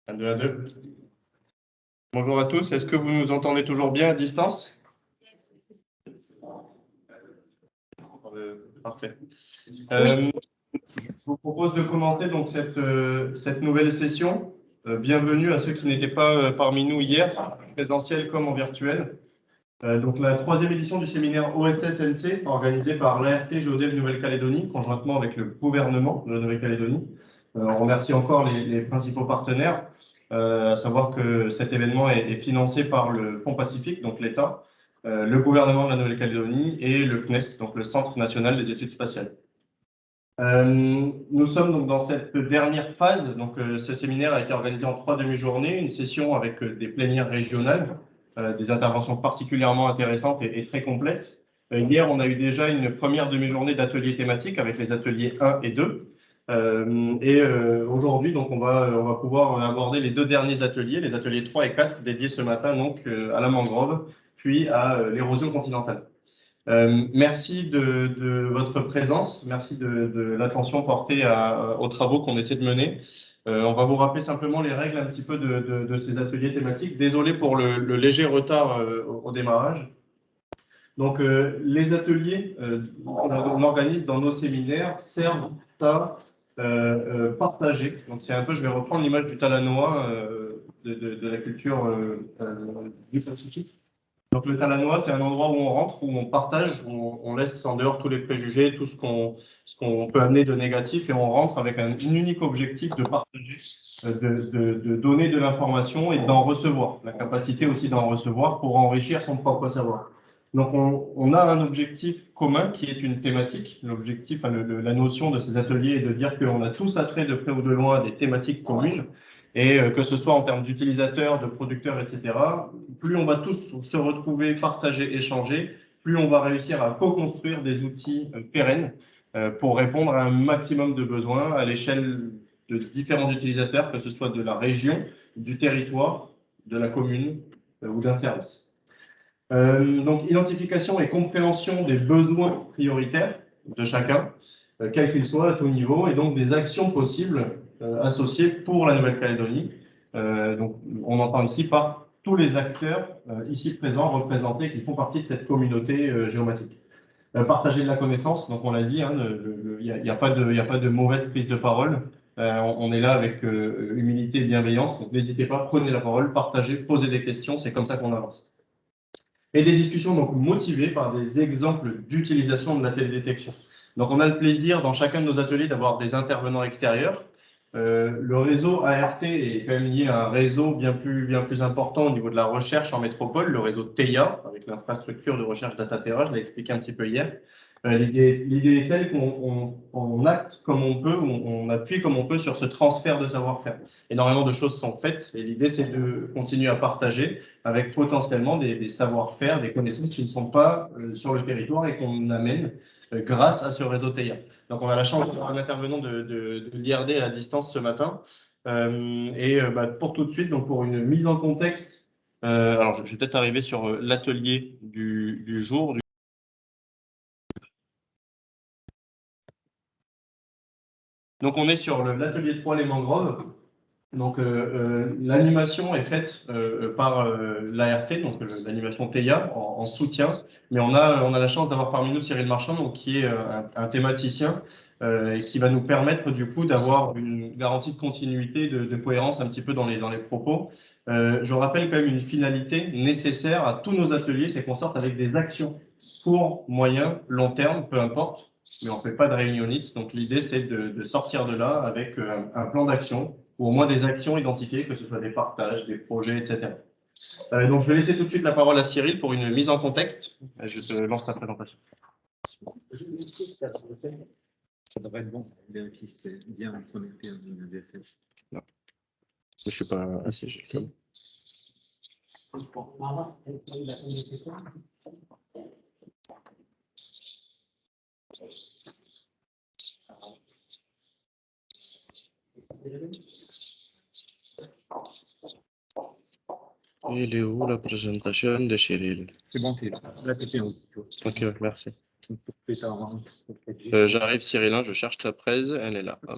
1, 2, 1, 2. Bonjour à tous, est-ce que vous nous entendez toujours bien à distance? Parfait. Oui. Je vous propose de commencer donc cette nouvelle session. Bienvenue à ceux qui n'étaient pas parmi nous hier, présentiel comme en virtuel. Donc la 3e édition du séminaire OSS-NC, organisé par l'ART Géodev Nouvelle-Calédonie, conjointement avec le gouvernement de la Nouvelle-Calédonie. On remercie encore les principaux partenaires, à savoir que cet événement est financé par le Fonds Pacifique, donc l'État, le gouvernement de la Nouvelle-Calédonie et le CNES, donc le Centre national des études spatiales. Nous sommes donc dans cette dernière phase. Donc, ce séminaire a été organisé en 3 demi-journées, une session avec des plénières régionales, des interventions particulièrement intéressantes et très complètes. Hier, on a eu déjà une première demi-journée d'ateliers thématiques avec les ateliers 1 et 2. Aujourd'hui, donc, on va pouvoir aborder les 2 derniers ateliers, les ateliers 3 et 4, dédiés ce matin donc, à la mangrove, puis à l'érosion continentale. Merci de votre présence, merci de l'attention portée aux travaux qu'on essaie de mener. On va vous rappeler simplement les règles un petit peu de ces ateliers thématiques. Désolé pour le léger retard au démarrage. Donc, les ateliers qu'on organise dans nos séminaires servent à partager. Donc, c'est un peu, je vais reprendre l'image du Talanoa de la culture du Pacifique. Donc, le Talanoa, c'est un endroit où on rentre, où on partage, où on laisse en dehors tous les préjugés, tout ce qu'on peut amener de négatif, et on rentre avec un unique objectif de partager, de donner de l'information et d'en recevoir, la capacité aussi d'en recevoir pour enrichir son propre savoir. Donc, on a un objectif commun qui est une thématique. L'objectif, la notion de ces ateliers est de dire qu'on a tous attrait de près ou de loin à des thématiques communes, et que ce soit en termes d'utilisateurs, de producteurs, etc., plus on va tous se retrouver, partager, échanger, plus on va réussir à co-construire des outils pérennes pour répondre à un maximum de besoins à l'échelle de différents utilisateurs, que ce soit de la région, du territoire, de la commune ou d'un service. Donc, identification et compréhension des besoins prioritaires de chacun, quel qu'il soit, à tout niveau, et donc des actions possibles associées pour la Nouvelle-Calédonie. Donc, on entend ici par tous les acteurs ici présents, représentés, qui font partie de cette communauté géomatique. Partager de la connaissance, donc on l'a dit, il n'y a pas de mauvaise prise de parole. On est là avec humilité et bienveillance, donc n'hésitez pas, prenez la parole, partagez, posez des questions, c'est comme ça qu'on avance. Et des discussions donc motivées par des exemples d'utilisation de la télédétection. Donc, on a le plaisir dans chacun de nos ateliers d'avoir des intervenants extérieurs. Le réseau ART est quand même lié à un réseau bien plus important au niveau de la recherche en métropole, le réseau TEIA, avec l'infrastructure de recherche DataTerra, je l'ai expliqué un petit peu hier. L'idée est telle qu'on acte comme on peut, on appuie comme on peut sur ce transfert de savoir-faire. Énormément de choses sont faites et l'idée, c'est de continuer à partager avec potentiellement des savoir-faire, des connaissances qui ne sont pas sur le territoire et qu'on amène grâce à ce réseau TEIA. Donc, on a la chance d'avoir un intervenant de l'IRD à la distance ce matin. Pour tout de suite, donc pour une mise en contexte, alors je vais peut-être arriver sur l'atelier du jour. Donc, on est sur l'atelier 3, les mangroves. Donc, l'animation est faite par l'ART, donc l'animation TEIA, en soutien. Mais on a la chance d'avoir parmi nous Cyril Marchand, donc, qui est un thématicien et qui va nous permettre du coup d'avoir une garantie de continuité, de cohérence un petit peu dans les propos. Je rappelle quand même une finalité nécessaire à tous nos ateliers, c'est qu'on sorte avec des actions court, moyen, long terme, peu importe. Mais on ne fait pas de réunionnite. Donc, l'idée, c'est de sortir de là avec un plan d'action, ou au moins des actions identifiées, que ce soit des partages, des projets, etc. Donc, je vais laisser tout de suite la parole à Cyril pour une mise en contexte. Je te lance ta présentation. Ça devrait être bon. Vérifie si c'est bien connecté à une DSS. Non. Je ne suis pas assez. Si. Il est où la présentation de Cyril? C'est bon, c'est là. Ok, merci. J'arrive Cyril, je cherche la presse, elle est là. Hop.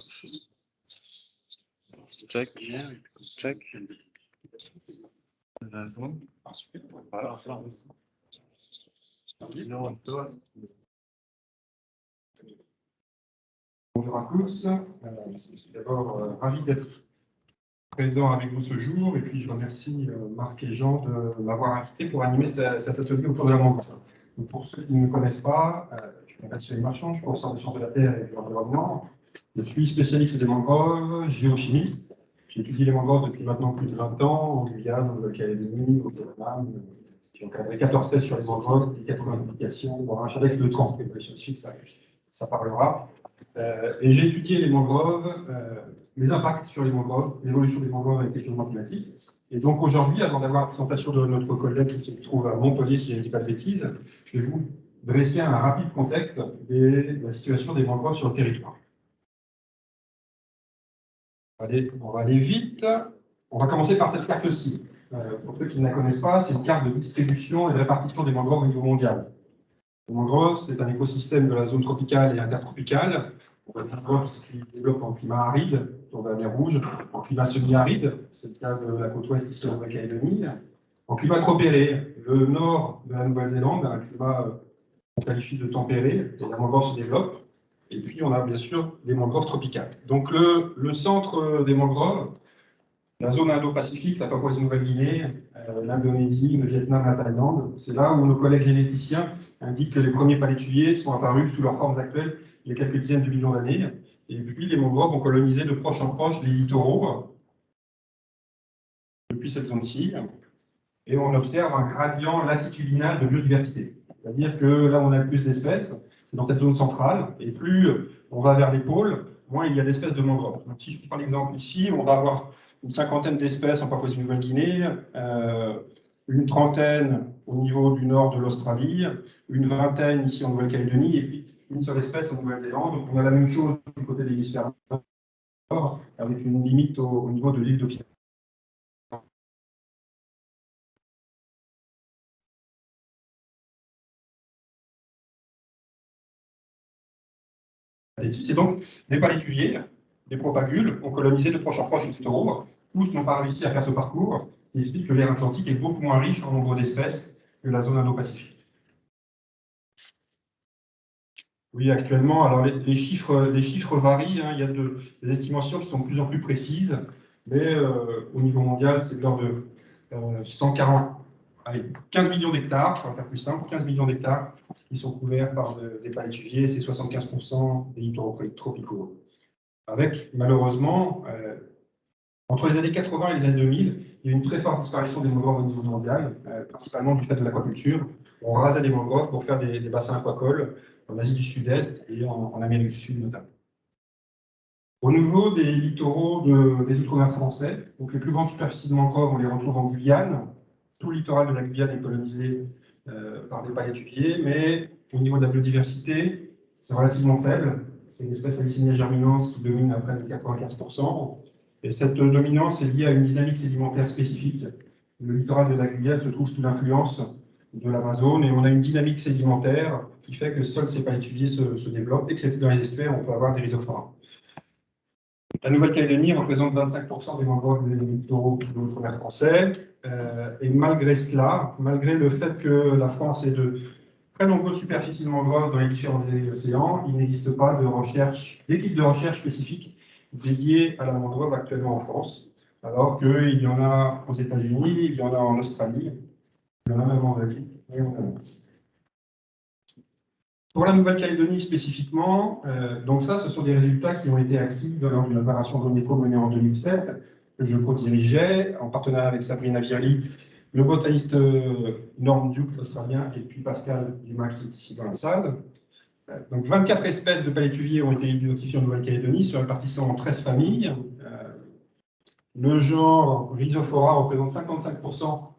Check. Check. Voilà. Bonjour à tous. Je suis d'abord ravi d'être présent avec vous ce jour et puis je remercie Marc et Jean de m'avoir invité pour animer cet atelier autour de la mangrove. Donc pour ceux qui ne me connaissent pas, je m'appelle Cyril Marchand, je suis professeur de sciences de la Terre et de l'environnement. Je suis spécialiste des mangroves, géochimiste. J'ai étudié les mangroves depuis maintenant plus de 20 ans en Guyane, en Nouvelle-Calédonie, au Vietnam. J'ai encadré 14 thèses sur les mangroves et 80 publications. Bon, un index de 30, les scientifiques, ça parlera. Et j'ai étudié les mangroves, les impacts sur les mangroves, l'évolution des mangroves avec les changements climatiques. Et donc aujourd'hui, avant d'avoir la présentation de notre collègue qui se trouve à Montpellier, si je ne dis pas de bêtises, je vais vous dresser un rapide contexte de la situation des mangroves sur le territoire. On va aller vite. On va commencer par cette carte-ci. Pour ceux qui ne la connaissent pas, c'est une carte de distribution et de répartition des mangroves au niveau mondial. Les mangroves, c'est un écosystème de la zone tropicale et intertropicale. On a des mangroves qui se développent en climat aride, autour de la mer Rouge, en climat semi-aride, c'est le cas de la côte ouest ici en Nouvelle-Calédonie, en climat tempéré, le nord de la Nouvelle-Zélande, un climat qu'on qualifie de tempéré, et la mangrove se développe. Et puis, on a bien sûr des mangroves tropicales. Donc, le centre des mangroves, la zone Indo-Pacifique, la Papouasie-Nouvelle-Guinée, l'Indonésie, le Vietnam, la Thaïlande, c'est là où nos collègues généticiens indiquent que les premiers palétuviers sont apparus sous leur forme actuelle il y a quelques dizaines de millions d'années. Et puis, les mangroves ont colonisé de proche en proche les littoraux depuis cette zone-ci. Et on observe un gradient latitudinal de biodiversité. C'est-à-dire que là où on a le plus d'espèces, c'est dans cette zone centrale, et plus on va vers les pôles, moins il y a d'espèces de mangroves. Donc, si je prends l'exemple ici, on va avoir une cinquantaine d'espèces en Papouasie-Nouvelle-Guinée, une trentaine au niveau du nord de l'Australie, une vingtaine ici en Nouvelle-Calédonie, et puis une seule espèce en Nouvelle-Zélande. Donc on a la même chose du côté de l'hémisphère nord, avec une limite au niveau de l'île d'Occident. C'est donc des palétuviers, des propagules, ont colonisé de proche en proche les littoraux. Tous n'ont pas réussi à faire ce parcours, qui explique que l'aire atlantique est beaucoup moins riche en nombre d'espèces que la zone Indo-Pacifique. Oui, actuellement, alors les chiffres varient, hein, il y a des estimations qui sont de plus en plus précises, mais au niveau mondial, c'est de l'ordre de 140, allez, 15 millions d'hectares, pour faire plus simple, 15 millions d'hectares qui sont couverts par des palétuviers, c'est 75% des littoraux tropicaux. Avec, malheureusement, entre les années 80 et les années 2000, il y a eu une très forte disparition des mangroves au niveau mondial, principalement du fait de l'aquaculture. On rasait des mangroves pour faire des bassins aquacoles en Asie du Sud-Est et en Amérique du Sud notamment. Au niveau des littoraux des outre-mer français, donc les plus grandes superficies de mangroves, on les retrouve en Guyane. Tout le littoral de la Guyane est colonisé par des palétuviers, mais au niveau de la biodiversité, c'est relativement faible. C'est une espèce Abyssinia germinans qui domine à près de 95%. Et cette dominance est liée à une dynamique sédimentaire spécifique. Le littoral de la Guyane se trouve sous l'influence de l'Amazone et on a une dynamique sédimentaire qui fait que seuls ces palétuviers se développent, excepté dans les estuaires, on peut avoir des rhizophora. La Nouvelle-Calédonie représente 25% des mangroves des littoraux de l'outre-mer français. Et malgré cela, malgré le fait que la France ait de très nombreuses superficies de mangroves dans les différents océans, il n'existe pas d'équipe de recherche spécifique dédiée à la mangrove actuellement en France, alors qu'il y en a aux États-Unis, il y en a en Australie, il y en a même en Asie. Pour la Nouvelle-Calédonie spécifiquement, donc ça, ce sont des résultats qui ont été acquis lors d'une opération d'ONECO menée en 2007, que je co-dirigeais, en partenariat avec Sabrina Virli, le botaniste Norm Duke, australien, et puis Pascal Dumas, qui est ici dans la salle. Donc 24 espèces de palétuviers ont été identifiées en Nouvelle-Calédonie, se répartissant en 13 familles. Le genre Rhizophora représente 55%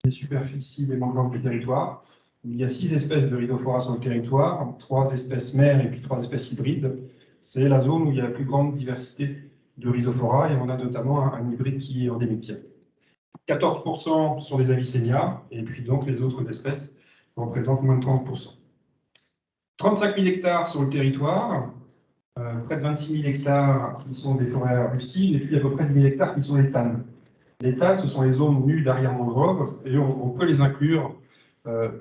des superficies des mangroves du territoire. Il y a 6 espèces de Rhizophora sur le territoire, 3 espèces mères et puis 3 espèces hybrides. C'est la zone où il y a la plus grande diversité de Rhizophora et on a notamment un hybride qui est endémique. 14% sont des Avicennia et puis donc les autres espèces représentent moins de 30%. 35 000 hectares sur le territoire, près de 26 000 hectares qui sont des forêts arbustives, et puis à peu près 10 000 hectares qui sont des tannes. Les tannes, ce sont les zones nues d'arrière mangrove, et on peut les inclure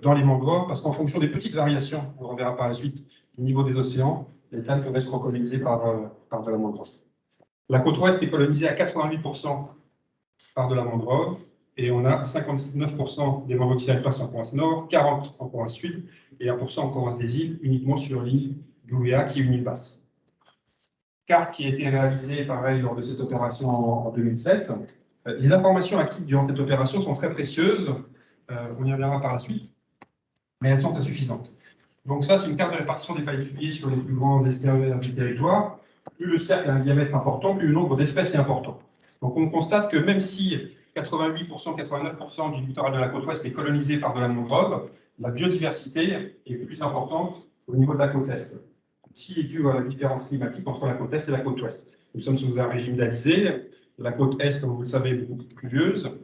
dans les mangroves, parce qu'en fonction des petites variations, on reverra par la suite, du niveau des océans, les tannes peuvent être colonisées par de la mangrove. La côte ouest est colonisée à 88% par de la mangrove, et on a 59% des mangroves territoires en province nord, 40% en province sud, et 1% en province des îles, uniquement sur l'île d'Ouvéa, qui est une île basse. Carte qui a été réalisée, pareil, lors de cette opération en 2007. Les informations acquises durant cette opération sont très précieuses, on y reviendra par la suite, mais elles sont insuffisantes. Donc ça, c'est une carte de répartition des palétuviers sur les plus grands estuaires du territoire. Plus le cercle a un diamètre important, plus le nombre d'espèces est important. Donc on constate que même si 88%, 89% du littoral de la côte ouest est colonisé par de la mangrove, la biodiversité est plus importante au niveau de la côte est. Ceci est dû à la différence climatique entre la côte est et la côte ouest. Nous sommes sous un régime d'alizé. La côte est, comme vous le savez, est beaucoup plus pluvieuse.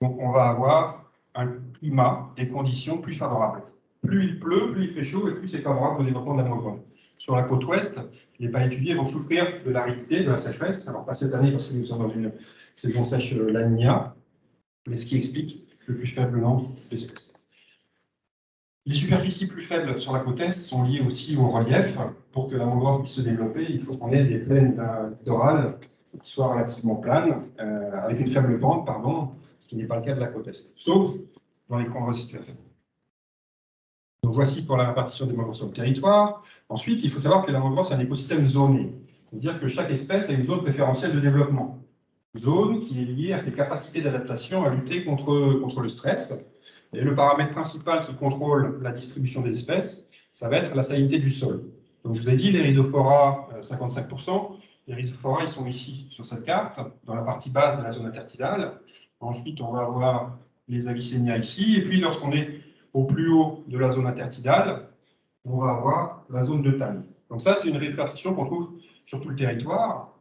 Donc on va avoir un climat et conditions plus favorables. Plus il pleut, plus il fait chaud et plus c'est favorable au développement de la mangrove. Sur la côte ouest, les palétuviers vont souffrir de l'aridité, de la sécheresse. Alors pas cette année parce que nous sommes dans une saison sèche La Niña, mais ce qui explique le plus faible nombre d'espèces. Les superficies plus faibles sur la côte est sont liées aussi au relief. Pour que la mangrove puisse se développer, il faut qu'on ait des plaines littorales qui soient relativement planes, avec une faible pente, pardon, ce qui n'est pas le cas de la côte est, sauf dans les grandes situations. Donc voici pour la répartition des mangroves sur le territoire. Ensuite, il faut savoir que la mangrove, c'est un écosystème zoné. C'est-à-dire que chaque espèce a une zone préférentielle de développement. Zone qui est liée à ses capacités d'adaptation à lutter contre le stress. Et le paramètre principal qui contrôle la distribution des espèces, ça va être la salinité du sol. Donc je vous ai dit, les rhizophora, 55%. Les rhizophora, ils sont ici sur cette carte, dans la partie basse de la zone intertidale. Ensuite, on va avoir les Avicennia ici. Et puis, lorsqu'on est au plus haut de la zone intertidale, on va avoir la zone de tanne. Donc ça, c'est une répartition qu'on trouve sur tout le territoire.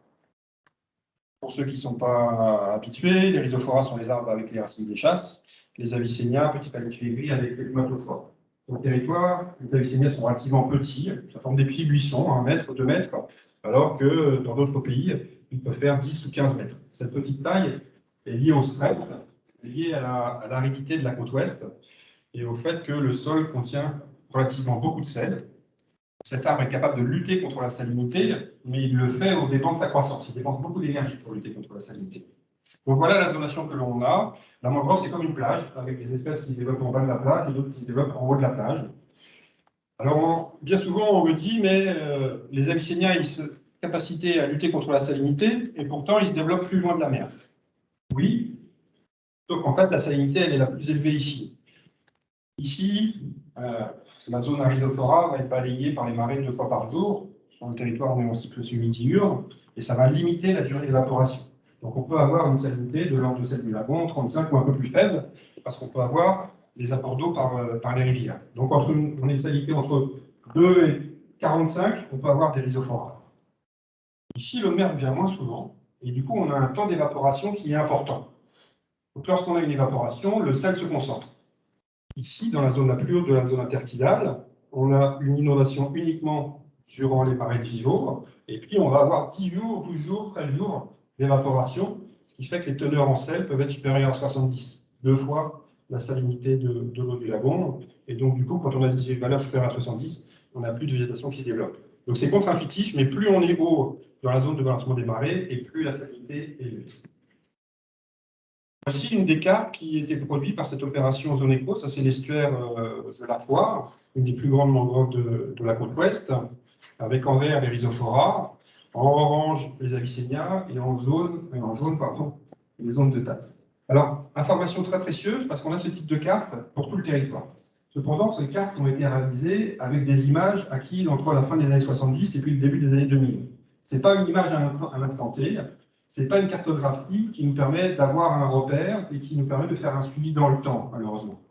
Pour ceux qui ne sont pas habitués, les rhizophora sont les arbres avec les racines des chasses. Les Avicennia, petits palétuviers gris avec les pneumatophores. Sur le territoire, les Avicennia sont relativement petits, ça forme des petits buissons, 1 mètre, 2 mètres, alors que dans d'autres pays, ils peuvent faire 10 ou 15 mètres. Cette petite taille est liée au stress, c'est lié à l'aridité de la côte ouest et au fait que le sol contient relativement beaucoup de sel. Cet arbre est capable de lutter contre la salinité, mais il le fait au dépens de sa croissance. Il dépense beaucoup d'énergie pour lutter contre la salinité. Donc voilà la zonation que l'on a. La mangrove, c'est comme une plage, avec des espèces qui se développent en bas de la plage et d'autres qui se développent en haut de la plage. Alors, bien souvent, on me dit, mais les Avicennia ont une capacité à lutter contre la salinité, et pourtant, ils se développent plus loin de la mer. Oui, donc en fait, la salinité, elle est la plus élevée ici. Ici, la zone à rhizophora va être balayée par les marées 2 fois par jour. Sur le territoire, on est en cycle semi-diurne, et ça va limiter la durée d'évaporation. Donc on peut avoir une salinité de l'ordre de celle du lagon, 35 ou un peu plus faible, parce qu'on peut avoir des apports d'eau par les rivières. Donc on a une salinité entre 2 et 45, on peut avoir des rhizophora. Ici, l'eau de mer vient moins souvent, et du coup on a un temps d'évaporation qui est important. Donc lorsqu'on a une évaporation, le sel se concentre. Ici, dans la zone la plus haute de la zone intertidale, on a une inondation uniquement durant les marées de Vivo, et puis on va avoir 10 jours, 12 jours, 13 jours d'évaporation, ce qui fait que les teneurs en sel peuvent être supérieures à 70, 2 fois la salinité de l'eau du lagon, et donc du coup, quand on a des valeurs supérieures à 70, on n'a plus de végétation qui se développe. Donc c'est contre-intuitif, mais plus on est haut dans la zone de balancement des marées, et plus la salinité est élevée. Voici une des cartes qui a été produite par cette opération Zone Éco. Ça, c'est l'estuaire de la Poire, une des plus grandes mangroves de la côte ouest, avec en vert les rhizophora, en orange les Avicennia et en jaune, les zones de tanne. Alors, information très précieuse parce qu'on a ce type de carte pour tout le territoire. Cependant, ces cartes ont été réalisées avec des images acquises entre la fin des années 70 et puis le début des années 2000. Ce n'est pas une image à un instant T. Ce n'est pas une cartographie qui nous permet d'avoir un repère et qui nous permet de faire un suivi dans le temps, malheureusement.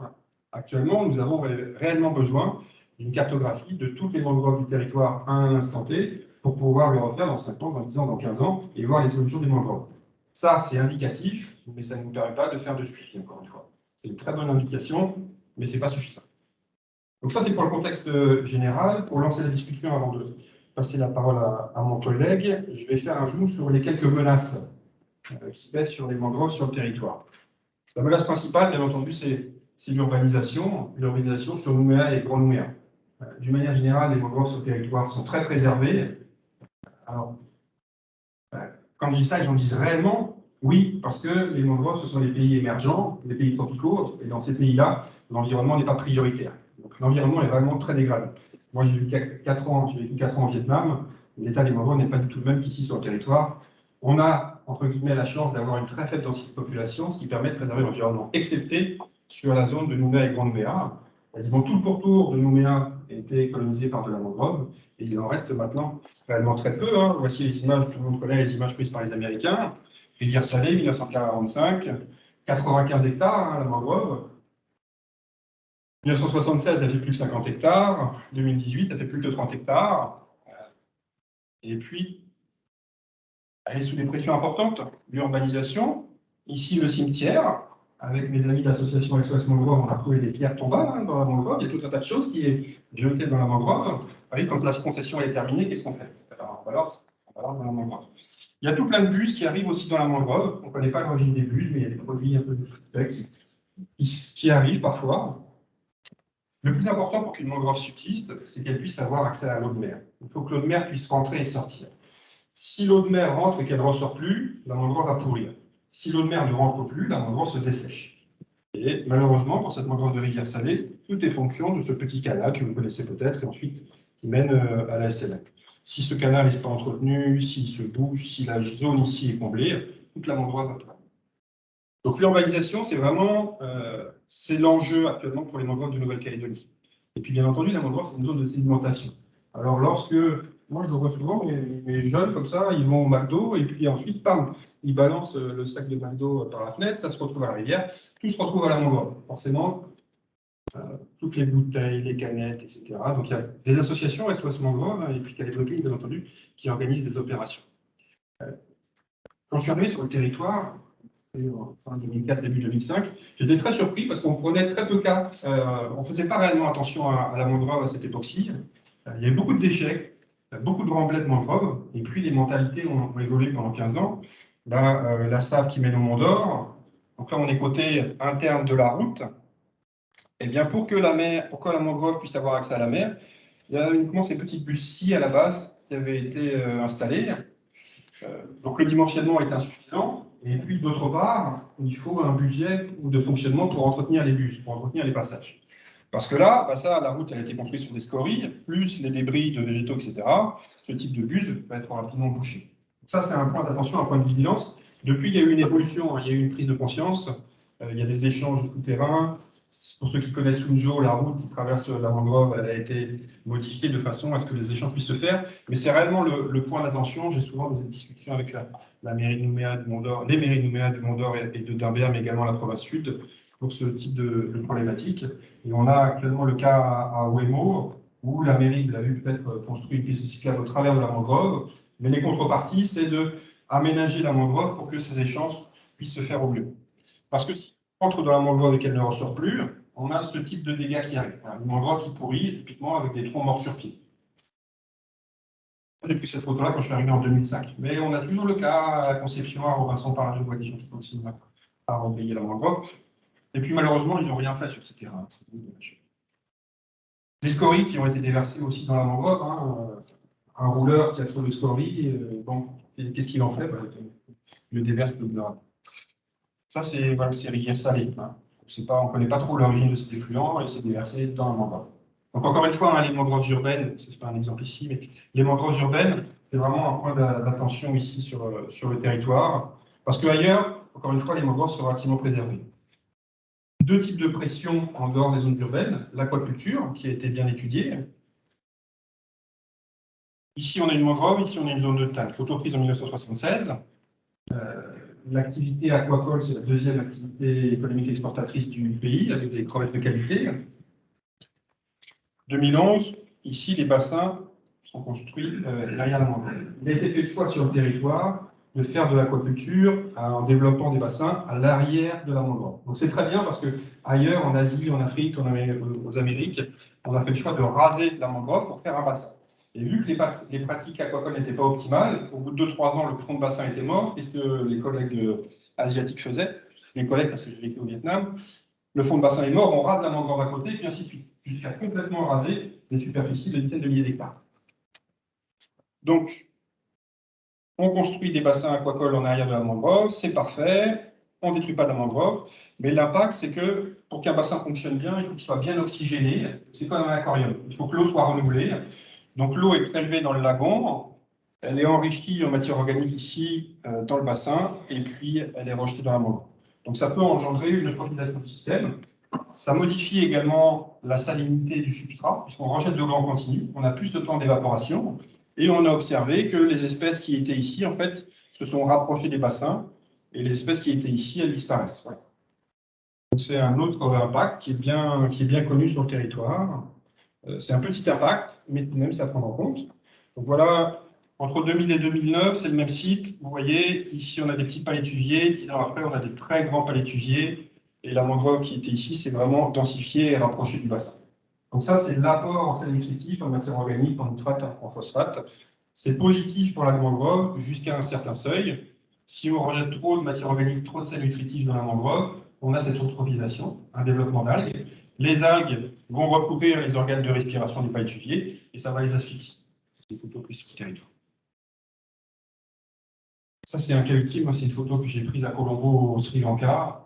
Actuellement, nous avons réellement besoin d'une cartographie de toutes les mangroves du territoire à un instant T pour pouvoir le refaire dans 5 ans, dans 10 ans, dans 15 ans et voir les solutions des mangroves. Ça, c'est indicatif, mais ça ne nous permet pas de faire de suivi, encore une fois. C'est une très bonne indication, mais ce n'est pas suffisant. Donc ça, c'est pour le contexte général. Pour lancer la discussion avant de passer la parole à mon collègue. Je vais faire un zoom sur les quelques menaces qui pèsent sur les mangroves sur le territoire. La menace principale, bien entendu, c'est l'urbanisation sur Nouméa et Grand Nouméa. D'une manière générale, les mangroves sur le territoire sont très préservés. Alors, quand je dis ça, j'en dis réellement, oui, parce que les mangroves, ce sont les pays émergents, les pays tropicaux, et dans ces pays-là, l'environnement n'est pas prioritaire. Donc l'environnement est vraiment très dégradé. Moi, j'ai vécu 4 ans au Vietnam, l'état des mangroves n'est pas du tout le même qu'ici sur le territoire. On a, entre guillemets, la chance d'avoir une très faible densité de population, ce qui permet de préserver l'environnement, excepté sur la zone de Nouméa et Grand Nouméa. Disons, tout le pourtour de Nouméa a été colonisé par de la mangrove, et il en reste maintenant réellement très peu. Voici les images, tout le monde connaît les images prises par les Américains. Rivière Salée, 1945, 95 hectares, la mangrove. 1976, elle fait plus que 50 hectares. 2018, elle fait plus que 30 hectares. Et puis, elle est sous des pressions importantes. L'urbanisation, ici le cimetière. Avec mes amis de l'association SOS Mangrove, on a trouvé des pierres tombales dans la mangrove. Il y a tout un tas de choses qui est jeté dans la mangrove. Voyez, quand la concession est terminée, qu'est-ce qu'on fait? Alors, on balance dans la mangrove. Il y a tout plein de buses qui arrivent aussi dans la mangrove. On ne connaît pas l'origine des buses, mais il y a des produits un peu suspects qui arrivent parfois. Le plus important pour qu'une mangrove subsiste, c'est qu'elle puisse avoir accès à l'eau de mer. Il faut que l'eau de mer puisse rentrer et sortir. Si l'eau de mer rentre et qu'elle ne ressort plus, la mangrove va pourrir. Si l'eau de mer ne rentre plus, la mangrove se dessèche. Et malheureusement, pour cette mangrove de rivière salée, tout est fonction de ce petit canal que vous connaissez peut-être, et ensuite qui mène à la SLN. Si ce canal n'est pas entretenu, s'il se bouge, si la zone ici est comblée, toute la mangrove va perdre. Donc l'urbanisation, c'est vraiment c'est l'enjeu actuellement pour les mangroves de Nouvelle-Calédonie. Et puis bien entendu, la mangrove, c'est une zone de sédimentation. Alors lorsque, moi je le vois souvent, mes jeunes comme ça, ils vont au McDo et puis ensuite, bam, ils balancent le sac de McDo par la fenêtre, ça se retrouve à la rivière, tout se retrouve à la mangrove. Forcément, toutes les bouteilles, les canettes, etc. Donc il y a des associations SOS Mangrove et puis Calédonie, bien entendu, qui organisent des opérations. Quand je suis arrivé sur le territoire, fin 2004, début 2005, j'étais très surpris parce qu'on prenait très peu de cas. On ne faisait pas réellement attention à la mangrove à cette époque-ci. Il y avait beaucoup de déchets, beaucoup de remblais de mangrove, et puis les mentalités ont évolué pendant 15 ans. Là, la Save qui mène au Mont d'Or. Donc là, on est côté interne de la route. Et bien, pour que la mangrove puisse avoir accès à la mer, il y a uniquement ces petites buses-ci à la base qui avaient été installées. Donc le dimensionnement est insuffisant. Et puis d'autre part, il faut un budget de fonctionnement pour entretenir les bus, pour entretenir les passages. Parce que là, la route elle a été construite sur des scories, plus les débris de végétaux, etc. Ce type de bus va être rapidement bouché. Donc ça, c'est un point d'attention, un point de vigilance. Depuis, il y a eu une évolution, il y a eu une prise de conscience, il y a des échanges souterrains. Pour ceux qui connaissent Sunjo, la route qui traverse la mangrove, elle a été modifiée de façon à ce que les échanges puissent se faire. Mais c'est réellement le point d'attention. J'ai souvent des discussions avec la mairie de Nouméa du Mont d'Or, les mairies de Nouméa du Mont d'Or et de Dimbert, mais également la province sud, pour ce type de problématique. Et on a actuellement le cas à Ouémo, où la mairie a vu peut-être construire une piste cyclable au travers de la mangrove. Mais les contreparties, c'est d'aménager la mangrove pour que ces échanges puissent se faire au mieux. Parce que si on entre dans la mangrove et qu'elle ne ressort plus, on a ce type de dégâts qui arrivent. Une mangrove qui pourrit, typiquement avec des troncs morts sur pied. J'ai pris cette photo-là quand je suis arrivé en 2005. Mais on a toujours le cas à la Conception, à Robinson, par là, je vois des gens qui continuent à emblayer la mangrove. Et puis malheureusement, ils n'ont rien fait sur ces terrains. Des scories qui ont été déversées aussi dans la mangrove. Un rouleur qui a trouvé le scorie, bon, qu'est-ce qu'il en fait? Il le déverse peu de l'ordre. Ça, c'est rivière salée. On ne connaît pas trop l'origine de cet effluent et c'est déversé dans la mangrove. Donc encore une fois, les mangroves urbaines, ce n'est pas un exemple ici, mais les mangroves urbaines, c'est vraiment un point d'attention ici sur le territoire. Parce qu'ailleurs, encore une fois, les mangroves sont relativement préservées. Deux types de pression en dehors des zones urbaines. L'aquaculture, qui a été bien étudiée. Ici, on a une mangrove, ici, on a une zone de thym. Photo prise en 1976. L'activité aquacole, c'est la deuxième activité économique exportatrice du pays, avec des crevettes de qualité. 2011, ici, les bassins sont construits derrière la mangrove. Il a été fait le choix sur le territoire de faire de l'aquaculture en développant des bassins à l'arrière de la mangrove. Donc c'est très bien parce que ailleurs, en Asie, en Afrique, aux Amériques, on a fait le choix de raser la mangrove pour faire un bassin. Et vu que les pratiques aquacoles n'étaient pas optimales, au bout de 2-3 ans, le fond de bassin était mort. Qu'est-ce que les collègues asiatiques faisaient? Les collègues, parce que j'ai vécu au Vietnam, le fond de bassin est mort, on rade la mangrove à côté, et puis ainsi de suite, jusqu'à complètement raser les superficies de dizaines de milliers d'hectares. Donc, on construit des bassins aquacoles en arrière de la mangrove, c'est parfait, on ne détruit pas la mangrove, mais l'impact, c'est que pour qu'un bassin fonctionne bien, il faut qu'il soit bien oxygéné, c'est comme un aquarium, il faut que l'eau soit renouvelée. Donc l'eau est prélevée dans le lagon, elle est enrichie en matière organique ici, dans le bassin, et puis elle est rejetée dans la mangrove. Donc ça peut engendrer une eutrophisation du système. Ça modifie également la salinité du substrat, puisqu'on rejette de l'eau en continu, on a plus de temps d'évaporation, et on a observé que les espèces qui étaient ici, en fait, se sont rapprochées des bassins, et les espèces qui étaient ici, elles disparaissent. Voilà. Donc c'est un autre impact qui est bien connu sur le territoire. C'est un petit impact, mais tout de même, c'est à prendre en compte. Donc voilà, entre 2000 et 2009, c'est le même site. Vous voyez, ici, on a des petits palétuviers. 10 ans après, on a des très grands palétuviers. Et la mangrove qui était ici, c'est vraiment densifié et rapproché du bassin. Donc ça, c'est l'apport en sel nutritif, en matière organique, en nitrate, en phosphate. C'est positif pour la mangrove jusqu'à un certain seuil. Si on rejette trop de matière organique, trop de sel nutritif dans la mangrove, on a cette eutrophisation, un développement d'algues. Les algues vont recouvrir les organes de respiration des palétuviers et ça va les asphyxier. C'est une photo prise sur le territoire. Ça, c'est un cas ultime. C'est une photo que j'ai prise à Colombo, au Sri Lanka.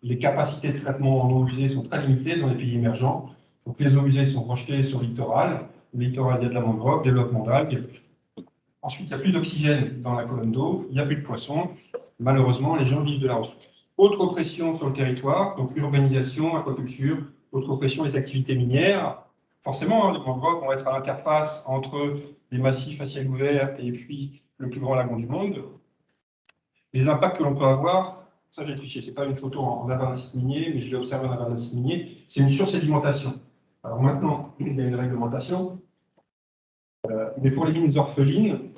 Les capacités de traitement en eau usée sont très limitées dans les pays émergents. Donc, les eaux usées sont rejetées sur le littoral. Le littoral, il y a de la mangrove, développement d'algues. Ensuite, il n'y a plus d'oxygène dans la colonne d'eau, il n'y a plus de poissons. Malheureusement, les gens vivent de la ressource. Autre pression sur le territoire, donc urbanisation, aquaculture. Autre pression, les activités minières. Forcément, les mangroves vont être à l'interface entre des massifs à ciel ouvert et puis le plus grand lagon du monde. Les impacts que l'on peut avoir, ça j'ai triché, ce n'est pas une photo en aval d'un site minier, mais je l'ai observé en aval d'un site minier, c'est une sursédimentation. Alors maintenant, il y a une réglementation, mais pour les mines orphelines,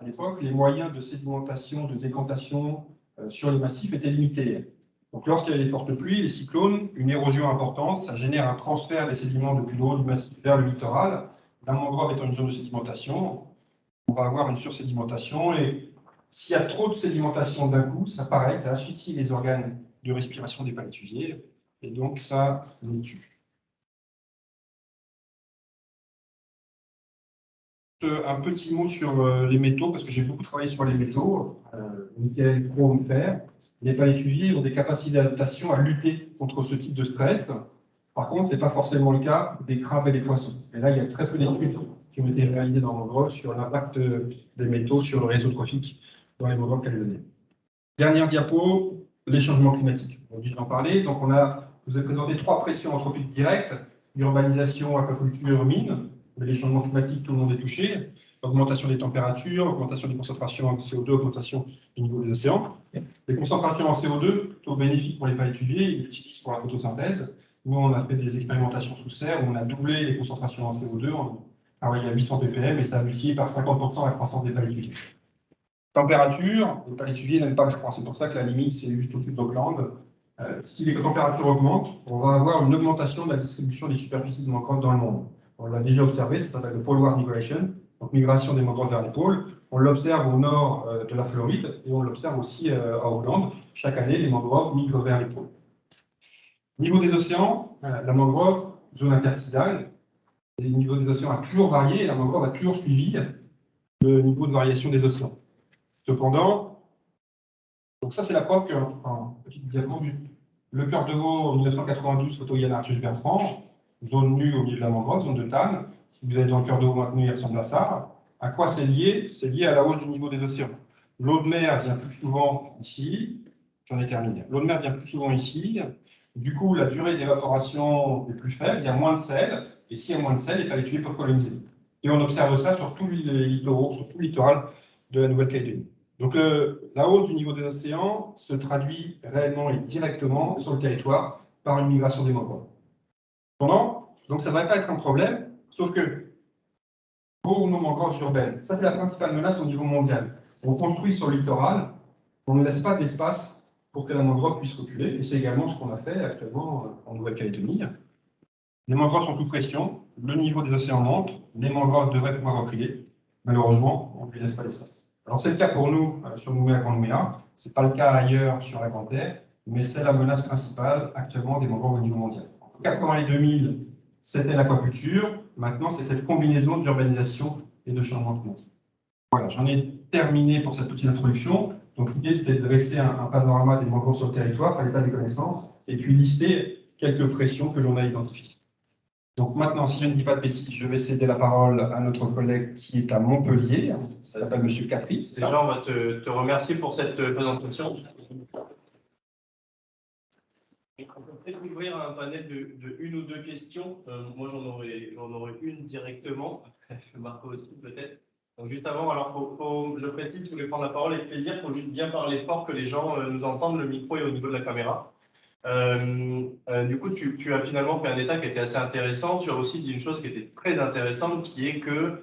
à l'époque, les moyens de sédimentation, de décantation sur les massifs étaient limités. Donc lorsqu'il y a des fortes pluies, les cyclones, une érosion importante, ça génère un transfert des sédiments depuis le haut du massif vers le littoral. La mangrove étant une zone de sédimentation, on va avoir une sursédimentation et s'il y a trop de sédimentation d'un coup, ça pareil, ça asphyxie les organes de respiration des palétuviers et donc ça les tue. Un petit mot sur les métaux, parce que j'ai beaucoup travaillé sur les métaux, nickel, chrome, fer. Les palétuviers ont des capacités d'adaptation à lutter contre ce type de stress. Par contre, ce n'est pas forcément le cas des crabes et des poissons. Et là, il y a très peu d'études qui ont été réalisées dans le mangrove sur l'impact des métaux sur le réseau trophique dans les mangroves calédoniennes. Dernière diapo, les changements climatiques. On vient d'en parler. Donc, je vous ai présenté 3 pressions anthropiques directes, urbanisation, aquaculture, mine. Les changements climatiques, tout le monde est touché. Augmentation des températures, augmentation des concentrations en CO2, augmentation du niveau des océans. Les concentrations en CO2, plutôt bénéfiques pour les palétuviers, ils l'utilisent pour la photosynthèse. Nous, on a fait des expérimentations sous serre où on a doublé les concentrations en CO2, on travaille à 800 ppm et ça a multiplié par 50% la croissance des palétuviers. Température, les palétuviers n'aiment pas le froid, c'est pour ça que la limite, c'est juste au-dessus d'Auckland. Si les températures augmentent, on va avoir une augmentation de la distribution des superficies de mangroves dans le monde. On l'a déjà observé, ça s'appelle le Poleward Migration, donc migration des mangroves vers les pôles. On l'observe au nord de la Floride et on l'observe aussi à Auckland. Chaque année, les mangroves migrent vers les pôles. Niveau des océans, la mangrove, zone intertidale, le niveau des océans a toujours varié et la mangrove a toujours suivi le niveau de variation des océans. Cependant, donc ça c'est la preuve qu'un petit diapo, juste le cœur de veau en 1992, photo Yann Arthus Bertrand, zone nue au milieu de la mangrove, zone de Tannes. Si vous allez dans le cœur de veau maintenu, il ressemble à ça. À quoi c'est lié? C'est lié à la hausse du niveau des océans. L'eau de mer vient plus souvent ici. J'en ai terminé. L'eau de mer vient plus souvent ici. Du coup, la durée d'évaporation est plus faible, il y a moins de sel. Et s'il y a moins de sel, les palétuviers peuvent coloniser. Et on observe ça sur tous les littoraux, sur tout le littoral de la Nouvelle-Calédonie. Donc la hausse du niveau des océans se traduit réellement et directement sur le territoire par une migration des mangroves. Cependant, donc ça ne devrait pas être un problème, sauf que pour nos mangroves urbaines, ça c'est la principale menace au niveau mondial. On construit sur le littoral, on ne laisse pas d'espace pour que la mangrove puisse reculer, et c'est également ce qu'on a fait actuellement en Nouvelle-Calédonie. Les mangroves sont sous pression, le niveau des océans monte, les mangroves devraient pouvoir reculer. Malheureusement, on ne lui laisse pas l'espace. Alors c'est le cas pour nous sur Nouméa-Grand Nouméa, ce n'est pas le cas ailleurs sur la Grande Terre, mais c'est la menace principale actuellement des mangroves au niveau mondial. En tout cas, pendant les 2000, c'était l'aquaculture, maintenant c'est cette combinaison d'urbanisation et de changement climatique. Voilà, j'en ai terminé pour cette petite introduction. Donc l'idée c'était de dresser un panorama des mangroves sur le territoire, par l'état des connaissances, et puis lister quelques pressions que l'on a identifiées. Donc maintenant, si je ne dis pas de bêtises, je vais céder la parole à notre collègue qui est à Montpellier, qui s'appelle M. Catry. Déjà, on va te remercier pour cette présentation. On peut peut-être ouvrir un panel de une ou deux questions. Moi, j'en aurais une directement. Marco aussi, peut-être. Donc, juste avant, alors, je précise, je voulais prendre la parole avec plaisir. Il faut juste bien parler fort, que les gens nous entendent. Le micro est au niveau de la caméra. Du coup, tu as finalement fait un état qui était assez intéressant. Tu as aussi dit une chose qui était très intéressante, qui est que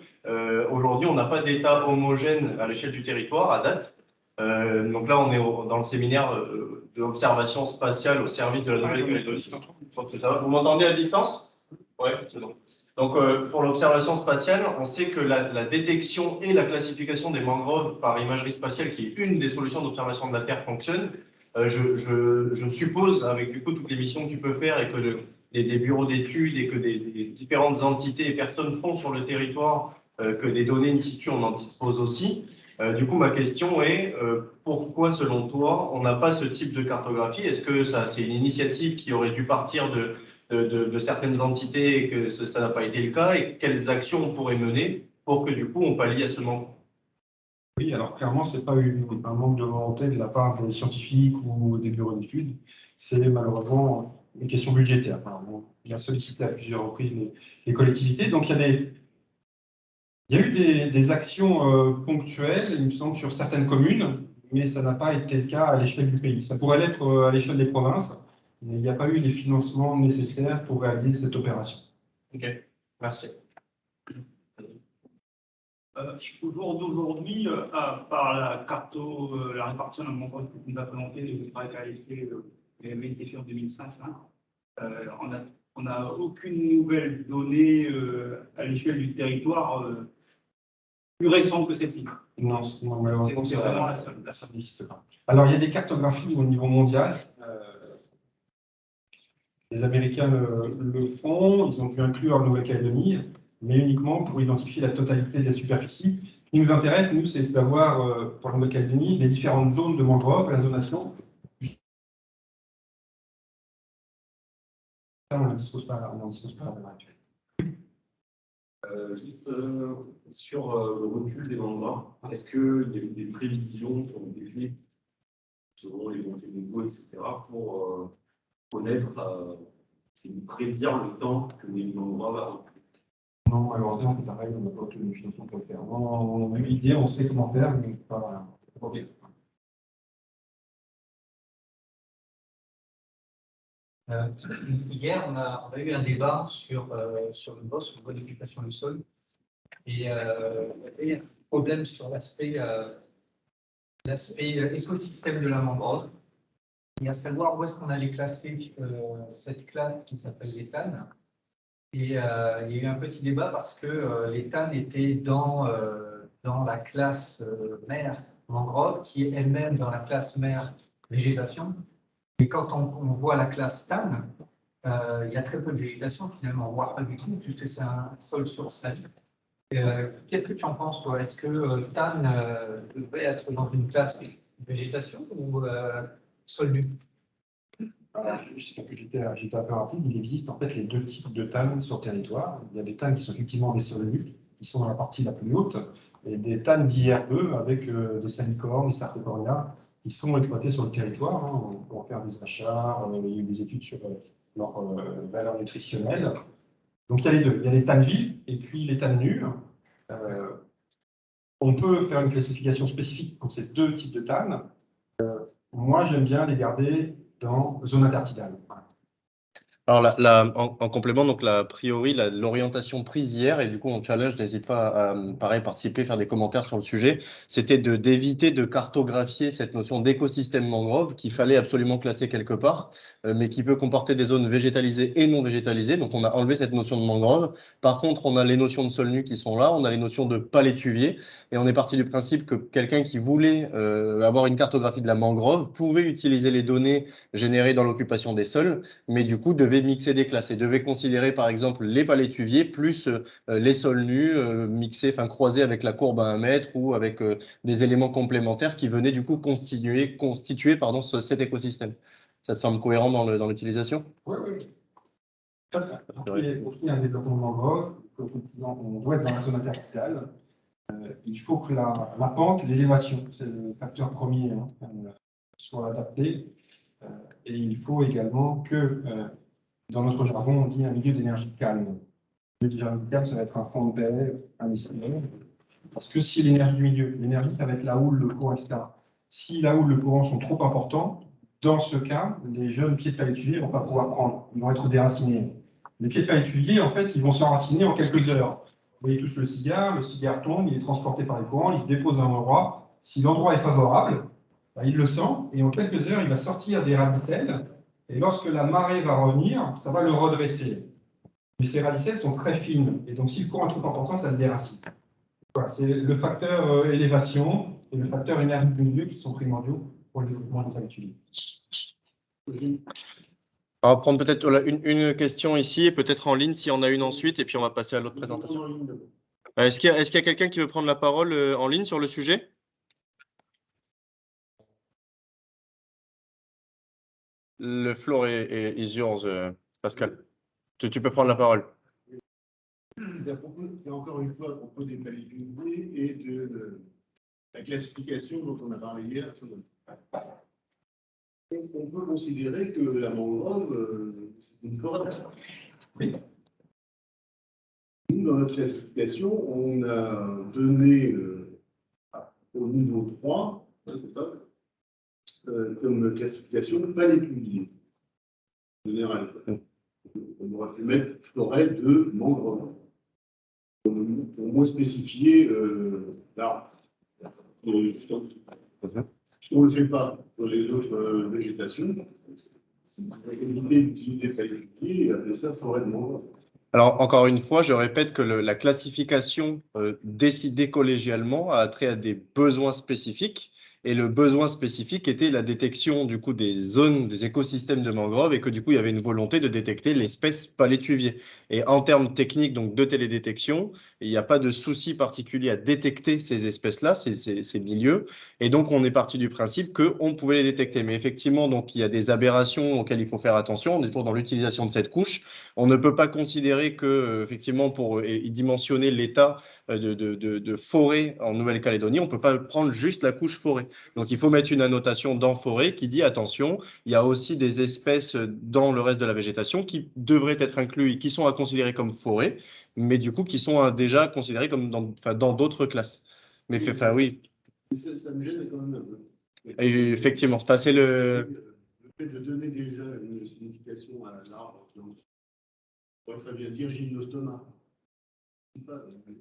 aujourd'hui, on n'a pas d'état homogène à l'échelle du territoire à date. Donc là, on est dans le séminaire de l'observation spatiale au service de la Nouvelle-Calédonie. Vous m'entendez à distance? Oui, c'est bon. Donc, pour l'observation spatiale, on sait que la détection et la classification des mangroves par imagerie spatiale, qui est une des solutions d'observation de la Terre, fonctionne. Je suppose, avec du coup toutes les missions que tu peux faire et que des bureaux d'études et que des différentes entités et personnes font sur le territoire, que des données in situ, on en dispose aussi. Du coup, ma question est, pourquoi, selon toi, on n'a pas ce type de cartographie? Est-ce que c'est une initiative qui aurait dû partir de certaines entités et que ça n'a pas été le cas? Et quelles actions on pourrait mener pour que, du coup, on pallie à ce manque? Oui, alors clairement, ce n'est pas un manque de volonté de la part des scientifiques ou des bureaux d'études, c'est malheureusement une question budgétaire. Alors, il a sollicité à plusieurs reprises les collectivités, donc il y a eu des actions ponctuelles, il me semble, sur certaines communes, mais ça n'a pas été le cas à l'échelle du pays. Ça pourrait l'être à l'échelle des provinces, mais il n'y a pas eu les financements nécessaires pour réaliser cette opération. Ok, merci. Au jour d'aujourd'hui, par la répartition d'un montant que nous a présenté le travail qu'a fait été fait en 2005, on n'a aucune nouvelle donnée à l'échelle du territoire plus récente que celle-ci. Non, malheureusement, c'est vraiment la seule. Ça n'existe pas. Alors, il y a des cartographies au niveau mondial. Les Américains le font, ils ont pu inclure la Nouvelle-Calédonie, mais uniquement pour identifier la totalité de la superficie. Ce qui nous intéresse, nous, c'est d'avoir, pour la Nouvelle-Calédonie, les différentes zones de mangroves, la zonation. Ça, on n'en dispose pas à l'heure actuelle. Juste sur le recul des mangroves, est-ce qu'il y a eu des prévisions qui ont été faites selon les montées des eaux, etc., pour connaître, prédire le temps que les mangroves va reculer? Non, malheureusement, c'est pareil, on n'a pas obtenu le financement pour le faire. On a eu l'idée, on sait comment faire, mais pas bien. Hier, on a eu un débat sur le BOS, sur la modification du sol. Et il y avait un problème sur l'aspect écosystème de la mangrove. Et à savoir où est-ce qu'on allait classer cette classe qui s'appelle l'éthane. Et il y a eu un petit débat parce que l'éthane était dans la classe mer mangrove, qui est elle-même dans la classe mer végétation. Et quand on voit la classe TAN, il y a très peu de végétation finalement, voire pas du tout, puisque c'est un sol sur sel. Qu'est-ce que tu en penses, toi? Est-ce que TAN devrait être dans une classe végétation ou sol nu? J'étais un peu rapide, il existe en fait les deux types de TAN sur le territoire. Il y a des TAN qui sont effectivement des sols nus, qui sont dans la partie la plus haute, et des TAN d'IRE avec des salicornes, des sarcopornia, qui sont exploités sur le territoire. On peut en faire des achats, il y a eu des études sur leur valeur nutritionnelle. Donc il y a les deux, il y a les TAN vifs et puis les TAN nus. On peut faire une classification spécifique pour ces deux types de TAN. Moi, j'aime bien les garder dans zone intertidale. Alors, en complément, donc, a priori, l'orientation prise hier, et du coup, on challenge, n'hésite pas à, pareil, participer, faire des commentaires sur le sujet, c'était d'éviter de cartographier cette notion d'écosystème mangrove qu'il fallait absolument classer quelque part, mais qui peut comporter des zones végétalisées et non végétalisées. Donc, on a enlevé cette notion de mangrove. Par contre, on a les notions de sol nu qui sont là, on a les notions de palétuvier, et on est parti du principe que quelqu'un qui voulait avoir une cartographie de la mangrove pouvait utiliser les données générées dans l'occupation des sols, mais du coup devait mixer des classes et devait considérer par exemple les palétuviers plus les sols nus mixés, enfin croisés avec la courbe à 1 mètre ou avec des éléments complémentaires qui venaient du coup constituer cet écosystème. Ça te semble cohérent dans l'utilisation? Oui, oui. Pour qu'il y ait un développement de mangrove, on doit être dans la zone interstitiale. Il faut que la pente, l'élévation, c'est le facteur premier, soit adapté. Et il faut également que, dans notre jargon, on dit un milieu d'énergie calme. Le milieu d'énergie calme, ça va être un fond de baie, un escalier. Parce que si l'énergie du milieu, l'énergie, ça va être la houle, le courant, etc. Si la houle, le courant sont trop importants, dans ce cas, les jeunes pieds de palétuvier ne vont pas pouvoir prendre. Ils vont être déracinés. Les pieds de palétuvier, en fait, ils vont s'enraciner en quelques heures. Vous voyez tous le cigare tombe, il est transporté par les courants, il se dépose à un endroit. Si l'endroit est favorable, il le sent, et en quelques heures, il va sortir des radicelles, et lorsque la marée va revenir, ça va le redresser. Mais ces radicelles sont très fines, et donc si le courant est trop important, ça le déracine. Voilà, c'est le facteur élévation et le facteur énergie du milieu qui sont primordiaux pour le développement des palétuviers. On va prendre peut-être une question ici et peut-être en ligne s'il y en a une ensuite, et puis on va passer à l'autre présentation. Est-ce qu'il y a quelqu'un qui veut prendre la parole en ligne sur le sujet? Le floor is yours, Pascal. Tu peux prendre la parole. C'est encore une fois à propos des palétuviers et de la classification dont on a parlé hier. On peut considérer que la mangrove, c'est une forêt. Oui. Nous, dans notre classification, on a donné au niveau 3, c'est ça, comme classification palétuvier général. On aurait pu mettre forêt de mangrove. Pour moins spécifier l'arbre. On ne le fait pas pour les autres végétations. On éviter d'utiliser palétuvier et appeler ça forêt de mangrove. Alors, encore une fois, je répète que la classification décidée collégialement a trait à des besoins spécifiques. Et le besoin spécifique était la détection du coup des zones, des écosystèmes de mangroves, et que du coup il y avait une volonté de détecter l'espèce palétuvier. Et en termes techniques donc de télédétection, il n'y a pas de souci particulier à détecter ces espèces-là, ces milieux. Et donc on est parti du principe qu'on pouvait les détecter. Mais effectivement, donc il y a des aberrations auxquelles il faut faire attention. On est toujours dans l'utilisation de cette couche. On ne peut pas considérer que effectivement pour dimensionner l'état de forêt en Nouvelle-Calédonie, on ne peut pas prendre juste la couche forêt. Donc, il faut mettre une annotation dans forêt qui dit, attention, il y a aussi des espèces dans le reste de la végétation qui devraient être incluses, qui sont à considérer comme forêt, mais du coup, qui sont déjà considérées comme dans d'autres classes. Mais enfin, oui. Ça me gêne quand même un peu. Et effectivement, enfin, c'est le fait de donner déjà une signification à l'arbre, on pourrait très bien dire gymnostomate.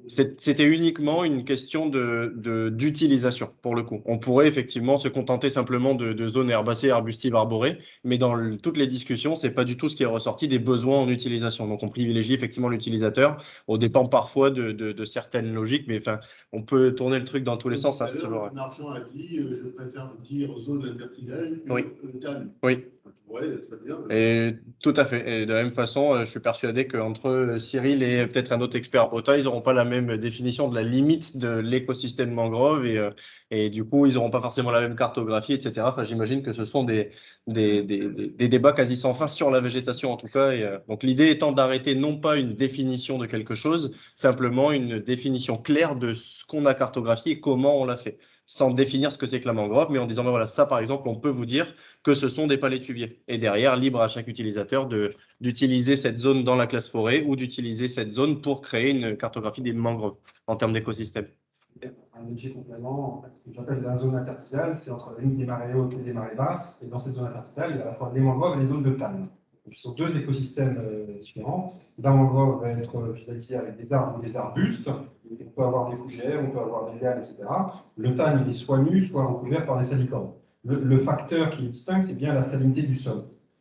C'était uniquement une question d'utilisation, pour le coup. On pourrait effectivement se contenter simplement de zones herbacées, arbustives, arborées, mais dans toutes les discussions, ce n'est pas du tout ce qui est ressorti des besoins en utilisation. Donc, on privilégie effectivement l'utilisateur, au dépend parfois de certaines logiques, mais enfin, on peut tourner le truc dans tous les sens. Hein, Marchand a dit, je préfère dire zone intertidale que oui. TAN. Oui. Ouais, très bien. Et tout à fait. Et de la même façon, je suis persuadé qu'entre Cyril et peut-être un autre expert breton, ils n'auront pas la même définition de la limite de l'écosystème mangrove et du coup, ils n'auront pas forcément la même cartographie, etc. Enfin, j'imagine que ce sont des débats quasi sans fin sur la végétation en tout cas. Et, donc l'idée étant d'arrêter non pas une définition de quelque chose, simplement une définition claire de ce qu'on a cartographié et comment on l'a fait, sans définir ce que c'est que la mangrove, mais en disant, ben voilà, ça par exemple, on peut vous dire que ce sont des palétuviers. Et derrière, libre à chaque utilisateur d'utiliser cette zone dans la classe forêt ou d'utiliser cette zone pour créer une cartographie des mangroves en termes d'écosystème. Un objet complément, en fait, ce que j'appelle la zone intertidale, c'est entre la limite des marées hautes et des marées basses. Et dans cette zone intertidale, il y a à la fois les mangroves et les zones de tanne. Donc, ce sont deux écosystèmes différents. La mangrove va être végétalisée avec des arbres ou des arbustes. On peut avoir des fougères, on peut avoir des lianes, etc. Le than, il est soit nu, soit recouvert par des salicornes. Le facteur qui est distinct, c'est bien la salinité du sol.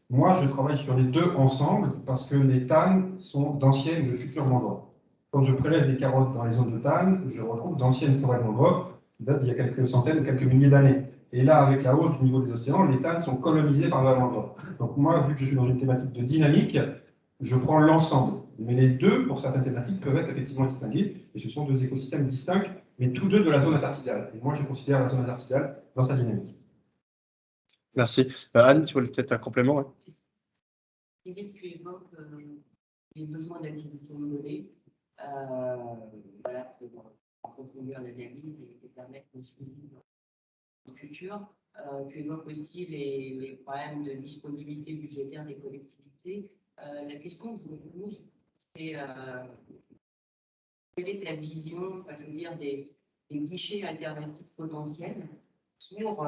Moi, je travaille sur les deux ensemble parce que les thans sont d'anciennes ou de futures mangroves. Quand je prélève des carottes dans les zones de than, je retrouve d'anciennes forêts de mangroves qui datent d'il y a quelques centaines ou quelques milliers d'années. Et là, avec la hausse du niveau des océans, les thans sont colonisés par la mangrove. Donc moi, vu que je suis dans une thématique de dynamique, je prends l'ensemble. Mais les deux, pour certaines thématiques, peuvent être effectivement distingués. Et ce sont deux écosystèmes distincts, mais tous deux de la zone intertidale. Et moi, je considère la zone intertidale dans sa dynamique. Merci. Anne, tu voulais peut-être un complément, ouais. David, tu évoques les besoins d'acquisition de données voilà, pour approfondir l'analyse et permettre de suivre le futur. Tu évoques aussi les problèmes de disponibilité budgétaire des collectivités. La question que je me pose, c'est quelle est ta vision, enfin, je veux dire, des guichets alternatifs potentiels pour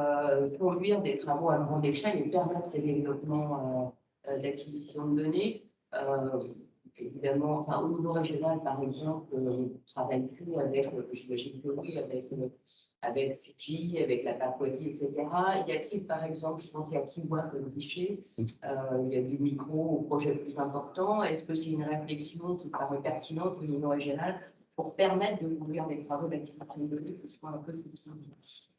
conduire des travaux à grande échelle et permettre ces développements d'acquisition de données. Évidemment, enfin, au niveau régional, par exemple, travaille-t-il avec, j'imagine que oui, avec Fidji, avec la Papouasie, etc. Y a-t-il, par exemple, je pense qu'il y a Kiwa comme guichet, il y a du micro au projet plus important. Est-ce que c'est une réflexion qui paraît pertinente au niveau régional pour permettre de conduire des travaux d'acquisition de données qui soient un peu spécifiques?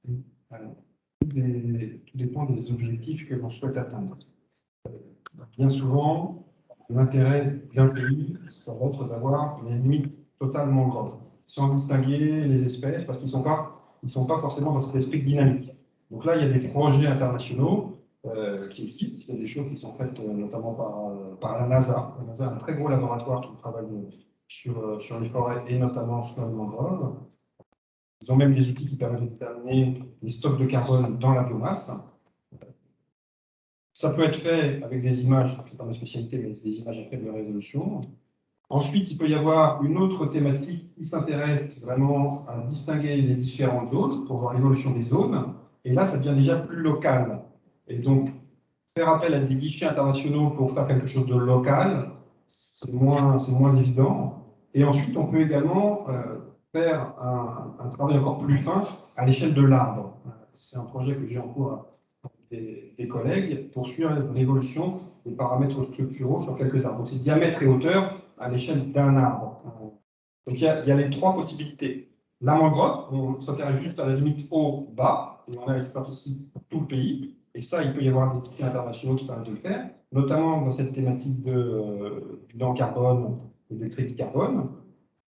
Tout dépend des objectifs que l'on souhaite atteindre. Bien souvent, l'intérêt d'un pays, ça va être d'avoir les limites totalement grandes, sans distinguer les espèces, parce qu'ils ne sont pas forcément dans cet esprit dynamique. Donc là, il y a des projets internationaux qui existent. Il y a des choses qui sont faites notamment par la NASA. La NASA a un très gros laboratoire qui travaille sur les forêts et notamment sur les mangroves. Ils ont même des outils qui permettent de déterminer les stocks de carbone dans la biomasse. Ça peut être fait avec des images, c'est pas ma spécialité, mais des images à faible résolution. Ensuite, il peut y avoir une autre thématique qui s'intéresse vraiment à distinguer les différentes zones pour voir l'évolution des zones. Et là, ça devient déjà plus local. Et donc, faire appel à des guichets internationaux pour faire quelque chose de local, c'est moins évident. Et ensuite, on peut également faire un travail encore plus fin à l'échelle de l'arbre. C'est un projet que j'ai en cours avec des collègues pour suivre l'évolution des paramètres structuraux sur quelques arbres. Donc, c'est diamètre et hauteur à l'échelle d'un arbre. Donc, il y a les trois possibilités. La mangrove, on s'intéresse juste à la limite haut-bas, et on a la superficie pour tout le pays. Et ça, il peut y avoir des guichets internationaux qui permettent de le faire, notamment dans cette thématique de bilan carbone et de crédit carbone.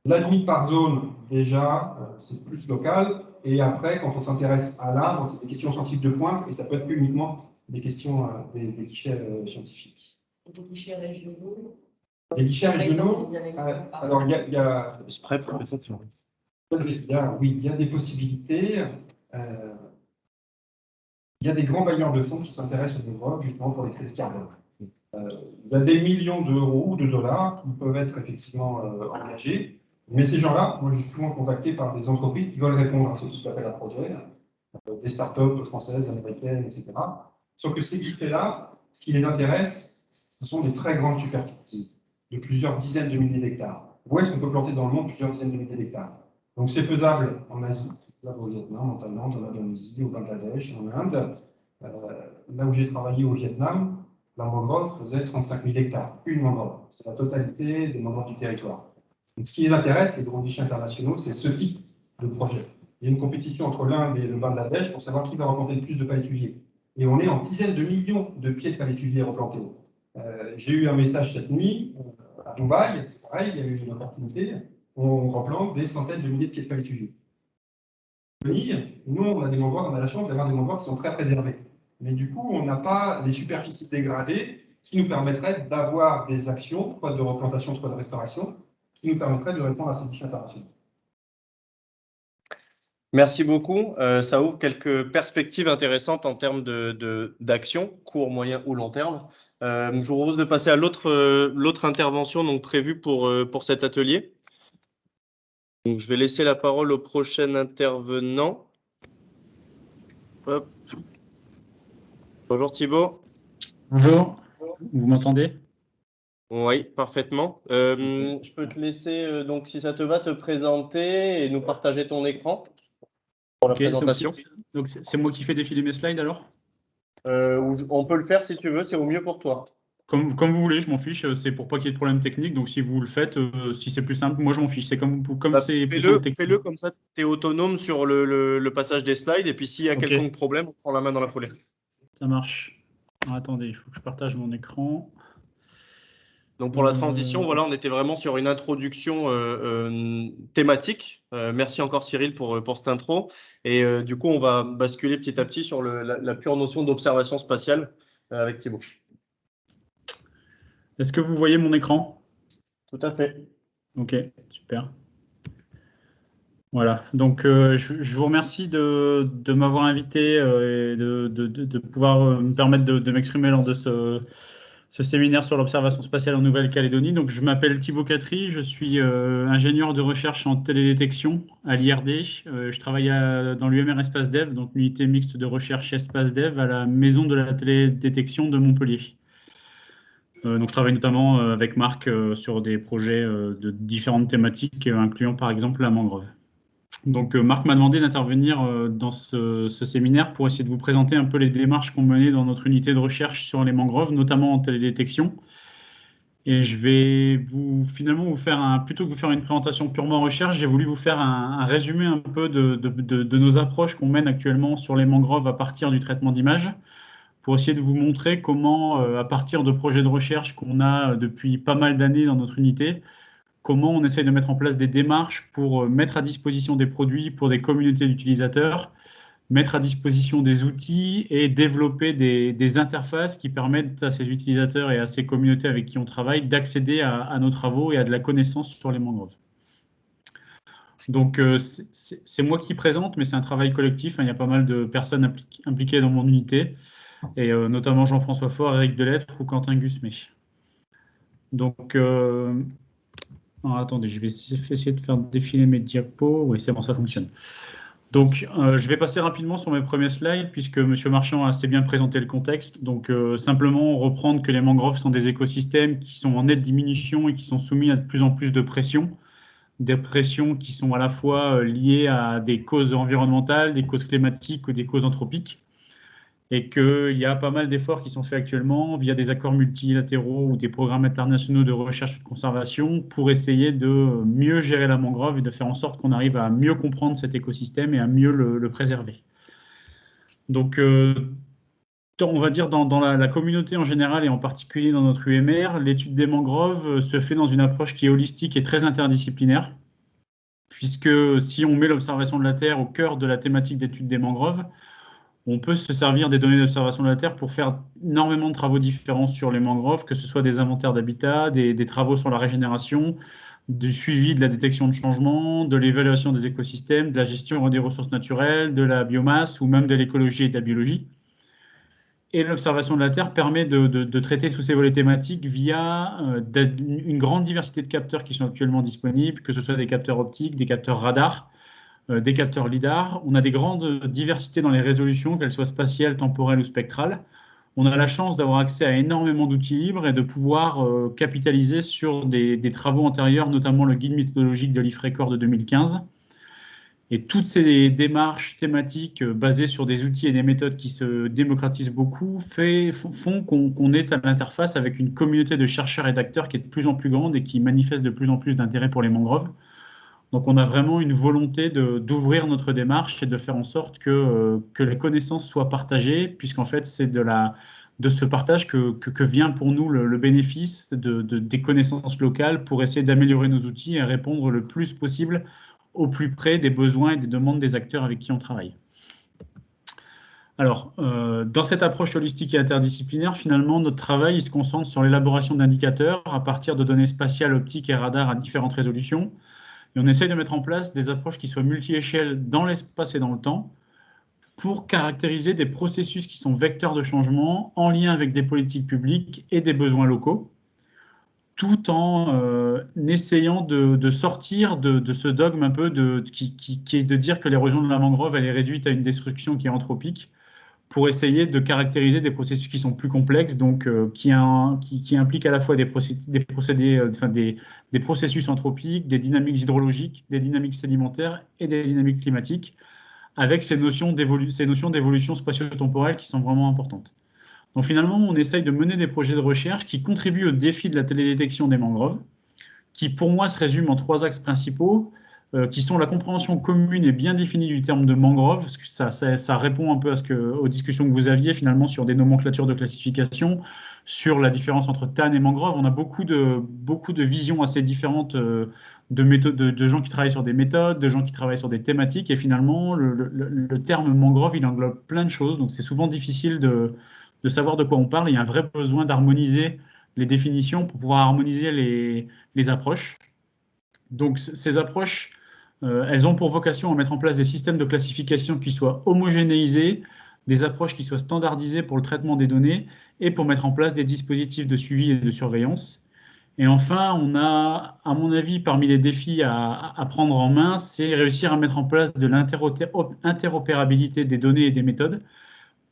La limite par zone, déjà, c'est plus local. Et après, quand on s'intéresse à l'arbre, c'est des questions scientifiques de pointe, et ça peut être plus uniquement des questions des guichets scientifiques. Des guichets régionaux. Les guichets régionaux, alors il y a oui, il y a des possibilités. Il y a des grands bailleurs de fonds qui s'intéressent aux mangroves justement pour les crédits carbone. Il y a des millions d'euros ou de dollars qui peuvent être effectivement engagés. Mais ces gens-là, moi je suis souvent contacté par des entreprises qui veulent répondre à ce appel à projet, des startups françaises, américaines, etc. Sauf que ces guichets-là, ce qui les intéresse, ce sont des très grandes superficies, de plusieurs dizaines de milliers d'hectares. Où est-ce qu'on peut planter dans le monde plusieurs dizaines de milliers d'hectares? Donc c'est faisable en Asie, là au Vietnam, en Thaïlande, en Indonésie, au Bangladesh, en Inde. Là où j'ai travaillé au Vietnam, la mangrove faisait 35 000 hectares, une mangrove. C'est la totalité des mangroves du territoire. Donc, ce qui les intéresse, les gros guichets internationaux, c'est ce type de projet. Il y a une compétition entre l'Inde et le Bangladesh pour savoir qui va replanter le plus de palétuviers. Et on est en dizaines de millions de pieds de palétuviers replantés. J'ai eu un message cette nuit à Dubaï, c'est pareil, il y a eu une opportunité, on replante des centaines de milliers de pieds de palétuviers. Nous, on a des mangroves, on a la chance d'avoir des mangroves qui sont très préservés. Mais du coup, on n'a pas les superficies dégradées qui nous permettraient d'avoir des actions, soit de replantation, soit de restauration, qui nous permettraient de répondre à ces défis internationaux. Merci beaucoup. Ça ouvre quelques perspectives intéressantes en termes d'action, court, moyen ou long terme. Je vous propose de passer à l'autre intervention donc, prévue pour cet atelier. Donc, je vais laisser la parole au prochain intervenant. Hop. Bonjour Thibaut. Bonjour. Vous m'entendez? Oui, parfaitement. Je peux te laisser, donc, si ça te va, te présenter et nous partager ton écran pour la Ok, présentation. donc c'est moi qui fais défiler mes slides alors? On peut le faire si tu veux, c'est au mieux pour toi. Comme vous voulez, je m'en fiche, c'est pour pas qu'il y ait de problème technique, donc si vous le faites, si c'est plus simple, moi je m'en fiche, c'est comme Bah, c'est plus simple technique. fais-le comme ça, tu es autonome sur le passage des slides et puis s'il y a Ok. quelconque problème, on prend la main dans la foulée. Ça marche. Alors, attendez, il faut que je partage mon écran. Donc pour la transition, voilà, on était vraiment sur une introduction thématique. Merci encore Cyril pour cette intro. Et du coup, on va basculer petit à petit sur la pure notion d'observation spatiale avec Thibaut. Est-ce que vous voyez mon écran? Tout à fait. Ok, super. Voilà, donc je vous remercie de m'avoir invité et de pouvoir me permettre de m'exprimer lors de ce séminaire sur l'observation spatiale en Nouvelle-Calédonie. Donc, je m'appelle Thibaut Catry, je suis ingénieur de recherche en télédétection à l'IRD. Je travaille dans l'UMR Espace Dev, donc l'unité mixte de recherche Espace Dev à la maison de la télédétection de Montpellier. Donc, je travaille notamment avec Marc sur des projets de différentes thématiques, incluant par exemple la mangrove. Donc, Marc m'a demandé d'intervenir dans ce séminaire pour essayer de vous présenter un peu les démarches qu'on menait dans notre unité de recherche sur les mangroves, notamment en télédétection. Et je vais finalement vous faire plutôt que vous faire une présentation purement recherche, j'ai voulu vous faire un résumé un peu de nos approches qu'on mène actuellement sur les mangroves à partir du traitement d'images, pour essayer de vous montrer comment, à partir de projets de recherche qu'on a depuis pas mal d'années dans notre unité, comment on essaye de mettre en place des démarches pour mettre à disposition des produits pour des communautés d'utilisateurs, mettre à disposition des outils et développer des interfaces qui permettent à ces utilisateurs et à ces communautés avec qui on travaille d'accéder à nos travaux et à de la connaissance sur les mangroves. Donc, c'est moi qui présente, mais c'est un travail collectif. Il y a pas mal de personnes impliquées dans mon unité, et notamment Jean-François Faure, Eric Delettre ou Quentin Gusmé. Donc, alors, attendez, je vais essayer de faire défiler mes diapos. Oui, c'est bon, ça fonctionne. Donc, je vais passer rapidement sur mes premiers slides, puisque M. Marchand a assez bien présenté le contexte. Donc, simplement reprendre que les mangroves sont des écosystèmes qui sont en nette diminution et qui sont soumis à de plus en plus de pressions. Des pressions qui sont à la fois liées à des causes environnementales, des causes climatiques ou des causes anthropiques. Et qu'il y a pas mal d'efforts qui sont faits actuellement via des accords multilatéraux ou des programmes internationaux de recherche et de conservation pour essayer de mieux gérer la mangrove et de faire en sorte qu'on arrive à mieux comprendre cet écosystème et à mieux le préserver. Donc, on va dire dans la communauté en général et en particulier dans notre UMR, l'étude des mangroves se fait dans une approche qui est holistique et très interdisciplinaire, puisque si on met l'observation de la Terre au cœur de la thématique d'étude des mangroves, on peut se servir des données d'observation de la Terre pour faire énormément de travaux différents sur les mangroves, que ce soit des inventaires d'habitat, des travaux sur la régénération, du suivi de la détection de changements, de l'évaluation des écosystèmes, de la gestion des ressources naturelles, de la biomasse ou même de l'écologie et de la biologie. Et l'observation de la Terre permet de traiter tous ces volets thématiques via une grande diversité de capteurs qui sont actuellement disponibles, que ce soit des capteurs optiques, des capteurs radars, des capteurs LIDAR. On a des grandes diversités dans les résolutions, qu'elles soient spatiales, temporelles ou spectrales. On a la chance d'avoir accès à énormément d'outils libres et de pouvoir capitaliser sur des travaux antérieurs, notamment le guide méthodologique de l'IFRECOR de 2015. Et toutes ces démarches thématiques basées sur des outils et des méthodes qui se démocratisent beaucoup font qu'on est à l'interface avec une communauté de chercheurs et d'acteurs qui est de plus en plus grande et qui manifeste de plus en plus d'intérêt pour les mangroves. Donc, on a vraiment une volonté d'ouvrir notre démarche et de faire en sorte que les connaissances soient partagées, puisqu'en fait, c'est de ce partage que vient pour nous le bénéfice des connaissances locales pour essayer d'améliorer nos outils et répondre le plus possible au plus près des besoins et des demandes des acteurs avec qui on travaille. Alors, dans cette approche holistique et interdisciplinaire, finalement, notre travail il se concentre sur l'élaboration d'indicateurs à partir de données spatiales, optiques et radars à différentes résolutions. Et on essaye de mettre en place des approches qui soient multi-échelles dans l'espace et dans le temps pour caractériser des processus qui sont vecteurs de changement en lien avec des politiques publiques et des besoins locaux, tout en essayant de sortir de ce dogme un peu qui est de dire que l'érosion de la mangrove elle est réduite à une destruction qui est anthropique, pour essayer de caractériser des processus qui sont plus complexes, donc qui impliquent à la fois des processus anthropiques, des dynamiques hydrologiques, des dynamiques sédimentaires et des dynamiques climatiques, avec ces notions d'évolution spatio-temporelle qui sont vraiment importantes. Donc finalement, on essaye de mener des projets de recherche qui contribuent au défi de la télédétection des mangroves, qui pour moi se résument en 3 axes principaux, qui sont la compréhension commune et bien définie du terme de mangrove, parce que ça répond un peu aux discussions que vous aviez finalement sur des nomenclatures de classification, sur la différence entre TAN et mangrove. On a beaucoup de visions assez différentes de gens qui travaillent sur des méthodes, de gens qui travaillent sur des thématiques, et finalement, le terme mangrove, il englobe plein de choses, donc c'est souvent difficile de savoir de quoi on parle. Il y a un vrai besoin d'harmoniser les définitions pour pouvoir harmoniser les approches. Donc ces approches, elles ont pour vocation à mettre en place des systèmes de classification qui soient homogénéisés, des approches qui soient standardisées pour le traitement des données et pour mettre en place des dispositifs de suivi et de surveillance. Et enfin, on a, à mon avis, parmi les défis à prendre en main, c'est réussir à mettre en place de l'interopérabilité des données et des méthodes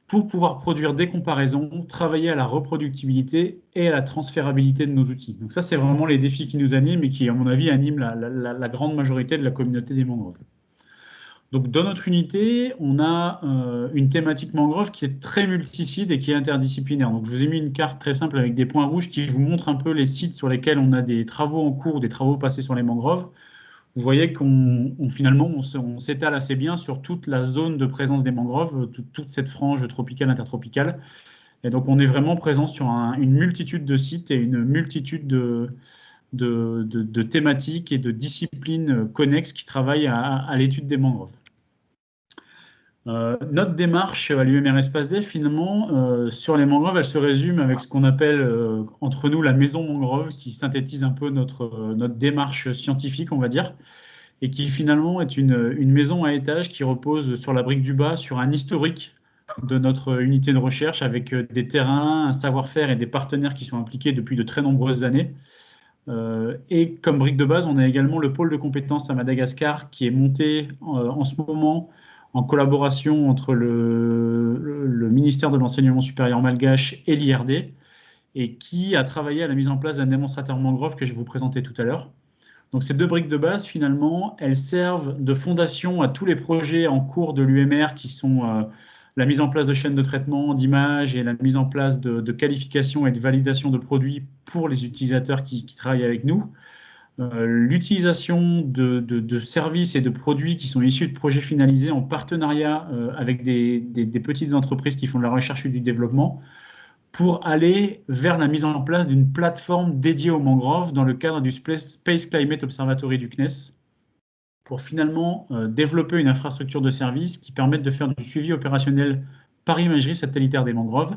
pour pouvoir produire des comparaisons, travailler à la reproductibilité et à la transférabilité de nos outils. Donc ça, c'est vraiment les défis qui nous animent et qui, à mon avis, animent la grande majorité de la communauté des mangroves. Donc dans notre unité, on a une thématique mangrove qui est très multisite et qui est interdisciplinaire. Donc je vous ai mis une carte très simple avec des points rouges qui vous montrent un peu les sites sur lesquels on a des travaux en cours, des travaux passés sur les mangroves. Vous voyez finalement, on s'étale assez bien sur toute la zone de présence des mangroves, toute cette frange tropicale, intertropicale. Et donc, on est vraiment présent sur une multitude de sites et une multitude de thématiques et de disciplines connexes qui travaillent à l'étude des mangroves. Notre démarche à l'UMR Espace Dev, finalement, sur les mangroves, elle se résume avec ce qu'on appelle entre nous la maison mangrove, qui synthétise un peu notre démarche scientifique, on va dire, et qui finalement est une maison à étage qui repose sur la brique du bas, sur un historique de notre unité de recherche, avec des terrains, un savoir-faire et des partenaires qui sont impliqués depuis de très nombreuses années. Et comme brique de base, on a également le pôle de compétences à Madagascar, qui est monté en ce moment en collaboration entre le ministère de l'Enseignement supérieur malgache et l'IRD, et qui a travaillé à la mise en place d'un démonstrateur mangrove que je vais vous présenter tout à l'heure. Donc ces 2 briques de base, finalement, elles servent de fondation à tous les projets en cours de l'UMR qui sont la mise en place de chaînes de traitement d'images et la mise en place de qualification et de validation de produits pour les utilisateurs qui travaillent avec nous. L'utilisation de services et de produits qui sont issus de projets finalisés en partenariat avec des petites entreprises qui font de la recherche et du développement pour aller vers la mise en place d'une plateforme dédiée aux mangroves dans le cadre du Space Climate Observatory du CNES pour finalement développer une infrastructure de services qui permette de faire du suivi opérationnel par imagerie satellitaire des mangroves,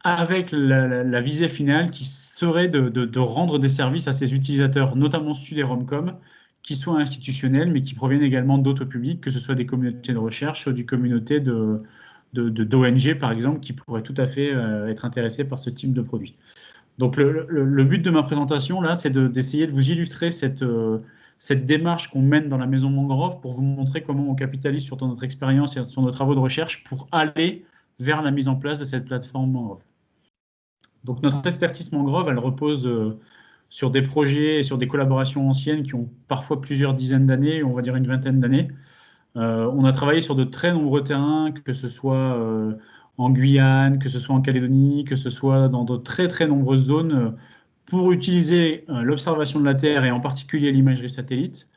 avec la visée finale qui serait de rendre des services à ces utilisateurs, notamment issus des ROMCOM, qui soient institutionnels, mais qui proviennent également d'autres publics, que ce soit des communautés de recherche ou des communautés d'ONG, par exemple, qui pourraient tout à fait être intéressées par ce type de produit. Donc le but de ma présentation, là, c'est d'essayer de vous illustrer cette démarche qu'on mène dans la maison mangrove pour vous montrer comment on capitalise sur notre expérience et sur nos travaux de recherche pour aller vers la mise en place de cette plateforme mangrove. Donc notre expertise mangrove, elle repose sur des projets et sur des collaborations anciennes qui ont parfois plusieurs dizaines d'années, on va dire une vingtaine d'années. On a travaillé sur de très nombreux terrains, que ce soit en Guyane, que ce soit en Calédonie, que ce soit dans de très très nombreuses zones, pour utiliser l'observation de la Terre et en particulier l'imagerie satellite,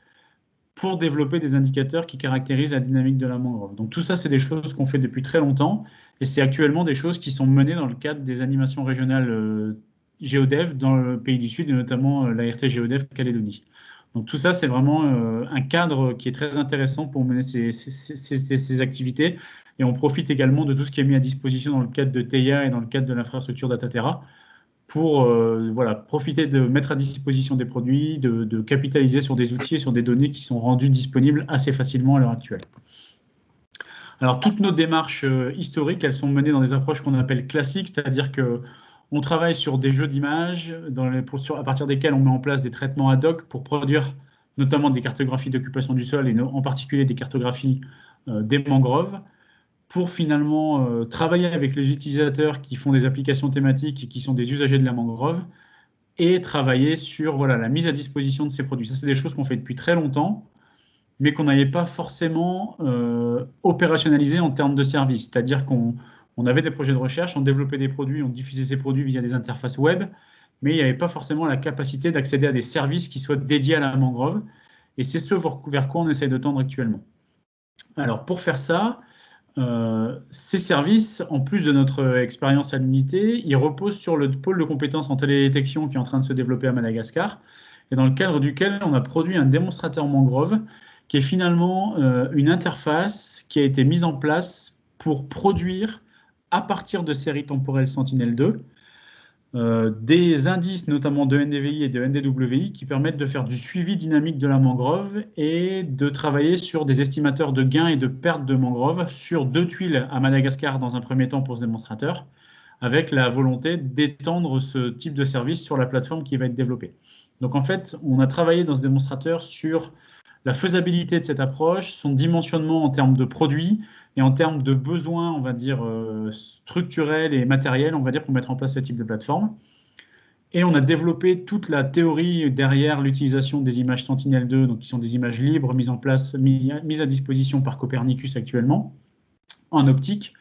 pour développer des indicateurs qui caractérisent la dynamique de la mangrove. Donc tout ça, c'est des choses qu'on fait depuis très longtemps, et c'est actuellement des choses qui sont menées dans le cadre des animations régionales Géodev dans le pays du Sud, et notamment l'ART Géodev Calédonie. Donc tout ça, c'est vraiment un cadre qui est très intéressant pour mener ces activités, et on profite également de tout ce qui est mis à disposition dans le cadre de TEIA et dans le cadre de l'infrastructure Dataterra, pour profiter de mettre à disposition des produits, de capitaliser sur des outils et sur des données qui sont rendues disponibles assez facilement à l'heure actuelle. Alors, toutes nos démarches historiques, elles sont menées dans des approches qu'on appelle classiques, c'est-à-dire qu'on travaille sur des jeux d'images à partir desquels on met en place des traitements ad hoc pour produire notamment des cartographies d'occupation du sol et en particulier des cartographies des mangroves. pour finalement travailler avec les utilisateurs qui font des applications thématiques et qui sont des usagers de la mangrove, et travailler sur voilà, la mise à disposition de ces produits. Ça, c'est des choses qu'on fait depuis très longtemps, mais qu'on n'avait pas forcément opérationnalisé en termes de services. C'est-à-dire qu'on avait des projets de recherche, on développait des produits, on diffusait ces produits via des interfaces web, mais il n'y avait pas forcément la capacité d'accéder à des services qui soient dédiés à la mangrove. Et c'est ce vers quoi on essaye de tendre actuellement. Alors, pour faire ça, ces services, en plus de notre expérience à l'unité, ils reposent sur le pôle de compétences en télédétection qui est en train de se développer à Madagascar, et dans le cadre duquel on a produit un démonstrateur mangrove, qui est finalement une interface qui a été mise en place pour produire, à partir de séries temporelles Sentinel-2, des indices, notamment de NDVI et de NDWI, qui permettent de faire du suivi dynamique de la mangrove et de travailler sur des estimateurs de gains et de pertes de mangrove sur 2 tuiles à Madagascar dans un premier temps pour ce démonstrateur, avec la volonté d'étendre ce type de service sur la plateforme qui va être développée. Donc en fait, on a travaillé dans ce démonstrateur sur la faisabilité de cette approche, son dimensionnement en termes de produits et en termes de besoins, on va dire, structurels et matériels, on va dire, pour mettre en place ce type de plateforme. Et on a développé toute la théorie derrière l'utilisation des images Sentinel-2, donc qui sont des images libres mises à disposition par Copernicus actuellement, en optique,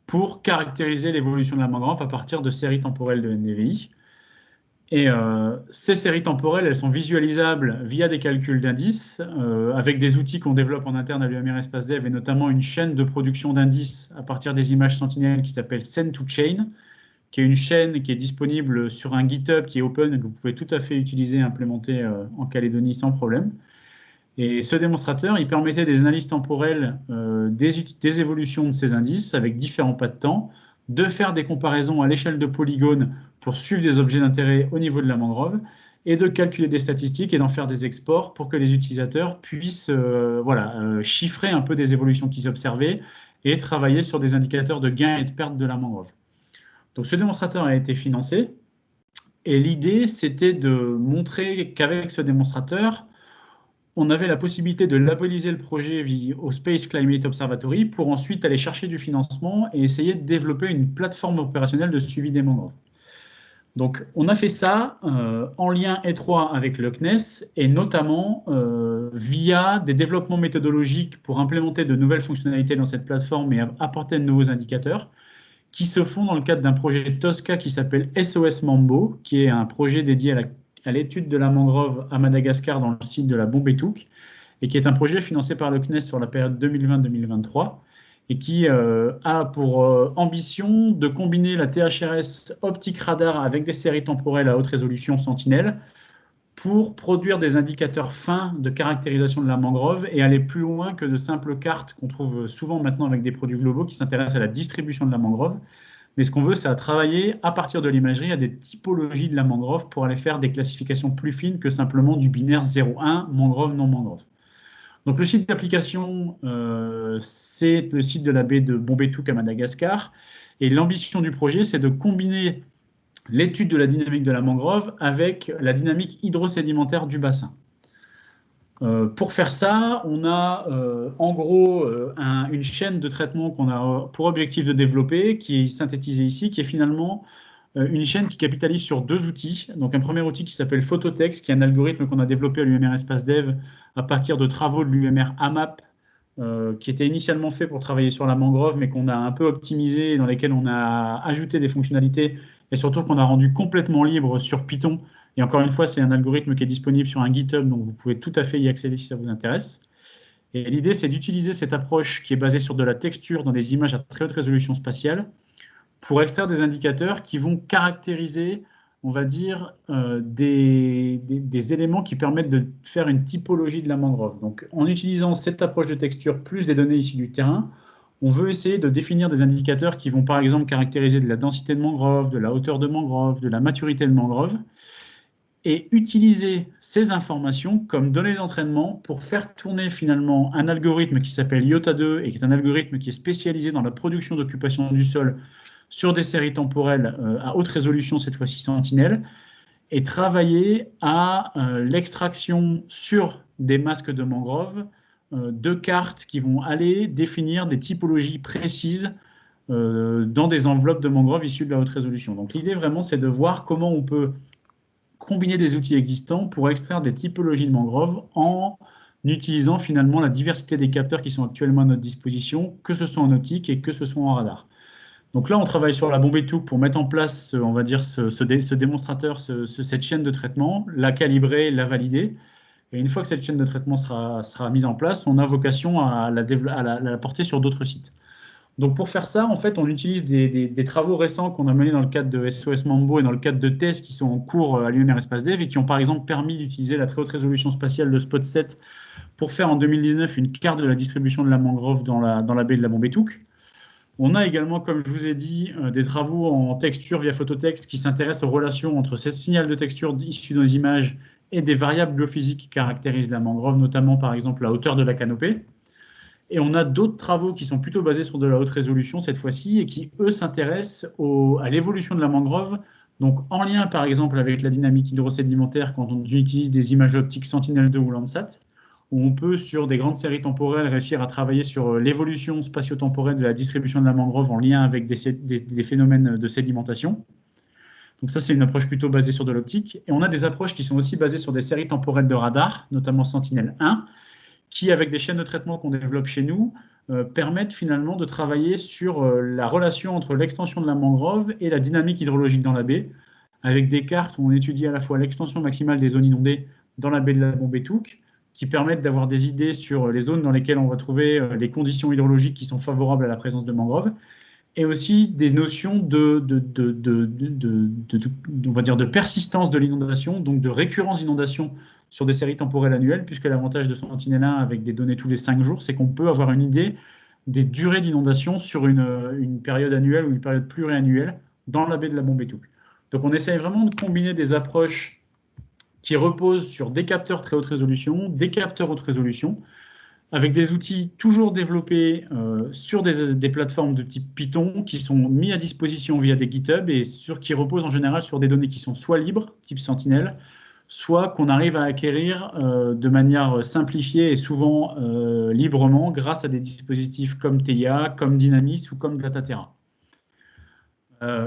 pour caractériser l'évolution de la mangrove à partir de séries temporelles de NDVI. Et ces séries temporelles, elles sont visualisables via des calculs d'indices, avec des outils qu'on développe en interne à l'UMR Espace Dev, et notamment une chaîne de production d'indices à partir des images Sentinel qui s'appelle Send2Chain, qui est une chaîne qui est disponible sur un GitHub qui est open et que vous pouvez tout à fait utiliser et implémenter en Calédonie sans problème. Et ce démonstrateur, il permettait des analyses temporelles des évolutions de ces indices avec différents pas de temps, de faire des comparaisons à l'échelle de polygones pour suivre des objets d'intérêt au niveau de la mangrove et de calculer des statistiques et d'en faire des exports pour que les utilisateurs puissent chiffrer un peu des évolutions qu'ils observaient et travailler sur des indicateurs de gains et de pertes de la mangrove. Donc ce démonstrateur a été financé et l'idée c'était de montrer qu'avec ce démonstrateur, on avait la possibilité de labelliser le projet au Space Climate Observatory pour ensuite aller chercher du financement et essayer de développer une plateforme opérationnelle de suivi des mangroves. Donc, on a fait ça en lien étroit avec le CNES et notamment via des développements méthodologiques pour implémenter de nouvelles fonctionnalités dans cette plateforme et apporter de nouveaux indicateurs qui se font dans le cadre d'un projet TOSCA qui s'appelle SOS Mambo, qui est un projet dédié à l'étude de la mangrove à Madagascar dans le site de la Bombetouk, et qui est un projet financé par le CNES sur la période 2020-2023, et qui a pour ambition de combiner la THRS optique radar avec des séries temporelles à haute résolution Sentinel pour produire des indicateurs fins de caractérisation de la mangrove et aller plus loin que de simples cartes qu'on trouve souvent maintenant avec des produits globaux qui s'intéressent à la distribution de la mangrove. Mais ce qu'on veut, c'est à travailler à partir de l'imagerie à des typologies de la mangrove pour aller faire des classifications plus fines que simplement du binaire 0-1, mangrove, non mangrove. Donc le site d'application, c'est le site de la baie de Bombetouk à Madagascar. Et l'ambition du projet, c'est de combiner l'étude de la dynamique de la mangrove avec la dynamique hydrosédimentaire du bassin. Pour faire ça, on a en gros une chaîne de traitement qu'on a pour objectif de développer, qui est synthétisée ici, qui est finalement une chaîne qui capitalise sur 2 outils. Donc un premier outil qui s'appelle Phototex, qui est un algorithme qu'on a développé à l'UMR Espace Dev à partir de travaux de l'UMR AMAP, qui était initialement fait pour travailler sur la mangrove, mais qu'on a un peu optimisé, dans lesquels on a ajouté des fonctionnalités, et surtout qu'on a rendu complètement libre sur Python. Et encore une fois, c'est un algorithme qui est disponible sur un GitHub, donc vous pouvez tout à fait y accéder si ça vous intéresse. Et l'idée, c'est d'utiliser cette approche qui est basée sur de la texture dans des images à très haute résolution spatiale pour extraire des indicateurs qui vont caractériser, on va dire, des éléments qui permettent de faire une typologie de la mangrove. Donc, en utilisant cette approche de texture plus des données issues du terrain, on veut essayer de définir des indicateurs qui vont, par exemple, caractériser de la densité de mangrove, de la hauteur de mangrove, de la maturité de mangrove, et utiliser ces informations comme données d'entraînement pour faire tourner finalement un algorithme qui s'appelle IOTA2 et qui est un algorithme qui est spécialisé dans la production d'occupation du sol sur des séries temporelles à haute résolution, cette fois-ci Sentinel, et travailler à l'extraction sur des masques de mangrove 2 cartes qui vont aller définir des typologies précises dans des enveloppes de mangrove issues de la haute résolution. Donc l'idée vraiment, c'est de voir comment on peut combiner des outils existants pour extraire des typologies de mangrove en utilisant finalement la diversité des capteurs qui sont actuellement à notre disposition, que ce soit en optique et que ce soit en radar. Donc là, on travaille sur la bombe ETOUC pour mettre en place, on va dire, ce démonstrateur, cette chaîne de traitement, la calibrer, la valider. Et une fois que cette chaîne de traitement sera mise en place, on a vocation à la porter sur d'autres sites. Donc pour faire ça, en fait, on utilise des travaux récents qu'on a menés dans le cadre de SOS Mambo et dans le cadre de tests qui sont en cours à l'UMR Espace Dev et qui ont par exemple permis d'utiliser la très haute résolution spatiale de Spot7 pour faire en 2019 une carte de la distribution de la mangrove dans la baie de la bombe ETOUC. On a également, comme je vous ai dit, des travaux en texture via phototexte qui s'intéressent aux relations entre ces signaux de texture issus de nos images et des variables biophysiques qui caractérisent la mangrove, notamment par exemple la hauteur de la canopée. Et on a d'autres travaux qui sont plutôt basés sur de la haute résolution cette fois-ci et qui, eux, s'intéressent à l'évolution de la mangrove, donc en lien par exemple avec la dynamique hydrosédimentaire quand on utilise des images optiques Sentinel-2 ou Landsat, où on peut, sur des grandes séries temporelles, réussir à travailler sur l'évolution spatio-temporelle de la distribution de la mangrove en lien avec des phénomènes de sédimentation. Donc ça, c'est une approche plutôt basée sur de l'optique. Et on a des approches qui sont aussi basées sur des séries temporelles de radar, notamment Sentinel-1, qui, avec des chaînes de traitement qu'on développe chez nous, permettent finalement de travailler sur la relation entre l'extension de la mangrove et la dynamique hydrologique dans la baie, avec des cartes où on étudie à la fois l'extension maximale des zones inondées dans la baie de la bombe ETOUC, qui permettent d'avoir des idées sur les zones dans lesquelles on va trouver les conditions hydrologiques qui sont favorables à la présence de mangroves, et aussi des notions on va dire de persistance de l'inondation, donc de récurrence d'inondation sur des séries temporelles annuelles, puisque l'avantage de Sentinel-1 avec des données tous les 5 jours, c'est qu'on peut avoir une idée des durées d'inondation sur une période annuelle ou une période pluriannuelle dans la baie de la bombe ETOUC. Donc on essaye vraiment de combiner des approches qui reposent sur des capteurs très haute résolution, des capteurs haute résolution, avec des outils toujours développés sur des plateformes de type Python qui sont mis à disposition via des GitHub et qui reposent en général sur des données qui sont soit libres, type Sentinel, soit qu'on arrive à acquérir de manière simplifiée et souvent librement grâce à des dispositifs comme TIA, comme Dynamis ou comme Dataterra.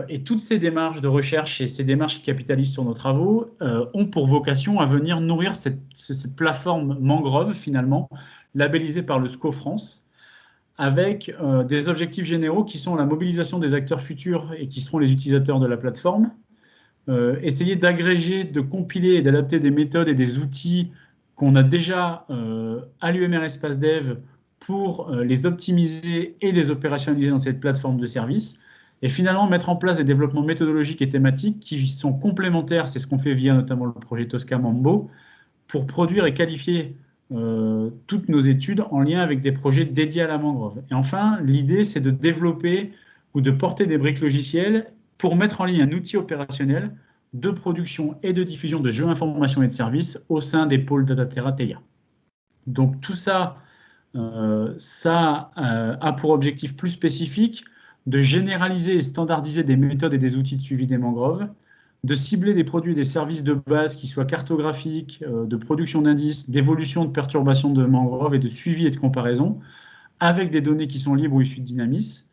Et toutes ces démarches de recherche et ces démarches qui capitalisent sur nos travaux ont pour vocation à venir nourrir cette plateforme mangrove, finalement, labellisée par le SCO France, avec des objectifs généraux qui sont la mobilisation des acteurs futurs et qui seront les utilisateurs de la plateforme, essayer d'agréger, de compiler et d'adapter des méthodes et des outils qu'on a déjà à l'UMR Espace Dev pour les optimiser et les opérationnaliser dans cette plateforme de service. Et finalement, mettre en place des développements méthodologiques et thématiques qui sont complémentaires, c'est ce qu'on fait via notamment le projet Tosca Mambo, pour produire et qualifier toutes nos études en lien avec des projets dédiés à la mangrove. Et enfin, l'idée, c'est de développer ou de porter des briques logicielles pour mettre en ligne un outil opérationnel de production et de diffusion de jeux, informations et de services au sein des pôles Dataterra TIA. Donc tout ça, a pour objectif plus spécifique de généraliser et standardiser des méthodes et des outils de suivi des mangroves, de cibler des produits et des services de base qui soient cartographiques, de production d'indices, d'évolution de perturbations de mangroves et de suivi et de comparaison, avec des données qui sont libres ou issues de Dynamis,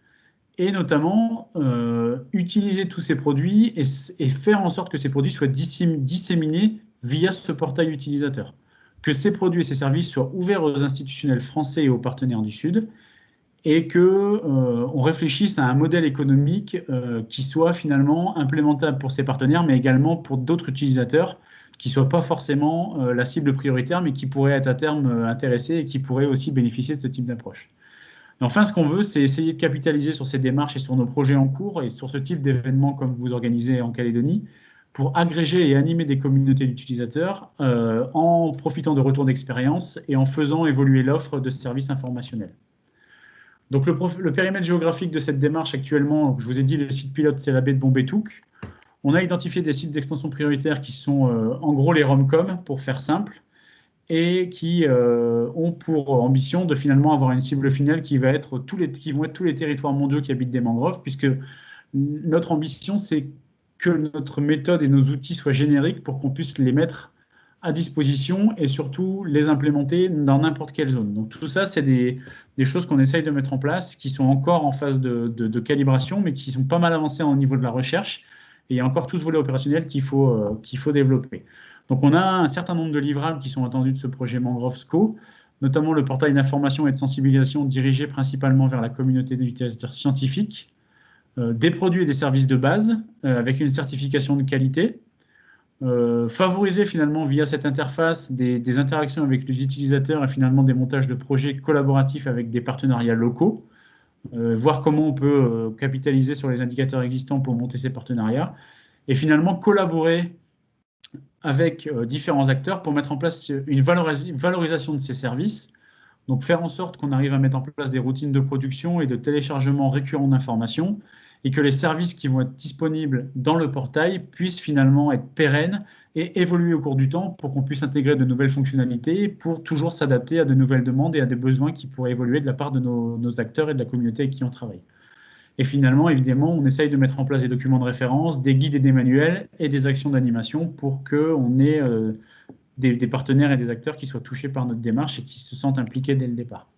et notamment utiliser tous ces produits et faire en sorte que ces produits soient disséminés via ce portail utilisateur. Que ces produits et ces services soient ouverts aux institutionnels français et aux partenaires du Sud, et qu'on réfléchisse à un modèle économique qui soit finalement implémentable pour ces partenaires, mais également pour d'autres utilisateurs qui ne soient pas forcément la cible prioritaire, mais qui pourraient être à terme intéressés et qui pourraient aussi bénéficier de ce type d'approche. Enfin, ce qu'on veut, c'est essayer de capitaliser sur ces démarches et sur nos projets en cours et sur ce type d'événements comme vous organisez en Calédonie, pour agréger et animer des communautés d'utilisateurs en profitant de retours d'expérience et en faisant évoluer l'offre de services informationnels. Donc le périmètre géographique de cette démarche actuellement, je vous ai dit, le site pilote, c'est la baie de bombe ETOUC. On a identifié des sites d'extension prioritaires qui sont en gros les ROMCOM, pour faire simple, et qui ont pour ambition de finalement avoir une cible finale qui vont être tous les territoires mondiaux qui habitent des mangroves, puisque notre ambition, c'est que notre méthode et nos outils soient génériques pour qu'on puisse les mettre à disposition et surtout les implémenter dans n'importe quelle zone. Donc tout ça, c'est des choses qu'on essaye de mettre en place, qui sont encore en phase de calibration, mais qui sont pas mal avancées au niveau de la recherche. Et il y a encore tout ce volet opérationnel qu'il faut développer. Donc on a un certain nombre de livrables qui sont attendus de ce projet Mangrove SCO, notamment le portail d'information et de sensibilisation dirigé principalement vers la communauté d'utilisateurs scientifiques, des produits et des services de base avec une certification de qualité, favoriser finalement via cette interface des interactions avec les utilisateurs et finalement des montages de projets collaboratifs avec des partenariats locaux, voir comment on peut capitaliser sur les indicateurs existants pour monter ces partenariats, et finalement collaborer avec différents acteurs pour mettre en place une valorisation de ces services, donc faire en sorte qu'on arrive à mettre en place des routines de production et de téléchargement récurrent d'informations, et que les services qui vont être disponibles dans le portail puissent finalement être pérennes et évoluer au cours du temps pour qu'on puisse intégrer de nouvelles fonctionnalités pour toujours s'adapter à de nouvelles demandes et à des besoins qui pourraient évoluer de la part de nos acteurs et de la communauté avec qui on travaille. Et finalement, évidemment, on essaye de mettre en place des documents de référence, des guides et des manuels et des actions d'animation pour qu'on ait des partenaires et des acteurs qui soient touchés par notre démarche et qui se sentent impliqués dès le départ.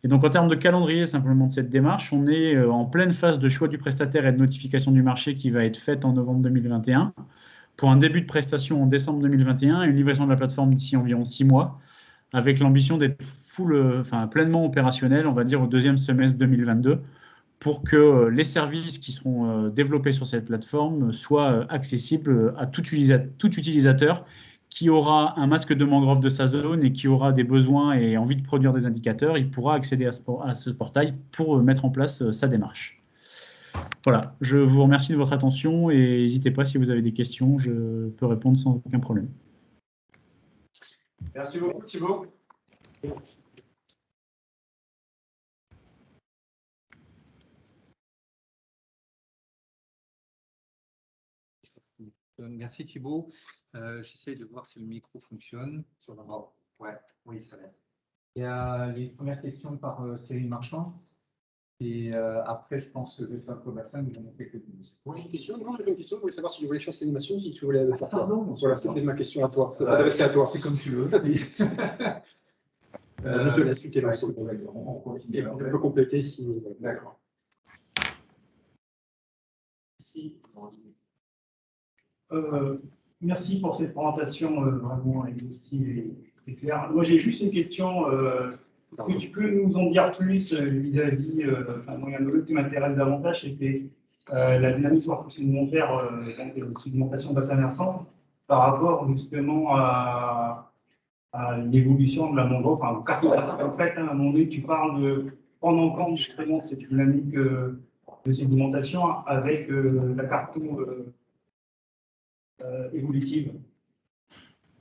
Et donc, en termes de calendrier simplement de cette démarche, on est en pleine phase de choix du prestataire et de notification du marché qui va être faite en novembre 2021, pour un début de prestation en décembre 2021 et une livraison de la plateforme d'ici environ 6 mois, avec l'ambition d'être pleinement opérationnel, on va dire, au deuxième semestre 2022, pour que les services qui seront développés sur cette plateforme soient accessibles à tout utilisateur qui aura un masque de mangrove de sa zone et qui aura des besoins et envie de produire des indicateurs. Il pourra accéder à ce portail pour mettre en place sa démarche. Voilà, je vous remercie de votre attention et n'hésitez pas si vous avez des questions, je peux répondre sans aucun problème. Merci beaucoup Thibaut. Merci Thibaut. J'essaie de voir si le micro fonctionne. Ça va. Ouais, oui, ça va. Il y a les premières questions par Cyril Marchand. Et après, je pense que je vais faire le bassin, mais j'en ai quelques minutes. Moi, j'ai une question. Non, j'avais une question. Je voulais savoir si je voulais faire cette animation, si tu voulais le faire. Pardon. Voilà, c'était ma question à toi. Ça s'adressait à toi. C'est comme tu veux. Je te laisse quitter le son. On peut compléter si. D'accord. Merci pour cette présentation vraiment exhaustive et claire. Moi, j'ai juste une question. Est-ce que tu peux nous en dire plus vis-à-vis, il y a un autre qui m'intéresse davantage, c'était la dynamique sédimentaire, donc sédimentation bassin versant, par rapport justement à l'évolution de la mangrove, enfin, au cartographie. En fait, à un moment donné, tu parles de prendre en compte justement cette dynamique de sédimentation avec la carto évolutive.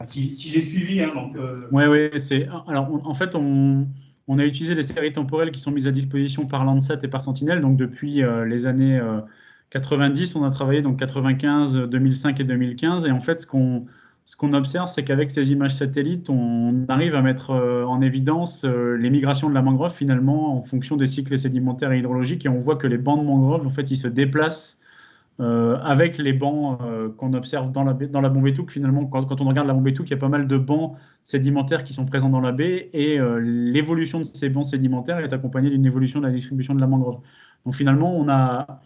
Si j'ai suivi, hein, donc. Oui, c'est. Alors, en fait, on a utilisé les séries temporelles qui sont mises à disposition par Landsat et par Sentinel. Donc, depuis les années 90, on a travaillé donc 95, 2005 et 2015. Et en fait, ce qu'on observe, c'est qu'avec ces images satellites, on arrive à mettre en évidence les migrations de la mangrove finalement en fonction des cycles sédimentaires et hydrologiques. Et on voit que les bancs de mangrove, en fait, ils se déplacent avec les bancs qu'on observe dans la Bombétouque. Finalement, quand on regarde la Bombétouque, il y a pas mal de bancs sédimentaires qui sont présents dans la baie et l'évolution de ces bancs sédimentaires est accompagnée d'une évolution de la distribution de la mangrove. Donc finalement, on a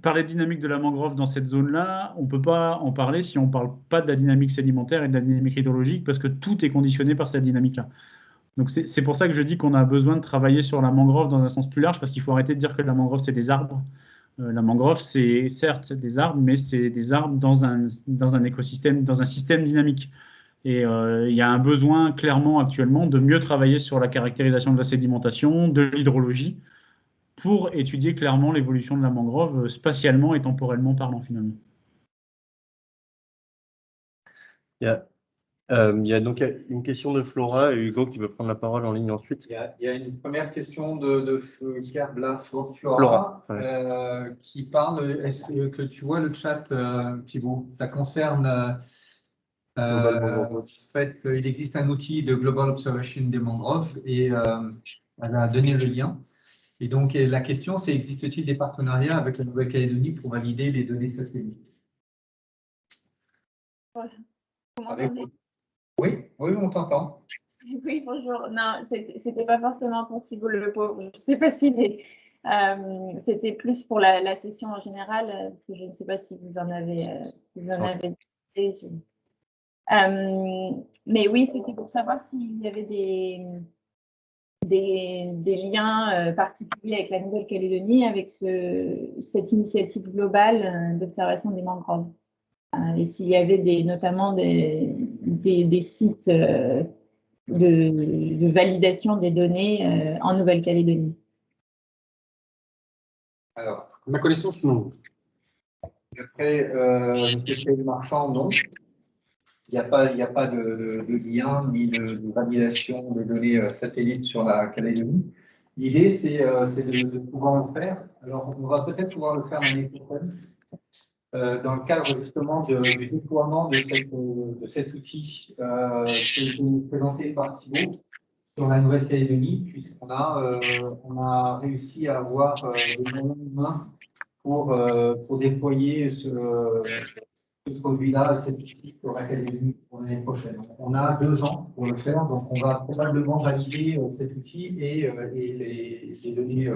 parlé de dynamique de la mangrove dans cette zone-là, on ne peut pas en parler si on ne parle pas de la dynamique sédimentaire et de la dynamique hydrologique parce que tout est conditionné par cette dynamique-là. Donc c'est pour ça que je dis qu'on a besoin de travailler sur la mangrove dans un sens plus large parce qu'il faut arrêter de dire que la mangrove, c'est des arbres. La mangrove, c'est certes des arbres, mais c'est des arbres dans un écosystème, dans un système dynamique. Et il y a un besoin clairement actuellement de mieux travailler sur la caractérisation de la sédimentation, de l'hydrologie, pour étudier clairement l'évolution de la mangrove spatialement et temporellement parlant finalement. Il y a donc une question de Flora et Hugo qui veut prendre la parole en ligne ensuite. Il y a une première question de Pierre Blas Flora qui parle. Est-ce que tu vois le chat, Thibaut? Ça concerne le fait qu'il existe un outil de Global Observation des mangroves et elle a donné le lien. Et donc la question, c'est existe-t-il des partenariats avec la Nouvelle-Calédonie pour valider les données satellites? Ouais. Oui, oui, on t'entend. Oui, bonjour. Non, c'était pas forcément pour Thibault le pauvre. Je sais pas si c'était plus pour la session en général, parce que je ne sais pas si vous en avez, discuté. Mais oui, c'était pour savoir s'il y avait des liens particuliers avec la Nouvelle-Calédonie, avec cette initiative globale d'observation des mangroves. Et s'il y avait notamment des sites de validation des données en Nouvelle-Calédonie. Alors, à ma connaissance, non. Après, M. Marchand, non. Il n'y a pas de lien ni de validation de données satellites sur la Calédonie. L'idée, c'est de pouvoir le faire. Alors, on va peut-être pouvoir le faire l'année prochaine, dans le cadre justement du déploiement de cet outil qui a été présenté par Thibault sur la Nouvelle-Calédonie, puisqu'on a réussi à avoir des moyens humains pour déployer ce produit-là, cet outil sur la Calédonie pour l'année prochaine. Donc, on a 2 ans pour le faire, donc on va probablement valider cet outil et les données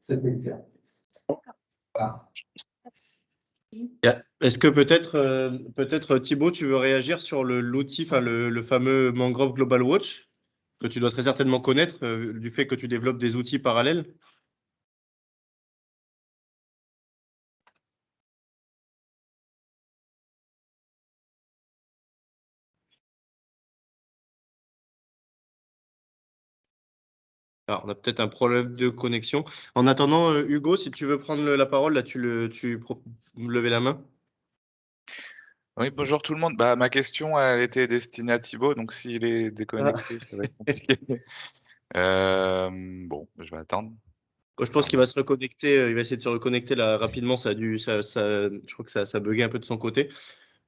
satellitaires. Voilà. Est-ce que peut-être Thibault, tu veux réagir sur l'outil, enfin le fameux Mangrove Global Watch, que tu dois très certainement connaître du fait que tu développes des outils parallèles? Alors, on a peut-être un problème de connexion. En attendant, Hugo, si tu veux prendre la parole, là, tu lever la main. Oui, bonjour tout le monde. Bah, ma question, elle était destinée à Thibault, donc s'il est déconnecté, ça va être compliqué. Bon, je vais attendre. Je pense qu'il va se reconnecter, il va essayer de se reconnecter là rapidement. Je crois que ça buguait un peu de son côté.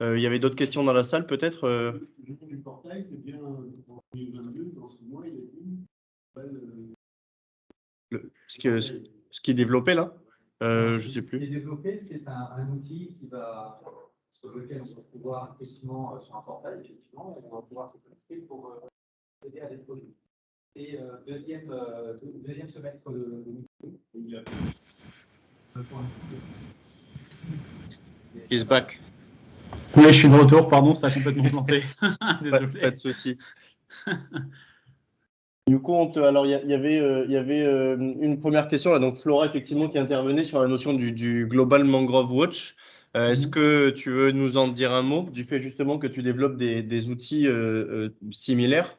Il y avait d'autres questions dans la salle, peut-être Le nom du portail, c'est bien en 2022, dans 6 mois, il y a eu ce qui est développé là je ne sais plus. Ce qui est développé, c'est un outil sur lequel on va pouvoir, effectivement, sur un portail, effectivement, on va pouvoir se connecter pour aider à des produits. C'est deuxième semestre de He's back. Oui, je suis de retour, pardon, ça a complètement planté. Désolé. Pas de souci. Du coup, alors il y avait une première question là, donc Flora effectivement qui intervenait sur la notion du Global Mangrove Watch. Est-ce que tu veux nous en dire un mot du fait justement que tu développes des outils similaires?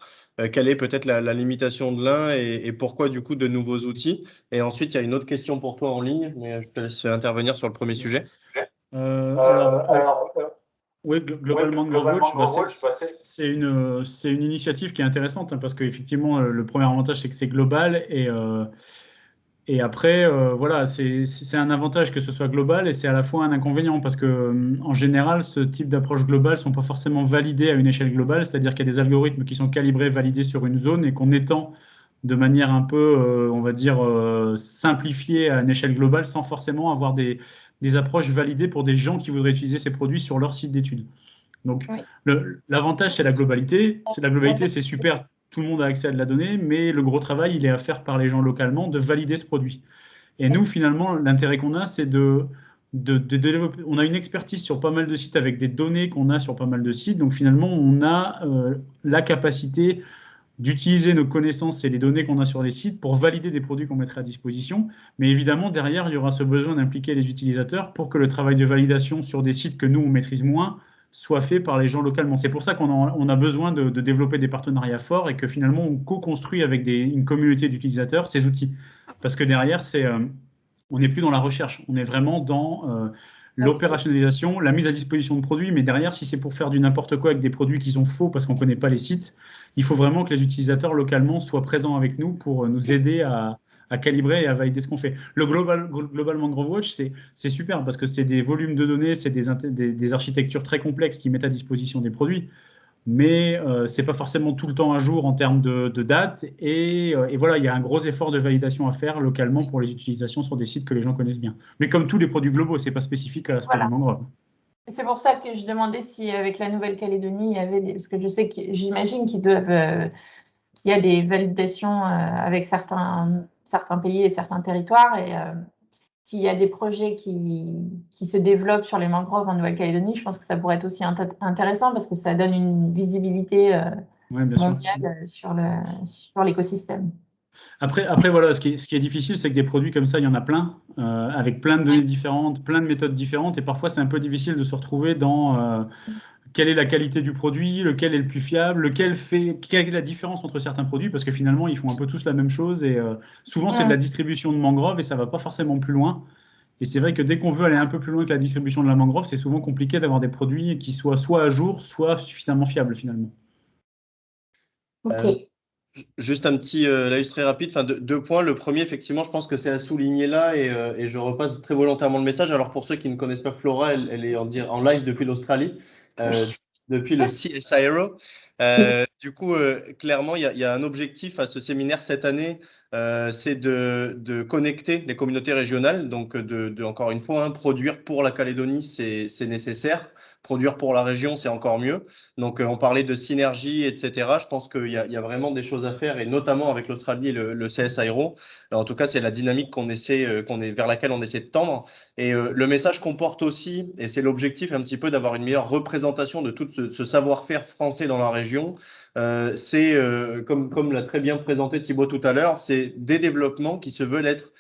Quelle est peut-être la limitation de l'un et pourquoi du coup de nouveaux outils? Et ensuite, il y a une autre question pour toi en ligne, mais je te laisse intervenir sur le premier sujet. Oui, Global Mangrove Watch, c'est une initiative qui est intéressante hein, parce qu'effectivement, le premier avantage, c'est que c'est global et après, voilà, c'est un avantage que ce soit global et c'est à la fois un inconvénient parce que en général, ce type d'approche globale ne sont pas forcément validés à une échelle globale, c'est-à-dire qu'il y a des algorithmes qui sont calibrés, validés sur une zone et qu'on étend de manière un peu, on va dire, simplifiée à une échelle globale sans forcément avoir des approches validées pour des gens qui voudraient utiliser ces produits sur leur site d'études. Donc, oui. L'avantage, c'est la globalité. La globalité, c'est super, tout le monde a accès à de la donnée, mais le gros travail, il est à faire par les gens localement de valider ce produit. Et nous, finalement, l'intérêt qu'on a, c'est de développer. On a une expertise sur pas mal de sites avec des données qu'on a sur pas mal de sites. Donc, finalement, on a la capacité d'utiliser nos connaissances et les données qu'on a sur les sites pour valider des produits qu'on mettrait à disposition. Mais évidemment, derrière, il y aura ce besoin d'impliquer les utilisateurs pour que le travail de validation sur des sites que nous, on maîtrise moins, soit fait par les gens localement. C'est pour ça qu'on a besoin de développer des partenariats forts et que finalement, on co-construit avec une communauté d'utilisateurs ces outils. Parce que derrière, on n'est plus dans la recherche, on est vraiment dans l'opérationnalisation, la mise à disposition de produits, mais derrière, si c'est pour faire du n'importe quoi avec des produits qui sont faux parce qu'on ne connaît pas les sites, il faut vraiment que les utilisateurs localement soient présents avec nous pour nous aider à calibrer et à valider ce qu'on fait. Le Global Mangrove Watch, c'est super parce que c'est des volumes de données, c'est des architectures très complexes qui mettent à disposition des produits, mais ce n'est pas forcément tout le temps à jour en termes de date. Et voilà, il y a un gros effort de validation à faire localement pour les utilisations sur des sites que les gens connaissent bien. Mais comme tous les produits globaux, ce n'est pas spécifique à l'aspect du mangrove. C'est pour ça que je demandais si avec la Nouvelle-Calédonie, il y avait parce que je sais que j'imagine qu'il y a des validations avec certains pays et certains territoires. Et s'il y a des projets qui se développent sur les mangroves en Nouvelle-Calédonie, je pense que ça pourrait être aussi intéressant parce que ça donne une visibilité Ouais, bien sûr. mondiale sur l'écosystème. Après, voilà, ce qui est difficile, c'est que des produits comme ça, il y en a plein, avec plein de données différentes, plein de méthodes différentes, et parfois c'est un peu difficile de se retrouver dans quelle est la qualité du produit, lequel est le plus fiable, quelle est la différence entre certains produits, parce que finalement, ils font un peu tous la même chose, et souvent c'est de la distribution de mangrove, et ça va pas forcément plus loin. Et c'est vrai que dès qu'on veut aller un peu plus loin que la distribution de la mangrove, c'est souvent compliqué d'avoir des produits qui soient soit à jour, soit suffisamment fiables finalement. Ok. Juste un petit laïus très rapide, enfin deux points. Le premier, effectivement, je pense que c'est à souligner là et je repasse très volontairement le message. Alors pour ceux qui ne connaissent pas Flora, elle est en live depuis l'Australie, depuis le CSIRO. Du coup, clairement, il y a un objectif à ce séminaire cette année, c'est de connecter les communautés régionales. Donc, encore une fois, hein, produire pour la Calédonie, c'est nécessaire. Produire pour la région, c'est encore mieux. Donc, on parlait de synergie, etc. Je pense qu'il y a vraiment des choses à faire, et notamment avec l'Australie et le CSIRO. En tout cas, c'est la dynamique vers laquelle on essaie de tendre. Et le message qu'on porte aussi, et c'est l'objectif un petit peu d'avoir une meilleure représentation de tout ce savoir-faire français dans la région, c'est, comme l'a très bien présenté Thibaut tout à l'heure, c'est des développements qui se veulent être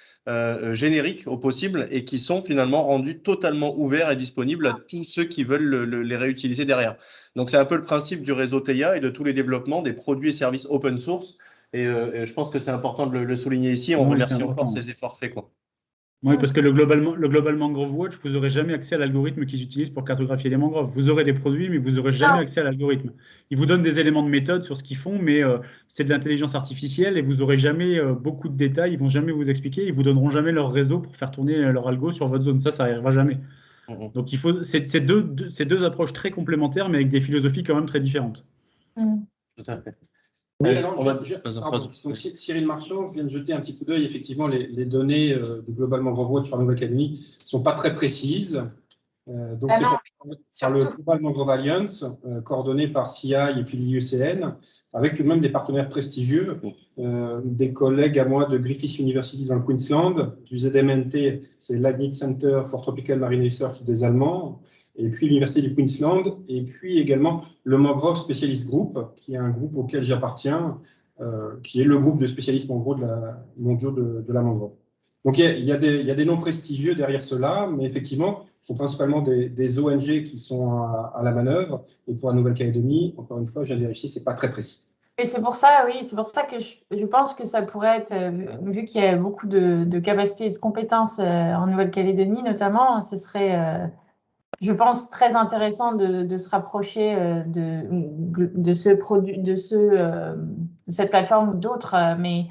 génériques au possible et qui sont finalement rendus totalement ouverts et disponibles à tous ceux qui veulent les réutiliser derrière. Donc, c'est un peu le principe du réseau TEIA et de tous les développements des produits et services open source. Et je pense que c'est important de le souligner ici. On remercie encore ces efforts faits, quoi. Oui, parce que le Global Mangrove Watch, vous n'aurez jamais accès à l'algorithme qu'ils utilisent pour cartographier les mangroves. Vous aurez des produits, mais vous n'aurez jamais accès à l'algorithme. Ils vous donnent des éléments de méthode sur ce qu'ils font, mais c'est de l'intelligence artificielle et vous n'aurez jamais beaucoup de détails. Ils ne vont jamais vous expliquer. Ils ne vous donneront jamais leur réseau pour faire tourner leur algo sur votre zone. Ça n'arrivera jamais. Donc, c'est deux approches très complémentaires, mais avec des philosophies quand même très différentes. Tout à fait. Oui, alors, donc, Cyril Marchand, je viens de jeter un petit coup d'œil. Effectivement, les données du Global Mangrove Watch sur la Nouvelle-Calédonie ne sont pas très précises. Donc, c'est par le Global Mangrove Alliance, coordonné par CI et puis l'IUCN, avec même des partenaires prestigieux, des collègues à moi de Griffith University dans le Queensland, du ZMNT, c'est Leibniz Center for Tropical Marine Research des Allemands, et puis l'Université du Queensland, et puis également le Mangrove Specialist Group, qui est un groupe auquel j'appartiens, qui est le groupe de spécialistes mondiaux de la mangrove. Donc il y a des noms prestigieux derrière cela, mais effectivement, ce sont principalement des ONG qui sont à la manœuvre. Et pour la Nouvelle-Calédonie, encore une fois, je viens de vérifier, ce n'est pas très précis. Et c'est pour ça, oui, c'est pour ça que je pense que ça pourrait être, vu qu'il y a beaucoup de capacités et de compétences en Nouvelle-Calédonie notamment, ce serait, je pense, très intéressant de se rapprocher de ce produit, de cette plateforme ou d'autres, mais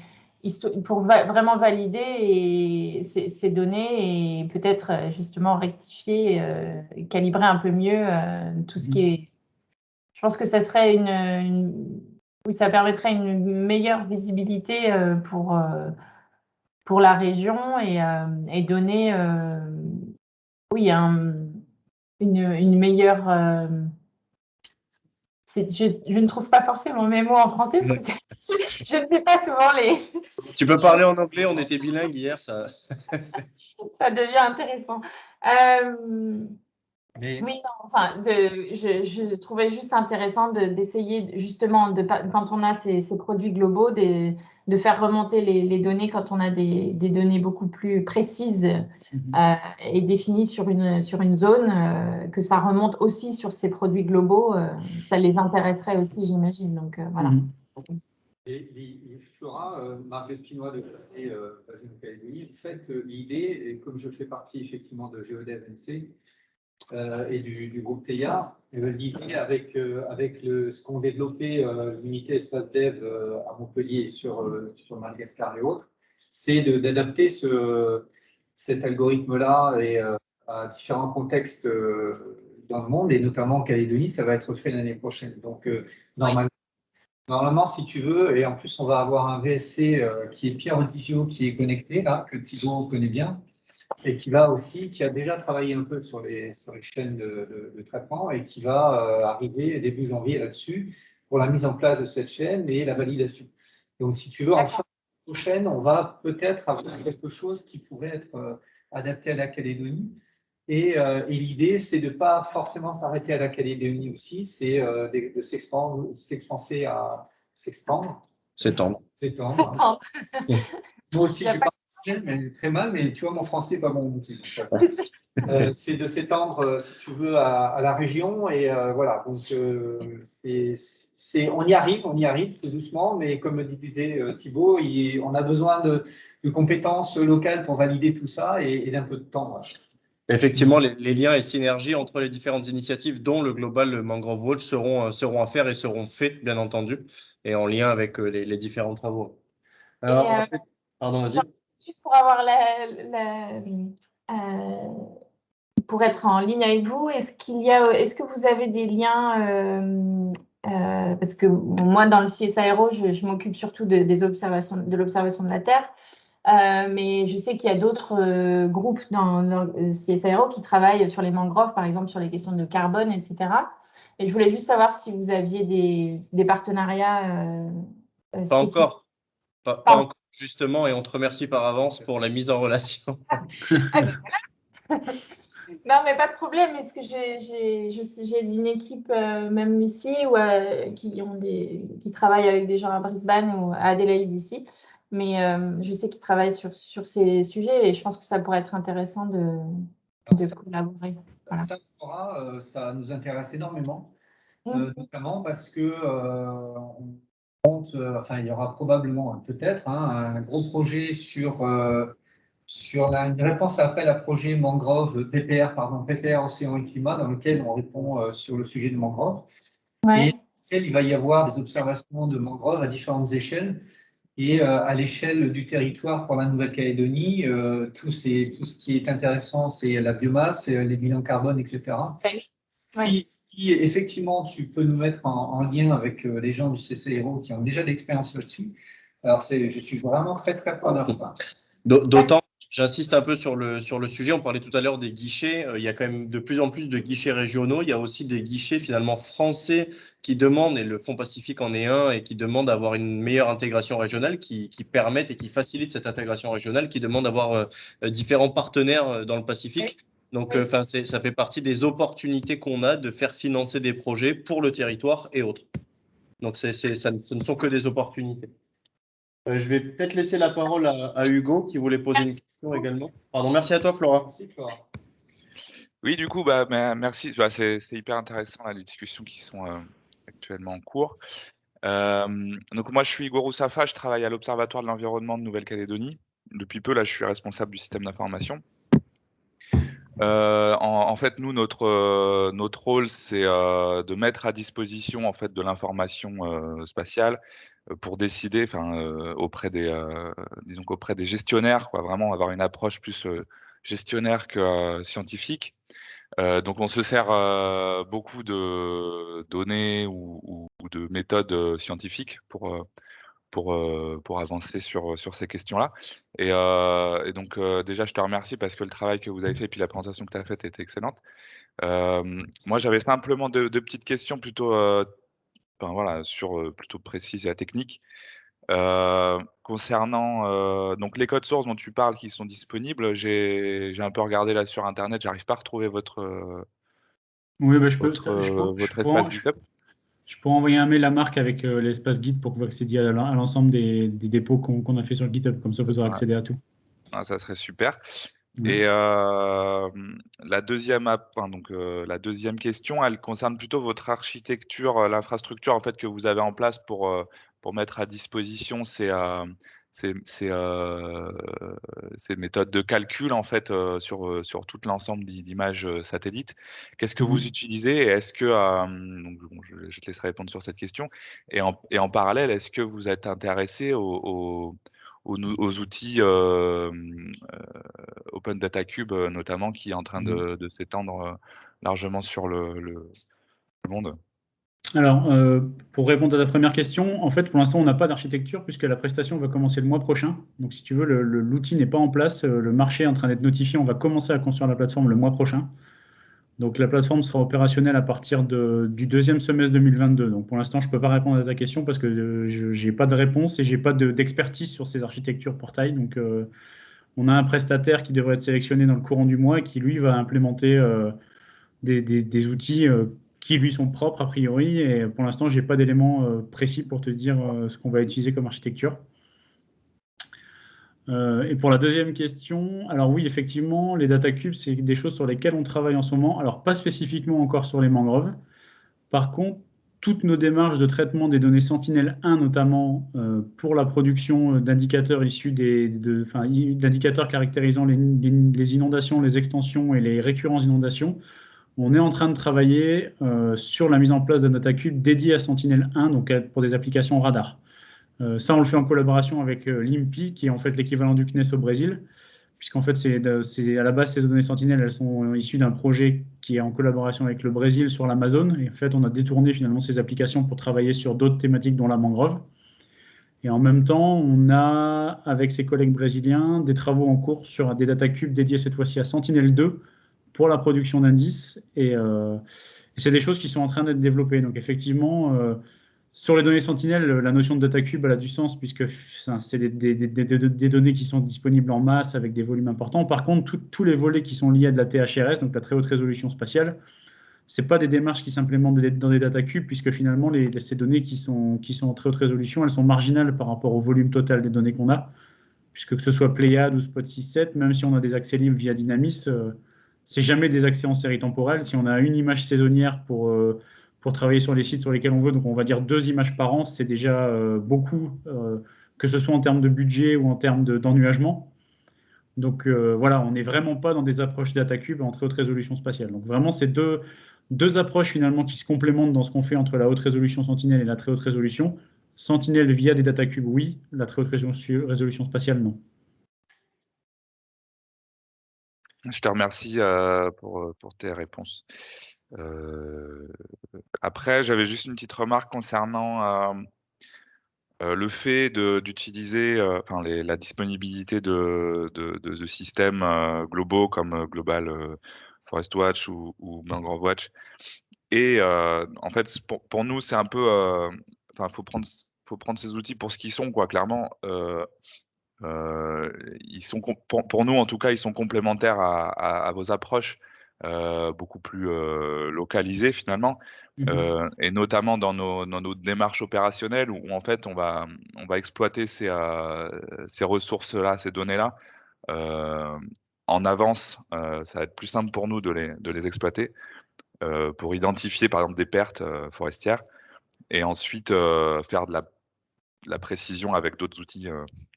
pour vraiment valider ces données et peut-être justement rectifier, calibrer un peu mieux tout ce qui est. Je pense que ça serait oui, ça permettrait une meilleure visibilité pour la région et donner oui, une meilleure. Je ne trouve pas forcément mes mots en français parce que je ne fais pas souvent les. Tu peux parler en anglais, on était bilingue hier, ça. Ça devient intéressant. Oui, non, enfin, je trouvais juste intéressant d'essayer justement, quand on a ces produits globaux, de faire remonter les données quand on a des données beaucoup plus précises et définies sur une zone, que ça remonte aussi sur ces produits globaux, ça les intéresserait aussi, j'imagine. Donc, voilà. Et Flora, Marc Espinois de basé en Calédonie, en fait, l'idée, et comme je fais partie effectivement de Geodev NC, et du groupe TEIA, l'idée avec ce qu'ont développé l'unité Espace Dev à Montpellier sur Madagascar et autres, c'est d'adapter cet algorithme-là à différents contextes dans le monde, et notamment en Calédonie. Ça va être fait l'année prochaine. Donc, normalement, si tu veux, et en plus, on va avoir un VSC qui est Pierre Odisio, qui est connecté, là, que Thibaut connaît bien. et qui a déjà travaillé un peu sur les chaînes de traitement et qui va arriver début janvier là-dessus pour la mise en place de cette chaîne et la validation. Donc, si tu veux, en fin de prochaine, on va peut-être avoir quelque chose qui pourrait être adapté à la Calédonie. Et l'idée, c'est de ne pas forcément s'arrêter à la Calédonie aussi, c'est de s'expandre. S'étendre. Moi aussi, je parle mais très mal, mais tu vois, mon français n'est pas bon non plus. C'est de s'étendre, si tu veux, à la région. Et voilà, donc on y arrive tout doucement, mais comme le disait Thibaut, on a besoin de compétences locales pour valider tout ça et d'un peu de temps. Voilà. Effectivement, les liens et synergies entre les différentes initiatives, dont le Global Mangrove Watch, seront à faire et seront faits, bien entendu, et en lien avec les différents travaux. Alors, pardon, vas-y. Juste pour avoir pour être en ligne avec vous, est-ce que vous avez des liens parce que moi, dans le CSIRO, je m'occupe surtout de l'observation de la Terre. Mais je sais qu'il y a d'autres groupes dans le CSIRO qui travaillent sur les mangroves, par exemple sur les questions de carbone, etc. Et je voulais juste savoir si vous aviez des partenariats Pas encore. Pas encore, justement, et on te remercie par avance pour la mise en relation. Non, mais pas de problème. Est-ce que j'ai une équipe même ici qui travaille avec des gens à Brisbane ou à Adélaïde ici, mais je sais qu'ils travaillent sur ces sujets et je pense que ça pourrait être intéressant de collaborer. Voilà. Ça nous intéresse énormément, notamment parce que on compte, il y aura probablement peut-être un gros projet sur une réponse à appel à projet mangrove PPR Océan et Climat, dans lequel on répond sur le sujet de mangrove. Ouais. Et il va y avoir des observations de mangroves à différentes échelles. Et à l'échelle du territoire pour la Nouvelle-Calédonie, tout ce qui est intéressant, c'est la biomasse, les bilans carbone, etc. Ouais. Si effectivement tu peux nous mettre en lien avec les gens du CCRO qui ont déjà d'expérience là-dessus, alors je suis vraiment très très preneur. D'autant, j'insiste un peu sur le sujet, on parlait tout à l'heure des guichets, il y a quand même de plus en plus de guichets régionaux, il y a aussi des guichets finalement français qui demandent, et le Fonds Pacifique en est un, et qui demandent d'avoir une meilleure intégration régionale, qui permettent et qui facilitent cette intégration régionale, qui demandent d'avoir différents partenaires dans le Pacifique. Donc, ça fait partie des opportunités qu'on a de faire financer des projets pour le territoire et autres. Donc, ce ne sont que des opportunités. Je vais peut-être laisser la parole à Hugo qui voulait poser une question également. Pardon, merci à toi, Flora. Merci, Flora. Oui, du coup, merci. C'est hyper intéressant là, les discussions qui sont actuellement en cours. Donc moi, je suis Hugo Roussafa, je travaille à l'Observatoire de l'environnement de Nouvelle-Calédonie. Depuis peu, là, je suis responsable du système d'information. En fait, nous, notre rôle, c'est de mettre à disposition en fait de l'information spatiale pour décider, auprès des gestionnaires, quoi, vraiment avoir une approche plus gestionnaire que scientifique. Donc, on se sert beaucoup de données ou de méthodes scientifiques pour avancer sur ces questions-là. Et donc, déjà, je te remercie parce que le travail que vous avez fait et puis la présentation que tu as faite était excellente. Moi, j'avais simplement deux petites questions plutôt, plutôt précises et techniques. Concernant donc les codes sources dont tu parles qui sont disponibles, j'ai un peu regardé là sur Internet, j'arrive pas à retrouver votre Oui, votre pourrais, espace GitHub. je pourrais envoyer un mail à Marc avec l'espace guide pour que vous accédiez à l'ensemble des dépôts qu'on a fait sur le GitHub. Comme ça, vous aurez accédé à tout. Ah, ça serait super. Ouais. Et la deuxième question, elle concerne plutôt votre architecture, l'infrastructure en fait que vous avez en place pour mettre à disposition ces méthodes de calcul en fait sur tout l'ensemble d'images satellites. Qu'est-ce que vous utilisez et est-ce que donc, bon, je te laisserai répondre sur cette question. Et en parallèle, est-ce que vous êtes intéressé aux outils Open Data Cube notamment qui est en train de s'étendre largement sur le monde? Alors, pour répondre à ta première question, en fait, pour l'instant, on n'a pas d'architecture puisque la prestation va commencer le mois prochain. Donc, si tu veux, l'outil n'est pas en place. Le marché est en train d'être notifié. On va commencer à construire la plateforme le mois prochain. Donc, la plateforme sera opérationnelle à partir du deuxième semestre 2022. Donc, pour l'instant, je ne peux pas répondre à ta question parce que je n'ai pas de réponse et je n'ai pas d'expertise sur ces architectures portail. Donc, on a un prestataire qui devrait être sélectionné dans le courant du mois et qui, lui, va implémenter des outils qui lui sont propres a priori, et pour l'instant, je n'ai pas d'éléments précis pour te dire ce qu'on va utiliser comme architecture. Et pour la deuxième question, alors oui, effectivement, les data cubes, c'est des choses sur lesquelles on travaille en ce moment. Alors, pas spécifiquement encore sur les mangroves. Par contre, toutes nos démarches de traitement des données Sentinel-1, notamment pour la production d'indicateurs issus d'indicateurs caractérisant les inondations, les extensions et les récurrences d'inondations, on est en train de travailler sur la mise en place d'un data cube dédié à Sentinel-1, donc pour des applications radar. Ça, on le fait en collaboration avec l'INPI, qui est en fait l'équivalent du CNES au Brésil, puisqu'en fait, à la base, ces données Sentinel, elles sont issues d'un projet qui est en collaboration avec le Brésil sur l'Amazon. Et en fait, on a détourné finalement ces applications pour travailler sur d'autres thématiques, dont la mangrove. Et en même temps, on a, avec ses collègues brésiliens, des travaux en cours sur des data cubes dédiés cette fois-ci à Sentinel-2 pour la production d'indices. Et c'est des choses qui sont en train d'être développées. Donc effectivement, sur les données Sentinel, la notion de data cube elle a du sens puisque c'est des données qui sont disponibles en masse avec des volumes importants. Par contre, tous les volets qui sont liés à de la THRS, donc la très haute résolution spatiale, ce pas des démarches qui s'implémentent dans des data cubes puisque finalement, ces données qui sont en très haute résolution, elles sont marginales par rapport au volume total des données qu'on a, puisque que ce soit Pléiade ou Spot 6.7, même si on a des accès libres via Dynamis, c'est jamais des accès en série temporelle. Si on a une image saisonnière pour travailler sur les sites sur lesquels on veut, donc on va dire 2 images par an, c'est déjà beaucoup, que ce soit en termes de budget ou en termes d'ennuagement. Donc voilà, on n'est vraiment pas dans des approches DataCube en très haute résolution spatiale. Donc vraiment, c'est deux approches finalement qui se complémentent dans ce qu'on fait entre la haute résolution Sentinel et la très haute résolution. Sentinel via des DataCubes, oui. La très haute résolution spatiale, non. Je te remercie pour tes réponses. Après, j'avais juste une petite remarque concernant le fait d'utiliser la disponibilité de systèmes globaux comme Global Forest Watch ou Mangrove Watch. Et en fait, pour nous, c'est un peu... faut prendre ces outils pour ce qu'ils sont, quoi. Clairement, ils sont pour nous, en tout cas, ils sont complémentaires à vos approches beaucoup plus localisées, finalement. Et notamment dans nos démarches opérationnelles où en fait on va exploiter ces ressources-là, ces données-là en avance. Ça va être plus simple pour nous de les exploiter pour identifier par exemple des pertes forestières et ensuite faire de la précision avec d'autres outils,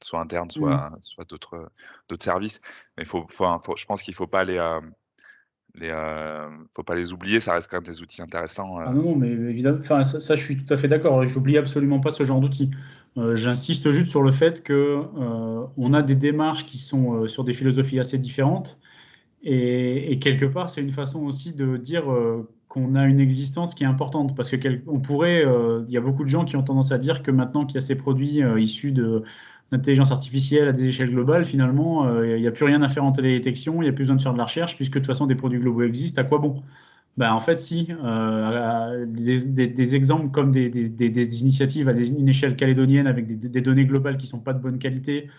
soit internes, soit d'autres services. Mais je pense qu'il ne faut pas faut pas les oublier, ça reste quand même des outils intéressants. Ah non, mais évidemment, ça, je suis tout à fait d'accord. J'oublie absolument pas ce genre d'outils. J'insiste juste sur le fait que on a des démarches qui sont sur des philosophies assez différentes, et quelque part, c'est une façon aussi de dire qu'on a une existence qui est importante, parce que on pourrait, il y a beaucoup de gens qui ont tendance à dire que maintenant qu'il y a ces produits issus d'intelligence artificielle à des échelles globales, finalement, il n'y a plus rien à faire en télédétection, il n'y a plus besoin de faire de la recherche, puisque de toute façon, des produits globaux existent, à quoi bon? Ben, en fait, si, des exemples comme des initiatives à une échelle calédonienne avec des données globales qui ne sont pas de bonne qualité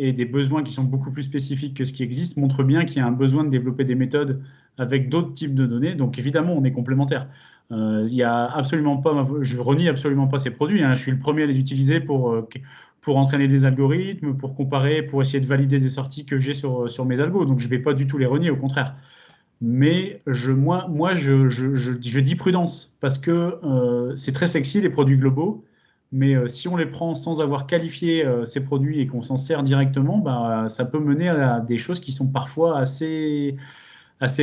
et des besoins qui sont beaucoup plus spécifiques que ce qui existe montrent bien qu'il y a un besoin de développer des méthodes avec d'autres types de données. Donc évidemment, on est complémentaires. Il y a absolument pas, je renie absolument pas ces produits, hein. Je suis le premier à les utiliser pour entraîner des algorithmes, pour comparer, pour essayer de valider des sorties que j'ai sur mes algos. Donc je ne vais pas du tout les renier, au contraire. Mais moi, je dis prudence, parce que c'est très sexy les produits globaux, mais si on les prend sans avoir qualifié ces produits et qu'on s'en sert directement, bah, ça peut mener à des choses qui sont parfois assez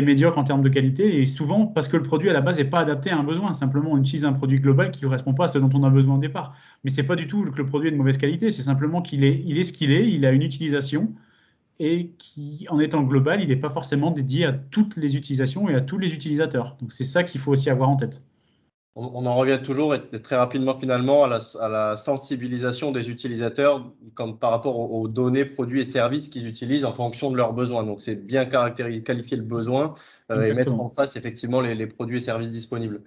médiocres en termes de qualité, et souvent parce que le produit à la base n'est pas adapté à un besoin. Simplement, on utilise un produit global qui ne correspond pas à ce dont on a besoin au départ. Mais ce n'est pas du tout que le produit est de mauvaise qualité, c'est simplement qu'il est ce qu'il est, il a une utilisation, et qui, en étant global, il n'est pas forcément dédié à toutes les utilisations et à tous les utilisateurs. Donc c'est ça qu'il faut aussi avoir en tête. On en revient toujours et très rapidement finalement à la sensibilisation des utilisateurs comme par rapport aux données, produits et services qu'ils utilisent en fonction de leurs besoins. Donc c'est bien qualifier le besoin et mettre en face effectivement les produits et services disponibles.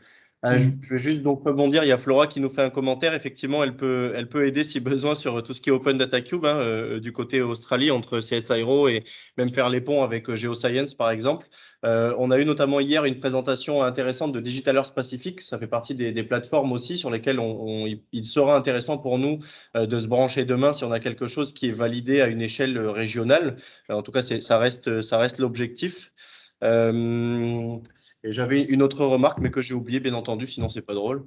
Je vais juste donc rebondir, il y a Flora qui nous fait un commentaire. Effectivement, elle peut aider si besoin sur tout ce qui est Open Data Cube du côté Australie entre CSIRO et même faire les ponts avec Geoscience par exemple. On a eu notamment hier une présentation intéressante de Digital Earth Pacific. Ça fait partie des plateformes aussi sur lesquelles il sera intéressant pour nous de se brancher demain si on a quelque chose qui est validé à une échelle régionale. En tout cas, ça reste l'objectif. Et j'avais une autre remarque, mais que j'ai oubliée, bien entendu, sinon c'est pas drôle.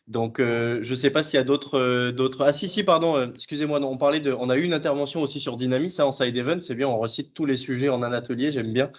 Donc, je ne sais pas s'il y a d'autres. Ah si, pardon, excusez-moi, on a eu une intervention aussi sur Dynamis en side event, c'est bien, on recite tous les sujets en un atelier, j'aime bien.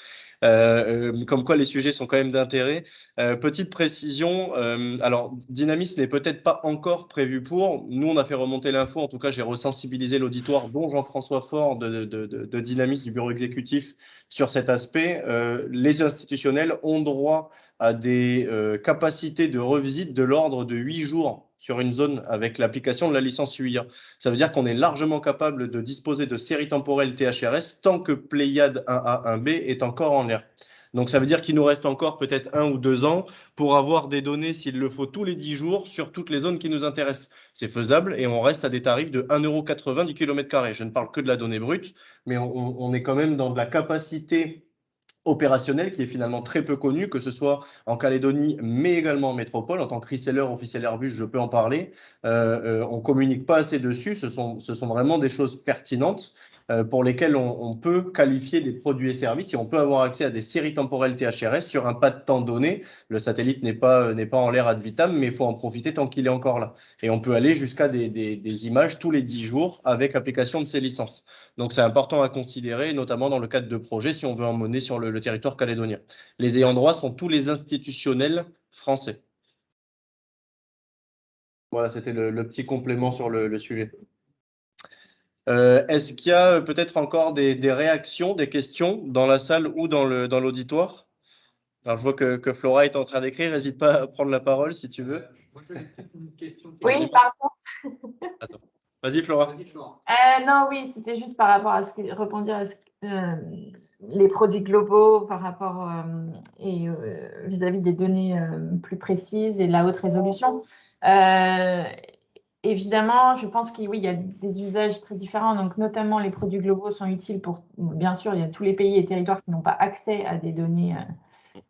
Comme quoi les sujets sont quand même d'intérêt. Petite précision, alors Dynamis n'est peut-être pas encore prévu pour. Nous, on a fait remonter l'info, en tout cas, j'ai resensibilisé l'auditoire, dont Jean-François Faure de Dynamis, du bureau exécutif, sur cet aspect. Les institutionnels ont droit à des capacités de revisite de l'ordre de 8 jours sur une zone avec l'application de la licence UIA. Ça veut dire qu'on est largement capable de disposer de séries temporelles THRS tant que Pléiade 1A, 1B est encore en l'air. Donc ça veut dire qu'il nous reste encore peut-être 1 ou 2 ans pour avoir des données, s'il le faut, tous les 10 jours sur toutes les zones qui nous intéressent. C'est faisable et on reste à des tarifs de 1,80 € du kilomètre carré. Je ne parle que de la donnée brute, mais on est quand même dans de la capacité opérationnel qui est finalement très peu connu, que ce soit en Calédonie, mais également en métropole. En tant que reseller officiel Airbus, je peux en parler. On communique pas assez dessus. Ce sont vraiment des choses pertinentes pour lesquelles on peut qualifier des produits et services et on peut avoir accès à des séries temporelles THRS sur un pas de temps donné. Le satellite n'est pas en l'air ad vitam, mais il faut en profiter tant qu'il est encore là. Et on peut aller jusqu'à des images tous les 10 jours avec application de ces licences. Donc, c'est important à considérer, notamment dans le cadre de projets, si on veut en mener sur le territoire calédonien. Les ayants droit sont tous les institutionnels français. Voilà, c'était le petit complément sur le sujet. Est-ce qu'il y a peut-être encore des réactions, des questions dans la salle ou dans l'auditoire? Alors, je vois que Flora est en train d'écrire. N'hésite pas à prendre la parole si tu veux. Oui, pardon. Attends. Vas-y, Flora. Non, oui, c'était juste par rapport à rebondir à les produits globaux par rapport et vis-à-vis des données plus précises et de la haute résolution. Évidemment, je pense qu'il y a des usages très différents. Donc, notamment, les produits globaux sont utiles pour, bien sûr, il y a tous les pays et territoires qui n'ont pas accès à des données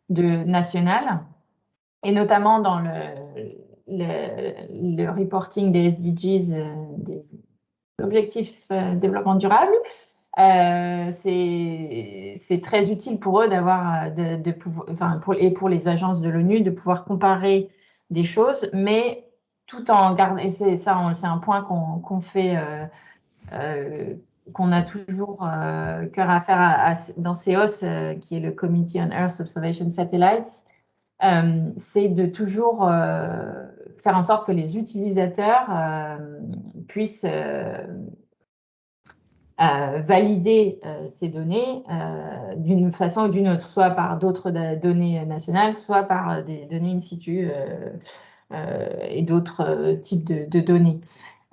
nationales, et notamment dans le reporting des SDGs, des objectifs développement durable. C'est très utile pour eux d'avoir, et pour les agences de l'ONU, de pouvoir comparer des choses, mais tout en gardant, et c'est un point qu'on fait, qu'on a toujours cœur à faire dans CEOS, qui est le Committee on Earth Observation Satellites, c'est de toujours faire en sorte que les utilisateurs puissent valider ces données d'une façon ou d'une autre, soit par d'autres données nationales, soit par des données in situ et d'autres types de données.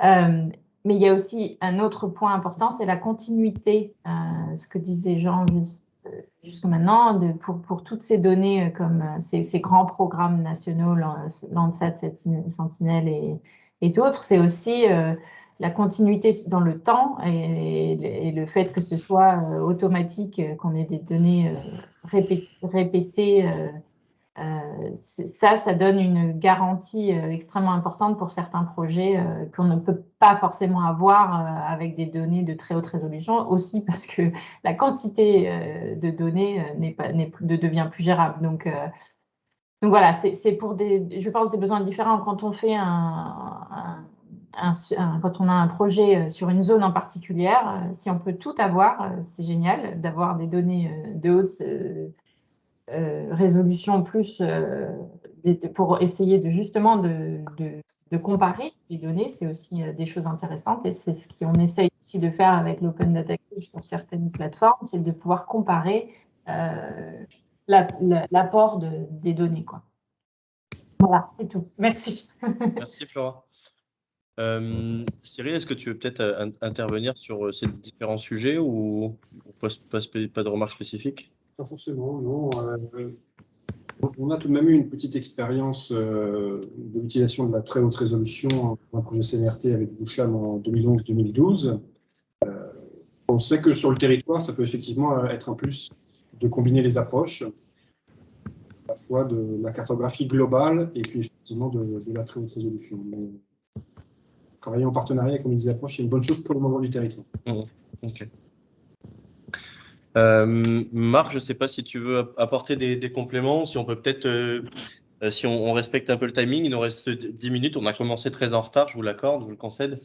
Mais il y a aussi un autre point important, c'est la continuité, ce que disait Jean jusqu'à maintenant, pour toutes ces données comme ces grands programmes nationaux, Landsat, Sentinel et d'autres, c'est aussi la continuité dans le temps et le fait que ce soit automatique, qu'on ait des données répétées. Ça donne une garantie extrêmement importante pour certains projets qu'on ne peut pas forcément avoir avec des données de très haute résolution, aussi parce que la quantité de données ne devient plus gérable. Donc voilà, je parle des besoins différents. Quand on fait quand on a un projet sur une zone en particulier, si on peut tout avoir, c'est génial d'avoir des données de haute résolution plus pour essayer justement de comparer les données. C'est aussi des choses intéressantes et c'est ce qu'on essaye aussi de faire avec l'Open Data Cube sur certaines plateformes, c'est de pouvoir comparer l'apport des données, quoi. Voilà, c'est tout. Merci. Merci Flora. Cyril, est-ce que tu veux peut-être intervenir sur ces différents sujets ou pas de remarques spécifiques? Pas forcément, non. On a tout de même eu une petite expérience de l'utilisation de la très haute résolution dans un projet CNRT avec Boucham en 2011-2012. On sait que sur le territoire, ça peut effectivement être un plus de combiner les approches, à la fois de la cartographie globale et puis effectivement de la très haute résolution. Mais travailler en partenariat avec combiner les approches, c'est une bonne chose pour le moment du territoire. Ok. Marc, je ne sais pas si tu veux apporter des compléments, si on peut peut-être, si on respecte un peu le timing, il nous reste 10 minutes, on a commencé très en retard, je vous l'accorde, je vous le concède.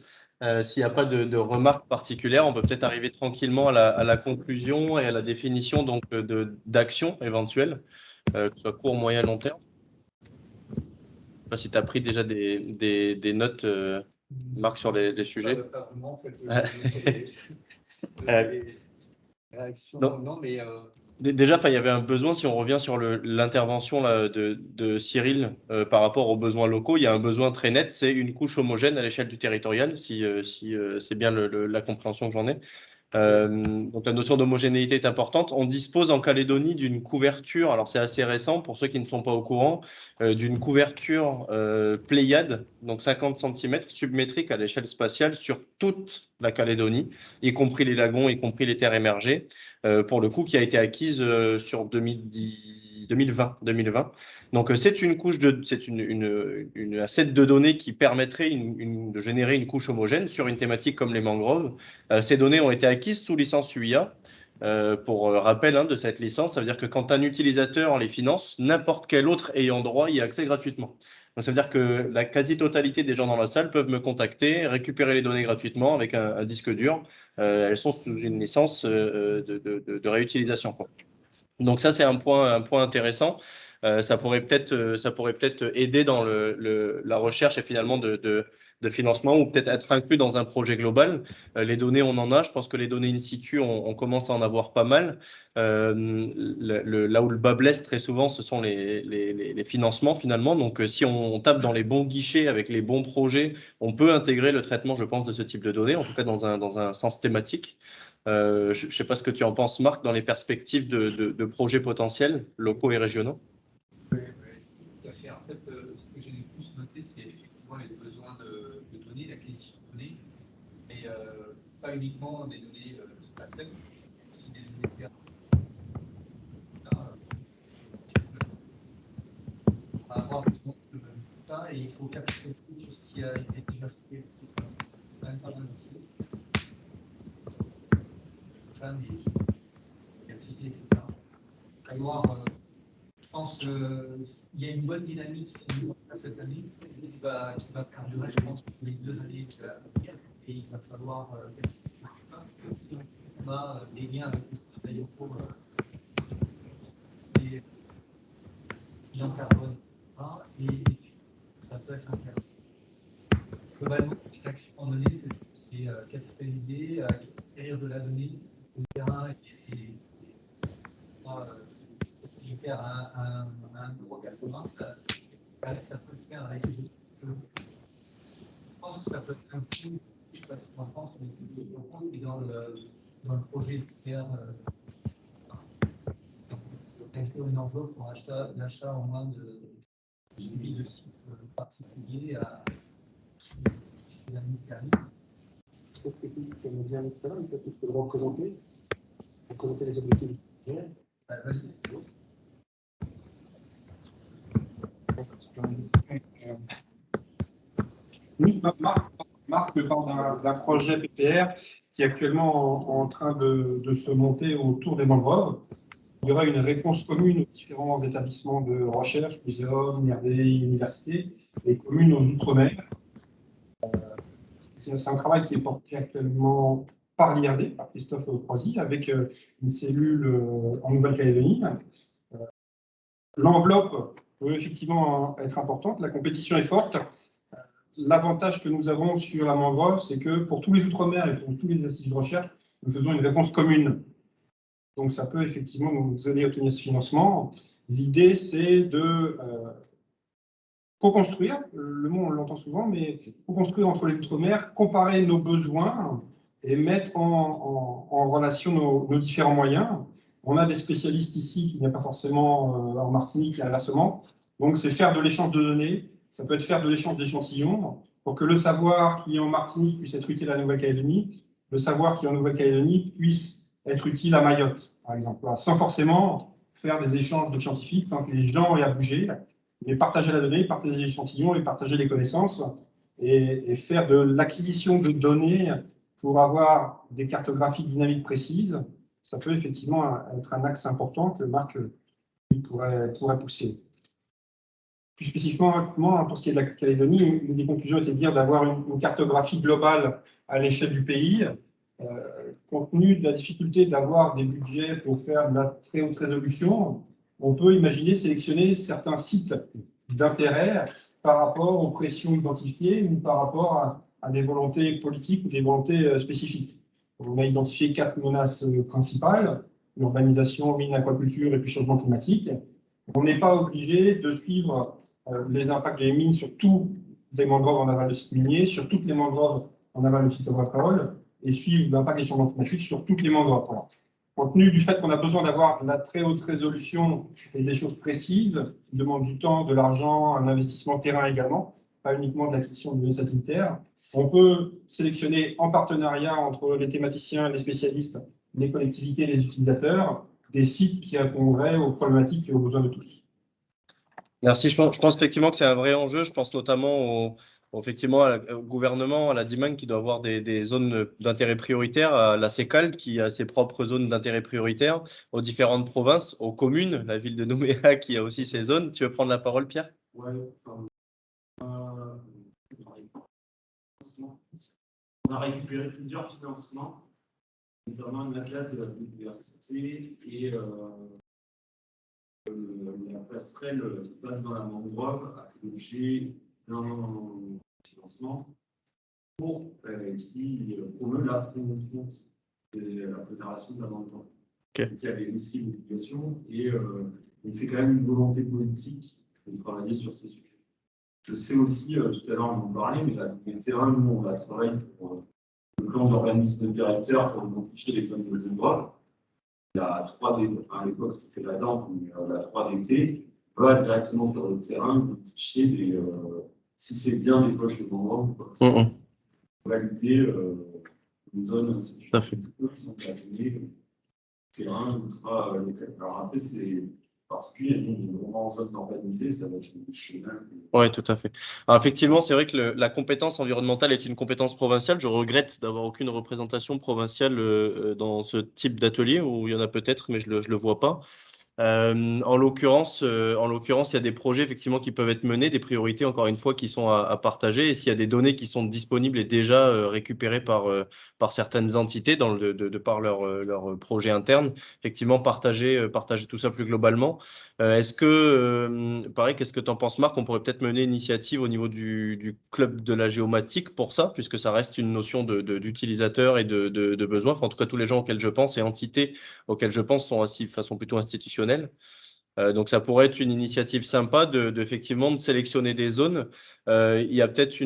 S'il n'y a pas de remarques particulières, on peut peut-être arriver tranquillement à la conclusion et à la définition donc d'actions éventuelles, que ce soit court, moyen, long terme. Je ne sais pas si tu as pris déjà des notes, Marc, sur les sujets. Déjà, il y avait un besoin, si on revient sur l'intervention de Cyril par rapport aux besoins locaux, il y a un besoin très net, c'est une couche homogène à l'échelle du territorial, si c'est bien la compréhension que j'en ai. Donc la notion d'homogénéité est importante. On dispose en Calédonie d'une couverture, alors c'est assez récent pour ceux qui ne sont pas au courant, d'une couverture Pléiade, donc 50 cm submétrique à l'échelle spatiale sur toute la Calédonie, y compris les lagons, y compris les terres émergées, pour le coup qui a été acquise sur 2020. Donc c'est une couche c'est un set de données qui permettrait de générer une couche homogène sur une thématique comme les mangroves. Ces données ont été acquises sous licence UIA. Pour rappel de cette licence, ça veut dire que quand un utilisateur les finance, n'importe quel autre ayant droit y a accès gratuitement. Donc ça veut dire que la quasi-totalité des gens dans la salle peuvent me contacter, récupérer les données gratuitement avec un disque dur. Elles sont sous une licence de réutilisation, quoi. Donc ça, c'est un point intéressant. Ça pourrait peut-être aider dans la recherche et finalement de financement ou peut-être être inclus dans un projet global. Les données, on en a. Je pense que les données in situ, on commence à en avoir pas mal. Là où le bas blesse très souvent, ce sont les financements finalement. Donc si on tape dans les bons guichets avec les bons projets, on peut intégrer le traitement, je pense, de ce type de données, en tout cas dans un sens thématique. Je ne sais pas ce que tu en penses, Marc, dans les perspectives de projets potentiels locaux et régionaux. Oui, tout à fait. En fait, ce que j'ai le plus noté, c'est effectivement les besoins de données, l'acquisition de données, mais pas uniquement des données spatiales, mais aussi des données terrestres. On va avoir besoin de tout ça et il faut capter tout ce qui a été déjà fait, même pas mal de choses. Etc. Alors, je pense qu'il y a une bonne dynamique cette année qui va perdurer, je pense, les 2 années et il va falloir si on a des liens avec le système locaux et bilan carbone et ça peut être intéressant. Globalement, les actions en données, c'est capitaliser, acquérir de la donnée au terrain et faire un 1,80 €, ça peut le faire avec les autres. Je pense que ça peut être un coup, je ne sais pas si on pense, mais dans le projet de faire une enveloppe pour l'achat en main de suivi de sites particuliers à la ministérielle. Je trouve que tu aimes bien le faire, peut-être que je peux le représenter les objectifs du projet. Oui, Marc me parle d'un projet PPR qui est actuellement en train de se monter autour des mangroves. Il y aura une réponse commune aux différents établissements de recherche, muséums, IRD, universités, et communes aux Outre-mer. C'est un travail qui est porté actuellement par l'IRD, par Christophe Croisy, avec une cellule en Nouvelle-Calédonie. L'enveloppe peut effectivement être importante, la compétition est forte. L'avantage que nous avons sur la mangrove, c'est que pour tous les Outre-mer et pour tous les instituts de recherche, nous faisons une réponse commune. Donc ça peut effectivement nous aider à obtenir ce financement. L'idée, c'est de co-construire, le mot on l'entend souvent, mais co-construire entre les Outre-mer, comparer nos besoins et mettre en relation nos différents moyens. On a des spécialistes ici qui n'y a pas forcément en Martinique et inversement. Donc, c'est faire de l'échange de données, ça peut être faire de l'échange d'échantillons, pour que le savoir qui est en Martinique puisse être utile à la Nouvelle-Calédonie, le savoir qui est en Nouvelle-Calédonie puisse être utile à Mayotte, par exemple, sans forcément faire des échanges de scientifiques, tant que les gens aient à bouger, mais partager la donnée, partager l'échantillon et partager les connaissances, et faire de l'acquisition de données pour avoir des cartographies dynamiques précises, ça peut effectivement être un axe important que Marc pourrait pousser. Plus spécifiquement, pour ce qui est de la Calédonie, une des conclusions était de dire d'avoir une cartographie globale à l'échelle du pays. Compte tenu de la difficulté d'avoir des budgets pour faire de la très haute résolution, on peut imaginer sélectionner certains sites d'intérêt par rapport aux pressions identifiées ou par rapport à des volontés politiques ou des volontés spécifiques. On a identifié 4 menaces principales, l'urbanisation, mine, aquaculture et puis changement climatique. On n'est pas obligé de suivre les impacts des mines sur tous les mangroves en aval de sites miniers, sur toutes les mangroves en aval de sites agricoles, et suivre l'impact des changements climatiques sur toutes les mangroves. Voilà. Compte tenu du fait qu'on a besoin d'avoir de la très haute résolution et des choses précises, qui demandent du temps, de l'argent, un investissement terrain également, pas uniquement de l'acquisition de données satellitaires, on peut sélectionner en partenariat entre les thématiciens, les spécialistes, les collectivités et les utilisateurs, des sites qui répondraient aux problématiques et aux besoins de tous. Merci. Je pense effectivement que c'est un vrai enjeu. Je pense notamment effectivement au gouvernement, à la DIMAN qui doit avoir des zones d'intérêt prioritaire, à la CECAL qui a ses propres zones d'intérêt prioritaire, aux différentes provinces, aux communes, la ville de Nouméa qui a aussi ses zones. Tu veux prendre la parole, Pierre? Ouais, on a récupéré plusieurs financements, notamment une atlas de la biodiversité et la passerelle qui passe dans la mangrove a fait l'objet d'un financement qui promeut la promotion et la préservation de la mangrove. Okay. Il y avait aussi une obligation et c'est quand même une volonté politique de travailler sur ces sujets. Je sais aussi, tout à l'heure on en parlait, mais les terrains, nous on a travaillé pour le plan d'organisme directeur pour identifier les zones de mangrove. La 3D, à l'époque c'était la DAN, mais la 3DT va directement sur le terrain identifier si c'est bien des poches de mangrove ou pas. Valider une zone ainsi de suite. Qui sont calculés, terrain ultra local. Alors après, c'est particulier, en zone urbanisée, ça va être des chemins. Oui, tout à fait. Alors, effectivement, c'est vrai que la compétence environnementale est une compétence provinciale. Je regrette d'avoir aucune représentation provinciale dans ce type d'atelier, où il y en a peut-être, mais je le vois pas. En l'occurrence, il y a des projets effectivement qui peuvent être menés, des priorités encore une fois qui sont à partager. Et s'il y a des données qui sont disponibles et déjà récupérées par certaines entités de par leur projet interne, effectivement partager tout ça plus globalement. Est-ce que, pareil, qu'est-ce que tu en penses, Marc? On pourrait peut-être mener une initiative au niveau du club de la géomatique pour ça, puisque ça reste une notion d'utilisateur et de besoin. Enfin, en tout cas, tous les gens auxquels je pense et entités auxquelles je pense sont de façon plutôt institutionnelle. Donc ça pourrait être une initiative sympa effectivement de sélectionner des zones. Il y a peut-être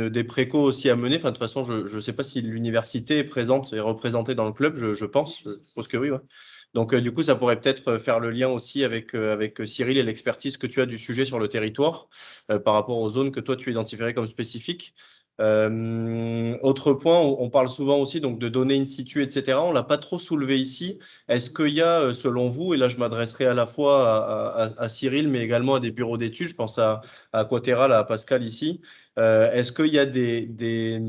des précos aussi à mener. Enfin, de toute façon, je ne sais pas si l'université est présente et représentée dans le club, je pense que oui. Ouais. Donc du coup, ça pourrait peut-être faire le lien aussi avec Cyril et l'expertise que tu as du sujet sur le territoire par rapport aux zones que toi tu identifierais comme spécifiques. Autre point, on parle souvent aussi donc, de données in situ, etc. On ne l'a pas trop soulevé ici. Est-ce qu'il y a, selon vous, et là je m'adresserai à la fois à Cyril, mais également à des bureaux d'études, je pense à Aquaterra, à Pascal ici, est-ce qu'il y a des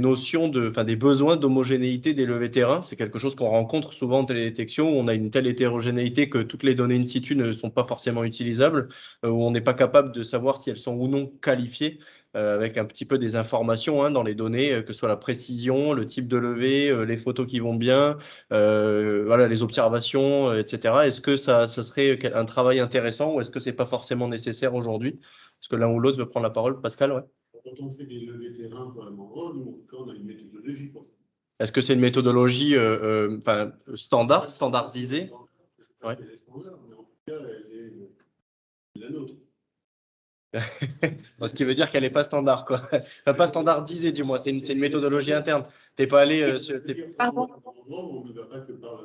notions, des besoins d'homogénéité des levées terrain? C'est quelque chose qu'on rencontre souvent en télédétection, où on a une telle hétérogénéité que toutes les données in situ ne sont pas forcément utilisables, où on n'est pas capable de savoir si elles sont ou non qualifiées. Avec un petit peu des informations dans les données, que ce soit la précision, le type de levée, les photos qui vont bien, voilà, les observations, etc. Est-ce que ça serait un travail intéressant ou est-ce que ce n'est pas forcément nécessaire aujourd'hui? Est-ce que l'un ou l'autre veut prendre la parole? Pascal, ouais. Quand on fait des levées terrain pour la mangrove, nous, on a une méthodologie pour ça. Est-ce que c'est une méthodologie standardisée? Ouais. Mais en tout cas, elle est la nôtre. Ce qui veut dire qu'elle n'est pas standard, quoi. Enfin, pas standardisée, du moins. C'est une méthodologie interne. Tu n'es pas allé. Pardon. On ne va pas que par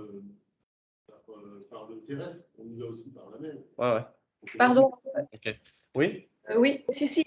le terrestre, on y va aussi par la mer. Ouais. Pardon. Ok. Oui. Oui, si,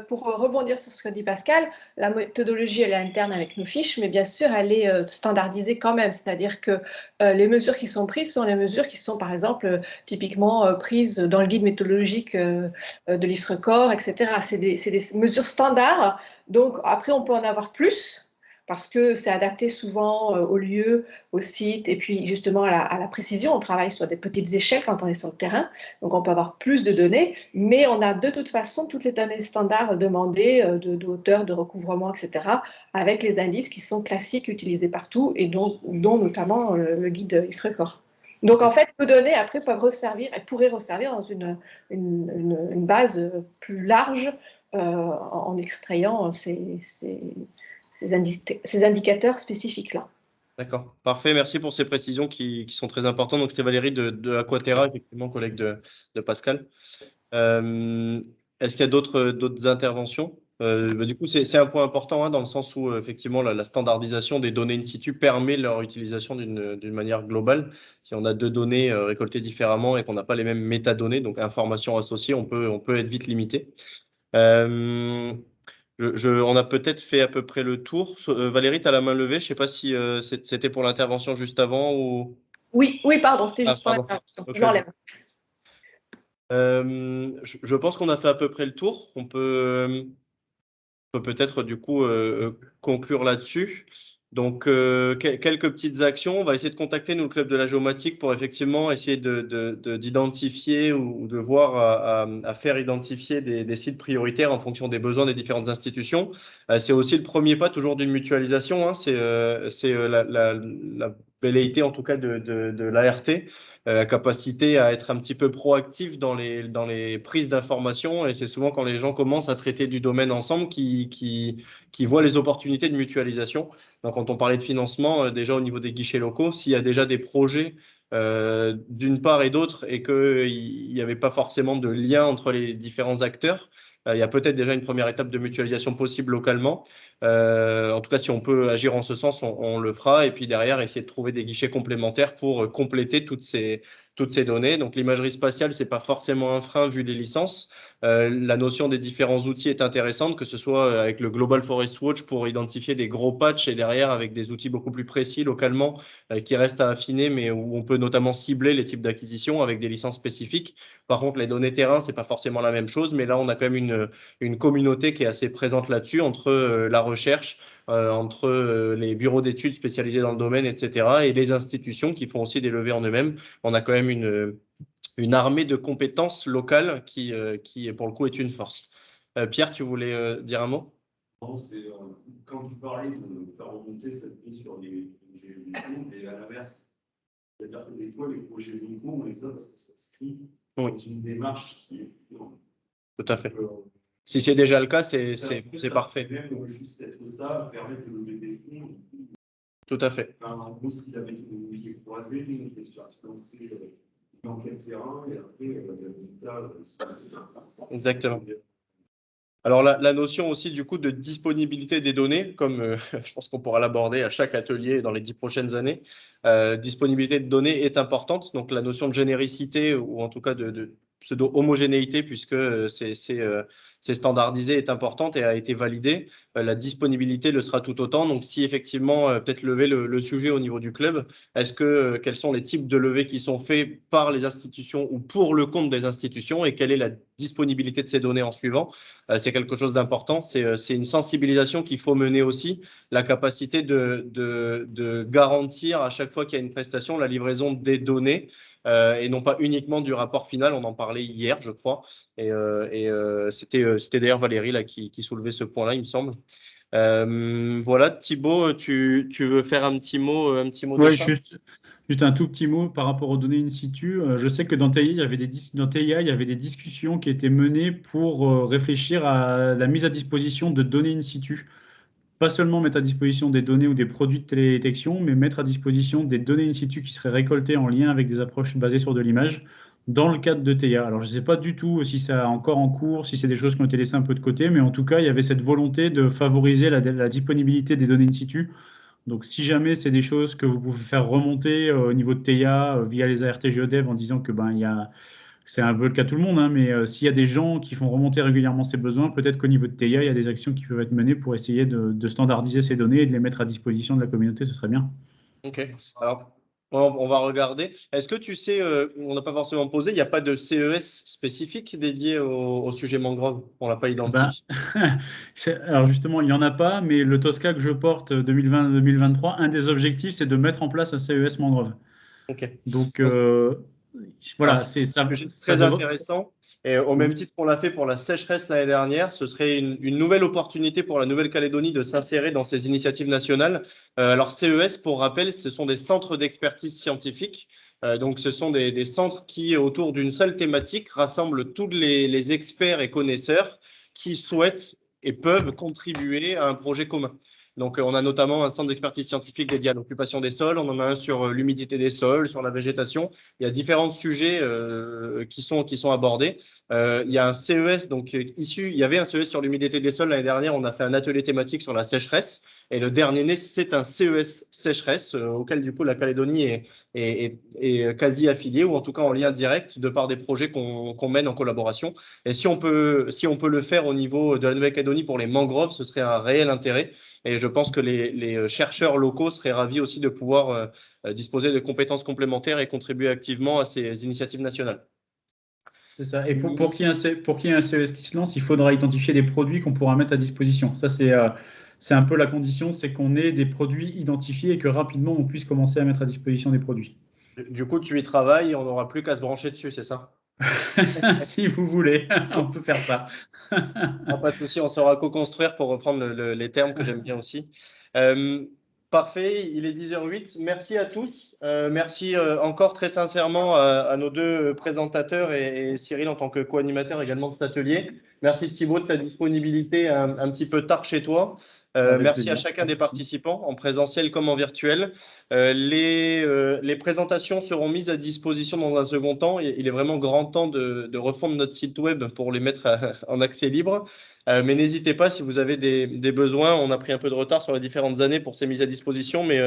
pour rebondir sur ce que dit Pascal, la méthodologie, elle est interne avec nos fiches, mais bien sûr, elle est standardisée quand même. C'est-à-dire que les mesures qui sont prises sont les mesures qui sont, par exemple, typiquement prises dans le guide méthodologique de l'IFRECOR, etc. C'est des mesures standards. Donc, après, on peut en avoir plus, parce que c'est adapté souvent au lieu, au site, et puis justement à la précision. On travaille sur des petites échelles quand on est sur le terrain, donc on peut avoir plus de données, mais on a de toute façon toutes les données standards demandées de hauteur, de recouvrement, etc., avec les indices qui sont classiques, utilisés partout, et dont notamment le guide IFRECOR. Donc en fait, nos données après peuvent resservir, elles pourraient resservir dans une base plus large en extrayant ces indicateurs spécifiques-là. D'accord, parfait. Merci pour ces précisions qui sont très importantes. Donc, c'est Valérie de Aquaterra, effectivement, collègue de Pascal. Est-ce qu'il y a d'autres interventions? Du coup, c'est un point important, hein, dans le sens où, effectivement, la standardisation des données in situ permet leur utilisation d'une manière globale. Si on a deux données récoltées différemment et qu'on n'a pas les mêmes métadonnées, donc informations associées, on peut être vite limité. On a peut-être fait à peu près le tour. Valérie, tu as la main levée. Je ne sais pas si c'était pour l'intervention juste avant ou… Oui, pardon, c'était juste pour l'intervention. Okay. Je l'enlève. Je pense qu'on a fait à peu près le tour. On peut peut-être du coup conclure là-dessus. Donc, quelques petites actions. On va essayer de contacter nous, le Club de la Géomatique, pour effectivement essayer d'identifier ou de voir à faire identifier des sites prioritaires en fonction des besoins des différentes institutions. C'est aussi le premier pas toujours d'une mutualisation, hein. C'est la velléité en tout cas de l'ART, la capacité à être un petit peu proactif dans les prises d'informations. Et c'est souvent quand les gens commencent à traiter du domaine ensemble qui voient les opportunités de mutualisation. Donc, quand on parlait de financement, déjà au niveau des guichets locaux, s'il y a déjà des projets d'une part et d'autre et qu'il n'y avait pas forcément de lien entre les différents acteurs, il y a peut-être déjà une première étape de mutualisation possible localement. En tout cas, si on peut agir en ce sens, on le fera. Et puis derrière, essayer de trouver des guichets complémentaires pour compléter toutes ces données. Donc, l'imagerie spatiale, ce n'est pas forcément un frein vu les licences. La notion des différents outils est intéressante, que ce soit avec le Global Forest Watch pour identifier des gros patchs et derrière avec des outils beaucoup plus précis localement qui restent à affiner, mais où on peut notamment cibler les types d'acquisitions avec des licences spécifiques. Par contre, les données terrain, ce n'est pas forcément la même chose, mais là, on a quand même une communauté qui est assez présente là-dessus, entre la recherche, entre les bureaux d'études spécialisés dans le domaine, etc., et les institutions qui font aussi des levées en eux-mêmes. On a quand même une armée de compétences locales qui, pour le coup, est une force. Pierre, tu voulais dire un mot? Non, c'est quand tu parlais de faire remonter cette vie sur les projets locaux, et à l'inverse, c'est-à-dire que des fois, les projets locaux, on les a parce que ça s'inscrit dans une démarche qui est… Tout à fait. Si c'est déjà le cas, c'est parfait. Même juste être ça, permettre de lever des fonds. Tout à fait. En gros, ce qu'il avait une vie croisée, on était sur financer l'enquête terrain et après, le résultat. Exactement. Alors, la notion aussi du coup de disponibilité des données, comme je pense qu'on pourra l'aborder à chaque atelier dans les 10 prochaines années, disponibilité de données est importante. Donc, la notion de généricité ou en tout cas de pseudo-homogénéité, puisque c'est standardisé, est importante et a été validée. La disponibilité le sera tout autant. Donc, si effectivement, peut-être lever le sujet au niveau du club, quels sont les types de levées qui sont faits par les institutions ou pour le compte des institutions et quelle est la disponibilité de ces données en suivant? C'est quelque chose d'important. C'est une sensibilisation qu'il faut mener aussi, la capacité de garantir à chaque fois qu'il y a une prestation la livraison des données et non pas uniquement du rapport final. On en parlait hier, je crois. Et c'était d'ailleurs Valérie là, qui soulevait ce point-là, il me semble. Voilà, Thibaut, tu veux faire un petit mot de ça? Juste un tout petit mot par rapport aux données in situ. Je sais que dans TIA, il y avait des discussions qui étaient menées pour réfléchir à la mise à disposition de données in situ. Pas seulement mettre à disposition des données ou des produits de télédétection, mais mettre à disposition des données in situ qui seraient récoltées en lien avec des approches basées sur de l'image. dans le cadre de TEIA. Alors, je ne sais pas du tout si c'est encore en cours, si c'est des choses qui ont été laissées un peu de côté, mais en tout cas, il y avait cette volonté de favoriser la disponibilité des données in situ. Donc, si jamais c'est des choses que vous pouvez faire remonter au niveau de TEIA via les ART GeoDev en disant que c'est un peu le cas de tout le monde, hein, mais s'il y a des gens qui font remonter régulièrement ces besoins, peut-être qu'au niveau de TEIA, il y a des actions qui peuvent être menées pour essayer de standardiser ces données et de les mettre à disposition de la communauté, ce serait bien. Ok. Alors, on va regarder. Est-ce que tu sais, on n'a pas forcément posé, il n'y a pas de CES spécifique dédié au sujet mangrove? On ne l'a pas Ben, identifié. alors justement, il n'y en a pas, mais le TOSCA que je porte 2020-2023, un des objectifs, c'est de mettre en place un CES mangrove. Ok. Donc, Donc, voilà, c'est ça, un sujet ça très devrait. intéressant. Et au même titre qu'on l'a fait pour la sécheresse l'année dernière, ce serait une nouvelle opportunité pour la Nouvelle-Calédonie de s'insérer dans ces initiatives nationales. Alors, CES, pour rappel, ce sont des centres d'expertise scientifique. Donc, ce sont des centres qui, autour d'une seule thématique, rassemblent tous les experts et connaisseurs qui souhaitent et peuvent contribuer à un projet commun. Donc, on a notamment un centre d'expertise scientifique dédié à l'occupation des sols, on en a un sur l'humidité des sols, sur la végétation. Il y a différents sujets qui sont abordés. Il y a un CES, donc issu, il y avait un CES sur l'humidité des sols l'année dernière, on a fait un atelier thématique sur la sécheresse. Et le dernier né, c'est un CES sécheresse auquel du coup la Calédonie est quasi affiliée, ou en tout cas en lien direct de par des projets qu'on mène en collaboration. Et si on peut le faire au niveau de la Nouvelle-Calédonie pour les mangroves, ce serait un réel intérêt. Et je pense que les chercheurs locaux seraient ravis aussi de pouvoir disposer de compétences complémentaires et contribuer activement à ces initiatives nationales. C'est ça. Et pour qu'il y ait un CES qui se lance, il faudra identifier des produits qu'on pourra mettre à disposition. Ça, c'est un peu la condition, c'est qu'on ait des produits identifiés et que rapidement, on puisse commencer à mettre à disposition des produits. Du coup, tu y travailles, on n'aura plus qu'à se brancher dessus, c'est ça? Si vous voulez, on peut faire ça. Ah, pas de souci, on saura co-construire pour reprendre les termes que j'aime bien aussi. Parfait, il est 10h08. Merci à tous. Merci encore très sincèrement à nos deux présentateurs et Cyril en tant que co-animateur également de cet atelier. Merci Thibaut de ta disponibilité un petit peu tard chez toi. Avec Merci à plaisir. chacun des participants, en présentiel comme en virtuel. Les présentations seront mises à disposition dans un second temps. Il est vraiment grand temps de refondre notre site web pour les mettre en accès libre. Mais n'hésitez pas si vous avez des besoins. On a pris un peu de retard sur les différentes années pour ces mises à disposition, mais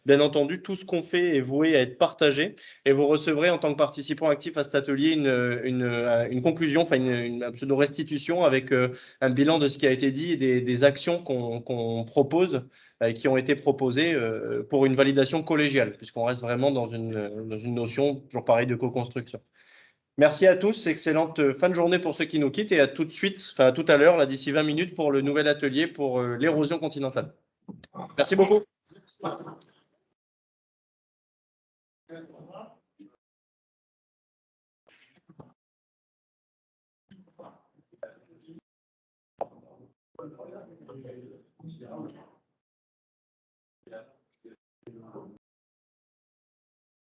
bien entendu, tout ce qu'on fait est voué à être partagé. Et vous recevrez en tant que participant actif à cet atelier une conclusion, enfin une pseudo-restitution avec un bilan de ce qui a été dit et des actions qu'on propose et qui ont été proposées pour une validation collégiale, puisqu'on reste vraiment dans une notion, toujours pareil, de co-construction. Merci à tous, excellente fin de journée pour ceux qui nous quittent et à tout de suite, enfin à tout à l'heure, là d'ici 20 minutes pour le nouvel atelier pour l'érosion continentale. Merci beaucoup. Merci.